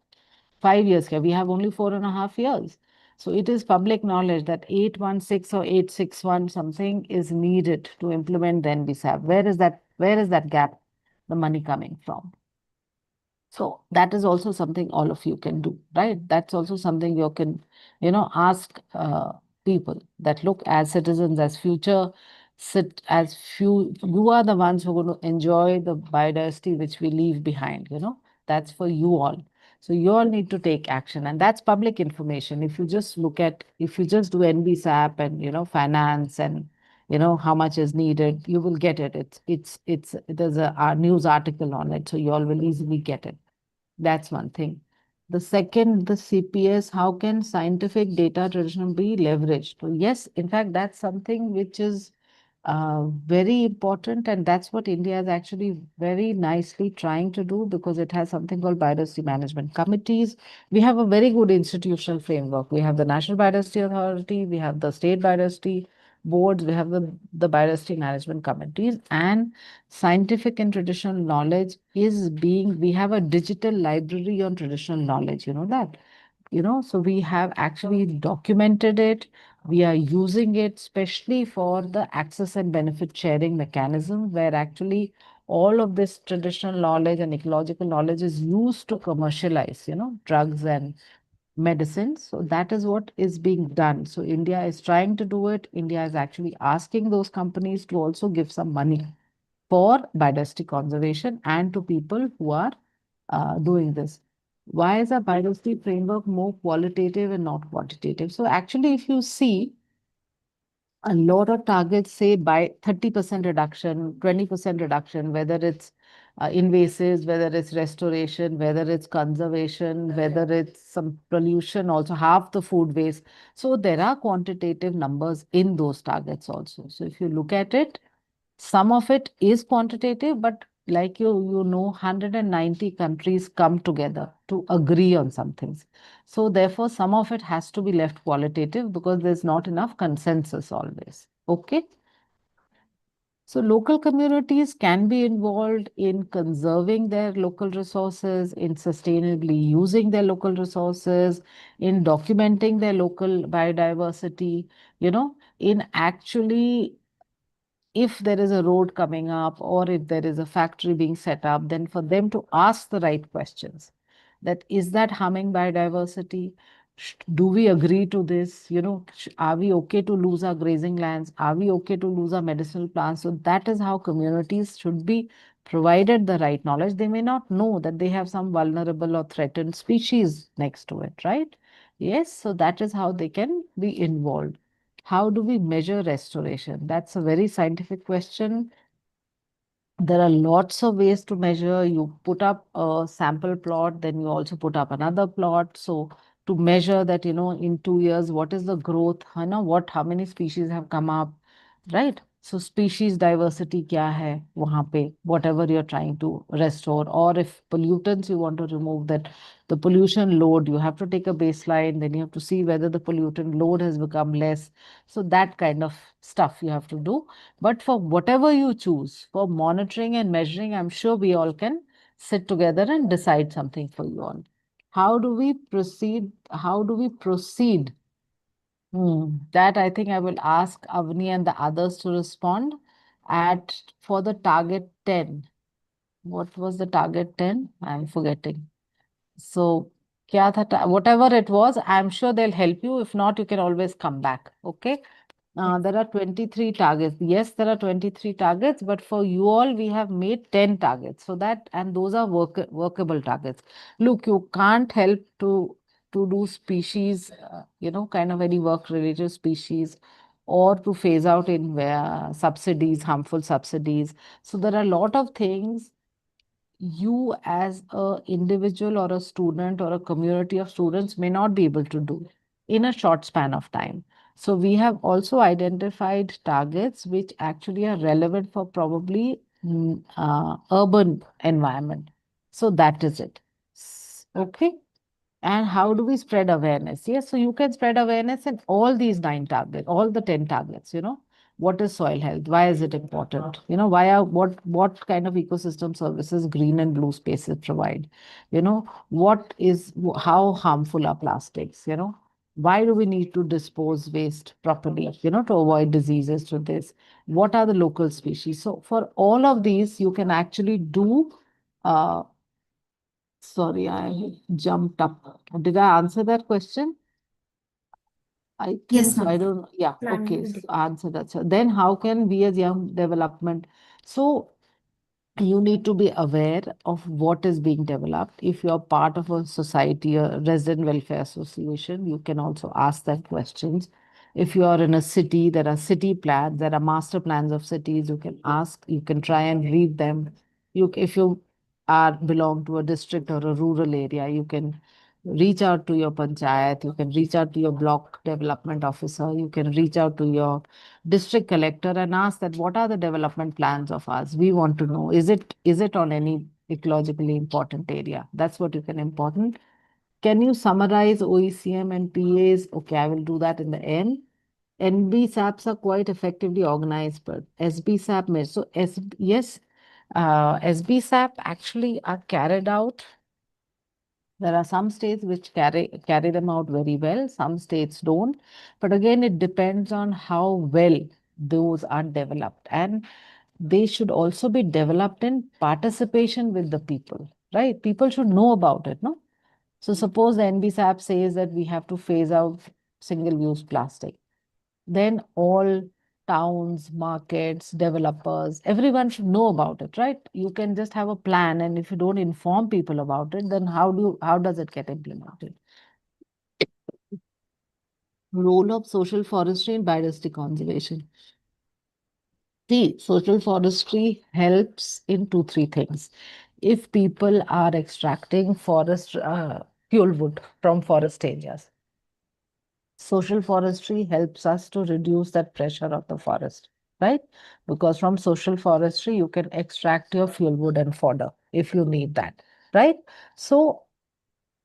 5 years here. We have only 4.5 years. So it is public knowledge that 816 or 861 something is needed to implement the NBSAP. Where is that gap, the money coming from? So that is also something all of you can do, right? That's also something you can, ask people that, look, as citizens, as future, you are the ones who are going to enjoy the biodiversity which we leave behind, that's for you all. So you all need to take action, and that's public information. If you just do NBSAP and, finance and, how much is needed, you will get it. There's a news article on it, so you all will easily get it. That's one thing. The second, the CPS, how can scientific data tradition be leveraged? So yes, in fact, that's something which is very important, and that's what India is actually very nicely trying to do, because it has something called biodiversity management committees. We have a very good institutional framework. We have the National Biodiversity Authority, we have the state biodiversity boards, we have the biodiversity management committees, and scientific and traditional knowledge we have a digital library on traditional knowledge, that, so we have actually documented it. We are using it especially for the access and benefit sharing mechanism, where actually all of this traditional knowledge and ecological knowledge is used to commercialize, drugs and medicines. So that is what is being done. So India is trying to do it. India is actually asking those companies to also give some money for biodiversity conservation and to people who are doing this. Why is a biodiversity framework more qualitative and not quantitative? So actually, if you see, a lot of targets say by 30% reduction, 20% reduction, whether it's invasives, whether it's restoration, whether it's conservation, whether it's some pollution, also half the food waste. So there are quantitative numbers in those targets also. So if you look at it, some of it is quantitative, but like 190 countries come together to agree on some things. So therefore, some of it has to be left qualitative because there's not enough consensus always. Okay. So local communities can be involved in conserving their local resources, in sustainably using their local resources, in documenting their local biodiversity, in actually, if there is a road coming up or if there is a factory being set up, then for them to ask the right questions. That is that harming biodiversity? Do we agree to this? Are we okay to lose our grazing lands? Are we okay to lose our medicinal plants? So that is how communities should be provided the right knowledge. They may not know that they have some vulnerable or threatened species next to it, right? Yes, so that is how they can be involved. How do we measure restoration? That's a very scientific question. There are lots of ways to measure. You put up a sample plot, then you also put up another plot. So to measure that, in 2 years, what is the growth, how many species have come up, right? So species diversity क्या है वहाँ पे, whatever you're trying to restore, or if pollutants you want to remove, that the pollution load, you have to take a baseline, then you have to see whether the pollutant load has become less. So that kind of stuff you have to do. But for whatever you choose, for monitoring and measuring, I'm sure we all can sit together and decide something for you all. How do we proceed? How do we proceed? That I think I will ask Avni and the others to respond at for the target 10. What was the target 10? I'm forgetting. So, kya tha whatever it was, I'm sure they'll help you. If not, you can always come back. Okay. There are 23 targets. Yes, there are 23 targets, but for you all, we have made 10 targets. So that, and those are workable targets. Look, you can't help to do species, kind of any work-related species, or to phase out in subsidies, harmful subsidies. So there are a lot of things you as a individual or a student or a community of students may not be able to do in a short span of time. So we have also identified targets which actually are relevant for probably urban environment. So that is it. Okay. And how do we spread awareness? Yes, so you can spread awareness in all these 9 targets, all the 10 targets. What is soil health? Why is it important? What kind of ecosystem services green and blue spaces provide? How harmful are plastics? Why do we need to dispose waste properly, to avoid diseases to this? What are the local species? So for all of these, you can actually do sorry, I jumped up. Did I answer that question? I think Yes, so. I ma'am. don't know. Yeah, Ma'am, okay. you So did. answer that. So then how can we as young development? So you need to be aware of what is being developed. If you're part of a society, a resident welfare association, you can also ask that questions. If you are in a city, there are city plans, there are master plans of cities, you can ask, you can try and read them. If you are belong to a district or a rural area, you can reach out to your panchayat, you can reach out to your block development officer, you can reach out to your district collector and ask that what are the development plans of ours. We want to know, is it on any ecologically important area? That's what you can important. Can you summarize OECM and PAs? Okay, I will do that in the end. NB SAPs are quite effectively organized, but SB SAP so yes, SB SAP actually are carried out. There are some states which carry them out very well, some states don't. But again, it depends on how well those are developed. And they should also be developed in participation with the people, right? People should know about it, no? So suppose the NBSAP says that we have to phase out single-use plastic. Then all towns, markets, developers, everyone should know about it, right? You can just have a plan, and if you don't inform people about it, then how does it get implemented? Role of social forestry in biodiversity conservation. See, social forestry helps in two, three things. If people are extracting forest fuel wood from forest areas, social forestry helps us to reduce that pressure of the forest, right? Because from social forestry, you can extract your fuel wood and fodder if you need that, right? So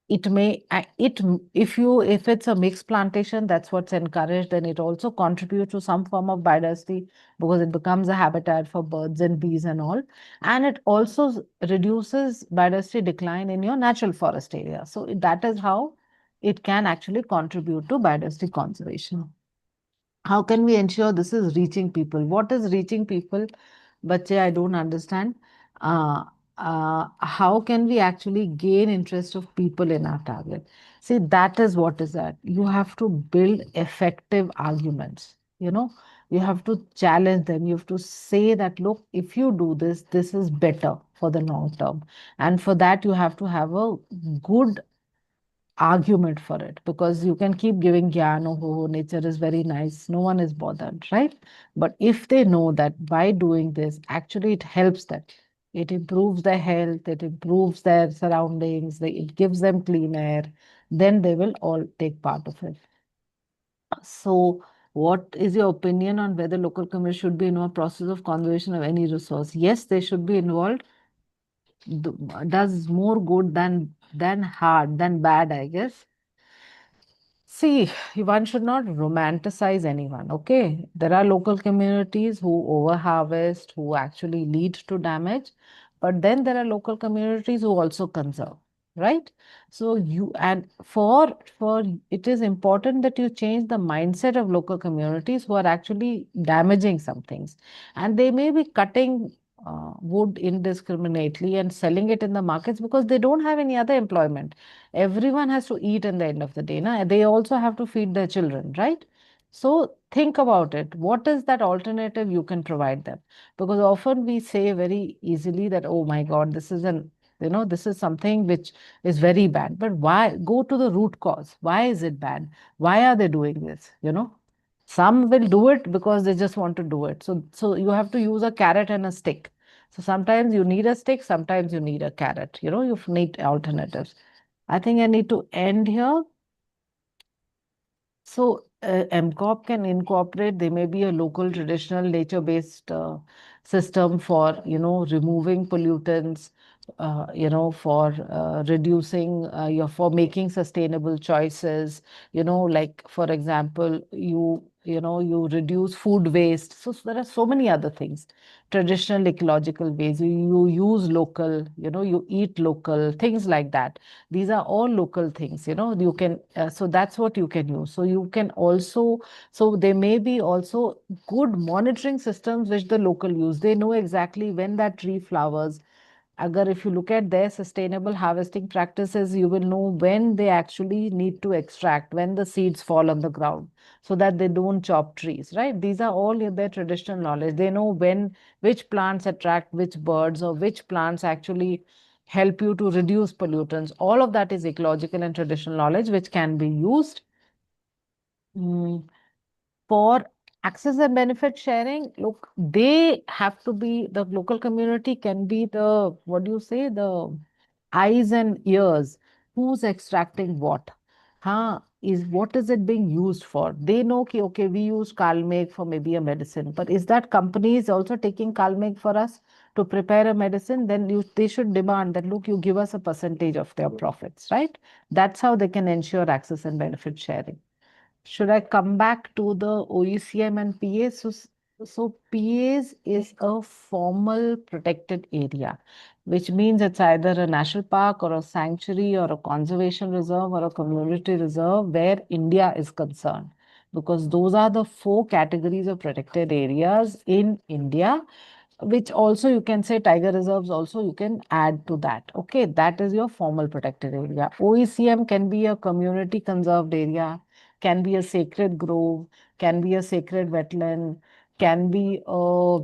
it may if it's a mixed plantation, that's what's encouraged, then it also contributes to some form of biodiversity because it becomes a habitat for birds and bees and all, and it also reduces biodiversity decline in your natural forest area. So that is how it can actually contribute to biodiversity conservation. How can we ensure this is reaching people? What is reaching people? Bache, I don't understand. How can we actually gain interest of people in our target? See, that is what is that. You have to build effective arguments. You have to challenge them. You have to say that, look, if you do this, this is better for the long term. And for that, you have to have a good argument for it, because you can keep giving gyan, oh, nature is very nice, no one is bothered, right? But if they know that by doing this, actually it helps them, it improves their health, it improves their surroundings, it gives them clean air, then they will all take part of it. So What is your opinion on whether local communities should be in a process of conservation of any resource? Yes, they should be involved. Does more good than hard than bad, I guess. See, one should not romanticize anyone, okay? There are local communities who overharvest, who actually lead to damage, but then there are local communities who also conserve, right? So and for it is important that you change the mindset of local communities who are actually damaging some things. And they may be cutting wood indiscriminately and selling it in the markets because they don't have any other employment. Everyone has to eat in the end of the day. Na? They also have to feed their children, right? So think about it. What is that alternative you can provide them? Because often we say very easily that, oh my God, this is this is something which is very bad. But why? Go to the root cause. Why is it bad? Why are they doing this? Some will do it because they just want to do it. So you have to use a carrot and a stick. So sometimes you need a stick, sometimes you need a carrot. You need alternatives. I think I need to end here. So MCOP can incorporate, there may be a local traditional nature-based system for, removing pollutants, for reducing, for making sustainable choices, like for example, you reduce food waste. So there are so many other things, traditional ecological ways, you use local, you eat local, things like that. These are all local things, you can, so that's what you can use. So you can also, so there may be also good monitoring systems which the local use. They know exactly when that tree flowers. Agar if you look at their sustainable harvesting practices, you will know when they actually need to extract, when the seeds fall on the ground, so that they don't chop trees, right? These are all in their traditional knowledge. They know which plants attract which birds, or which plants actually help you to reduce pollutants. All of that is ecological and traditional knowledge which can be used. For access and benefit sharing, look, they have to be, the local community can be the, what do you say, the eyes and ears. Who's extracting what? What is it being used for? They know, okay, we use Kalmeg for maybe a medicine, but is that company is also taking Kalmeg for us to prepare a medicine? Then they should demand that, look, you give us a percentage of their profits, right? That's how they can ensure access and benefit sharing. Should I come back to the OECM and PAs? So PAs is a formal protected area, which means it's either a national park or a sanctuary or a conservation reserve or a community reserve where India is concerned. Because those are the 4 categories of protected areas in India, which also you can say tiger reserves also you can add to that. Okay, that is your formal protected area. OECM can be a community conserved area, can be a sacred grove, can be a sacred wetland, can be a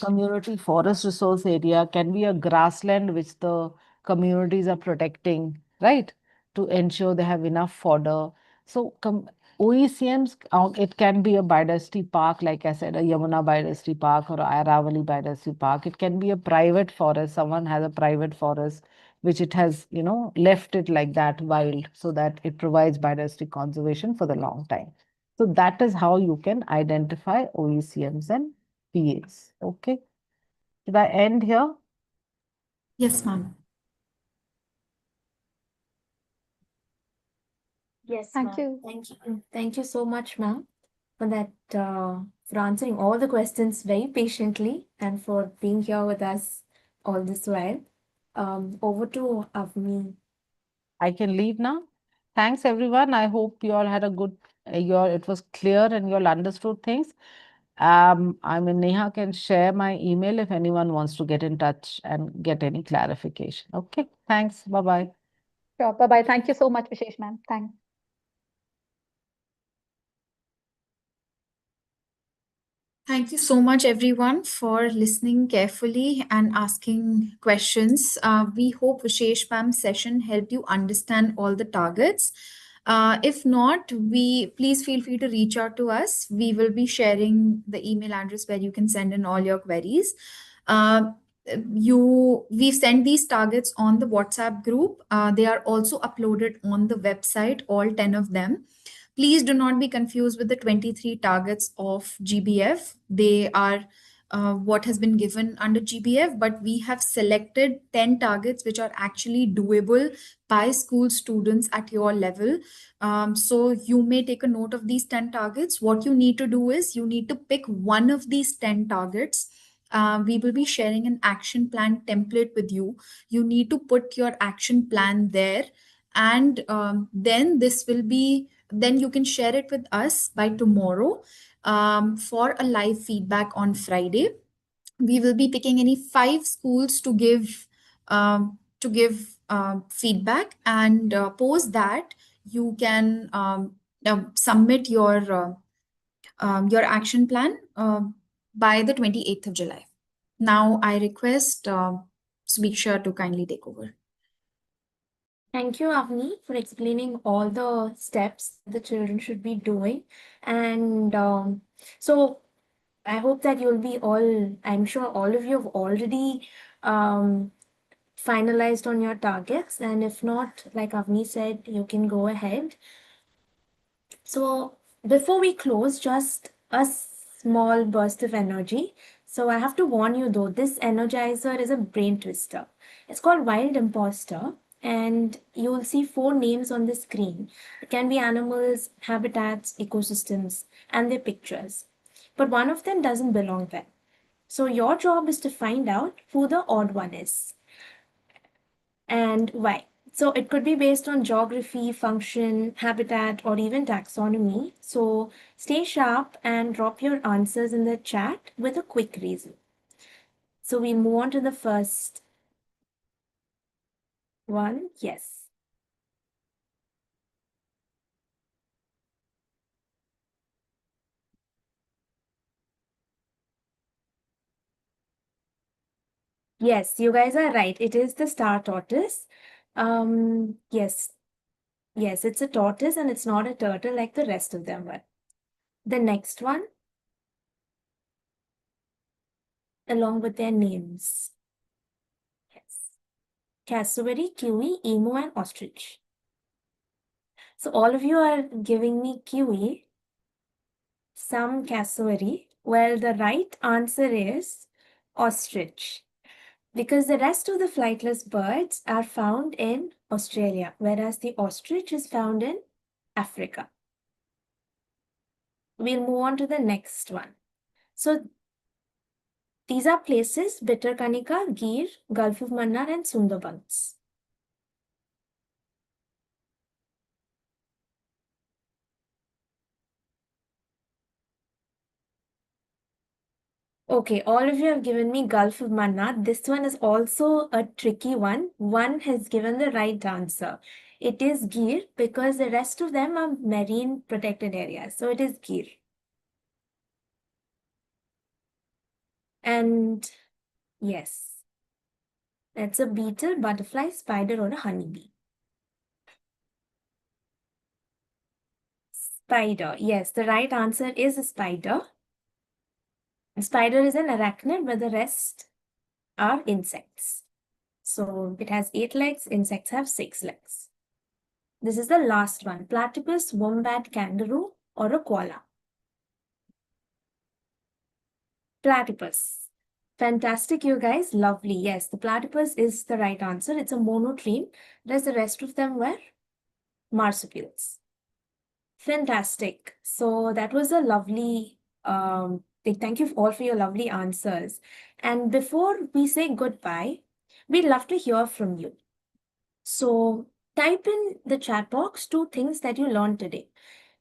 community forest resource area, can be a grassland which the communities are protecting, right? To ensure they have enough fodder. So OECMs, it can be a biodiversity park, like I said, a Yamuna biodiversity park or a Aravali biodiversity park. It can be a private forest. Someone has a private forest which it has, left it like that wild so that it provides biodiversity conservation for the long time. So that is how you can identify OECMs and PAs. Okay. Did I end here? Yes, ma'am. Yes, Thank ma'am. you. Thank you. Thank you so much, ma'am, for that, for answering all the questions very patiently and for being here with us all this while. Over to Avni. I can leave now. Thanks, everyone. I hope you all had a good, it was clear and you all understood things. I mean, Neha can share my email if anyone wants to get in touch and get any clarification. Okay. Thanks. Bye-bye. Sure. Bye-bye. Thank you so much, Vishesh ma'am. Thanks. Thank you so much, everyone, for listening carefully and asking questions. We hope Vishesh ma'am's session helped you understand all the targets. If not, please feel free to reach out to us. We will be sharing the email address where you can send in all your queries. Uh, we've sent these targets on the WhatsApp group. They are also uploaded on the website, all 10 of them. Please do not be confused with the 23 targets of GBF. They are what has been given under GBF, but we have selected 10 targets which are actually doable by school students at your level. So you may take a note of these 10 targets. What you need to do is you need to pick one of these 10 targets. We will be sharing an action plan template with you. You need to put your action plan there, and then you can share it with us by tomorrow for a live feedback on Friday. We will be picking any 5 schools to give feedback, and post that you can submit your action plan by the 28th of July. Now I request Subiksha to kindly take over. Thank you, Avni, for explaining all the steps the children should be doing. And so I hope that you'll be all, I'm sure all of you have already finalized on your targets. And if not, like Avni said, you can go ahead. So before we close, just a small burst of energy. So I have to warn you though, this energizer is a brain twister. It's called Wild Imposter, and you'll see 4 names on the screen. It can be animals, habitats, ecosystems, and their pictures. But one of them doesn't belong there. So your job is to find out who the odd one is and why. So it could be based on geography, function, habitat, or even taxonomy. So stay sharp and drop your answers in the chat with a quick reason. So we move on to the first one. Yes. Yes, you guys are right. It is the star tortoise. Yes. Yes, it's a tortoise and it's not a turtle like the rest of them were. The next one, along with their names. Yes. Cassowary, kiwi, emu, and ostrich. So all of you are giving me kiwi, some cassowary. Well, the right answer is ostrich, because the rest of the flightless birds are found in Australia, whereas the ostrich is found in Africa. We'll move on to the next one. So these are places: Bitterkanika, Gir, Gulf of Mannar, and Sundarbans. Okay, all of you have given me Gulf of Mannar. This one is also a tricky one. One has given the right answer. It is Gir, because the rest of them are marine protected areas. So it is Gir. And yes, that's a beetle, butterfly, spider, or a honeybee. Spider. Yes, the right answer is a spider. A spider is an arachnid, but the rest are insects. So it has 8 legs, insects have 6 legs. This is the last one: platypus, wombat, kangaroo, or a koala. Platypus. Fantastic, you guys. Lovely. Yes, the platypus is the right answer. It's a monotreme, whereas the rest of them were marsupials. Fantastic. So that was a lovely, thank you all for your lovely answers. And before we say goodbye, we'd love to hear from you. So type in the chat box 2 things that you learned today.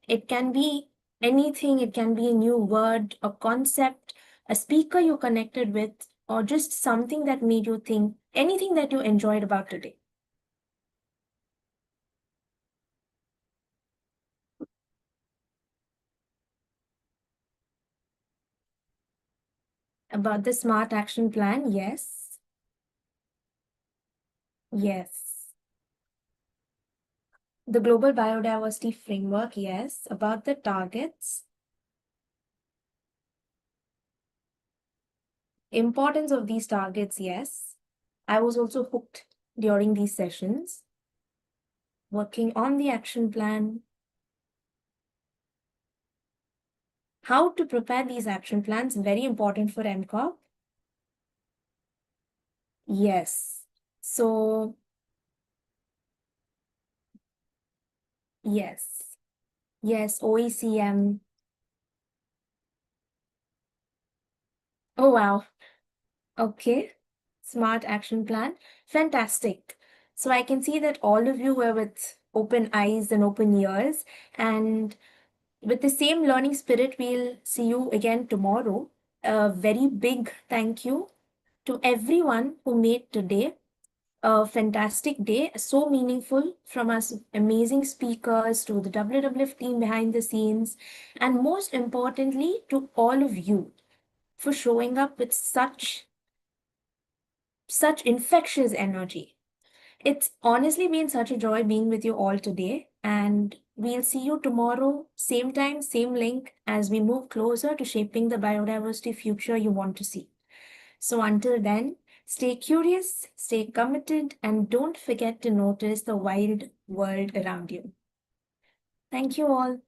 It can be anything, it can be a new word, a concept, a speaker you connected with, or just something that made you think, anything that you enjoyed about today. About the SMART action plan, yes. Yes. The Global Biodiversity Framework, yes. About the targets. Importance of these targets, yes. I was also hooked during these sessions. Working on the action plan. How to prepare these action plans, very important for MCOP. Yes. So, yes. Yes, OECM. Oh, wow. Okay. Smart action plan. Fantastic. So I can see that all of you were with open eyes and open ears. And with the same learning spirit, we'll see you again tomorrow. A very big thank you to everyone who made today a fantastic day, so meaningful, from us amazing speakers to the WWF team behind the scenes, and most importantly, to all of you for showing up with such infectious energy. It's honestly been such a joy being with you all today, and we'll see you tomorrow, same time, same link, as we move closer to shaping the biodiversity future you want to see. So until then, stay curious, stay committed, and don't forget to notice the wild world around you. Thank you all.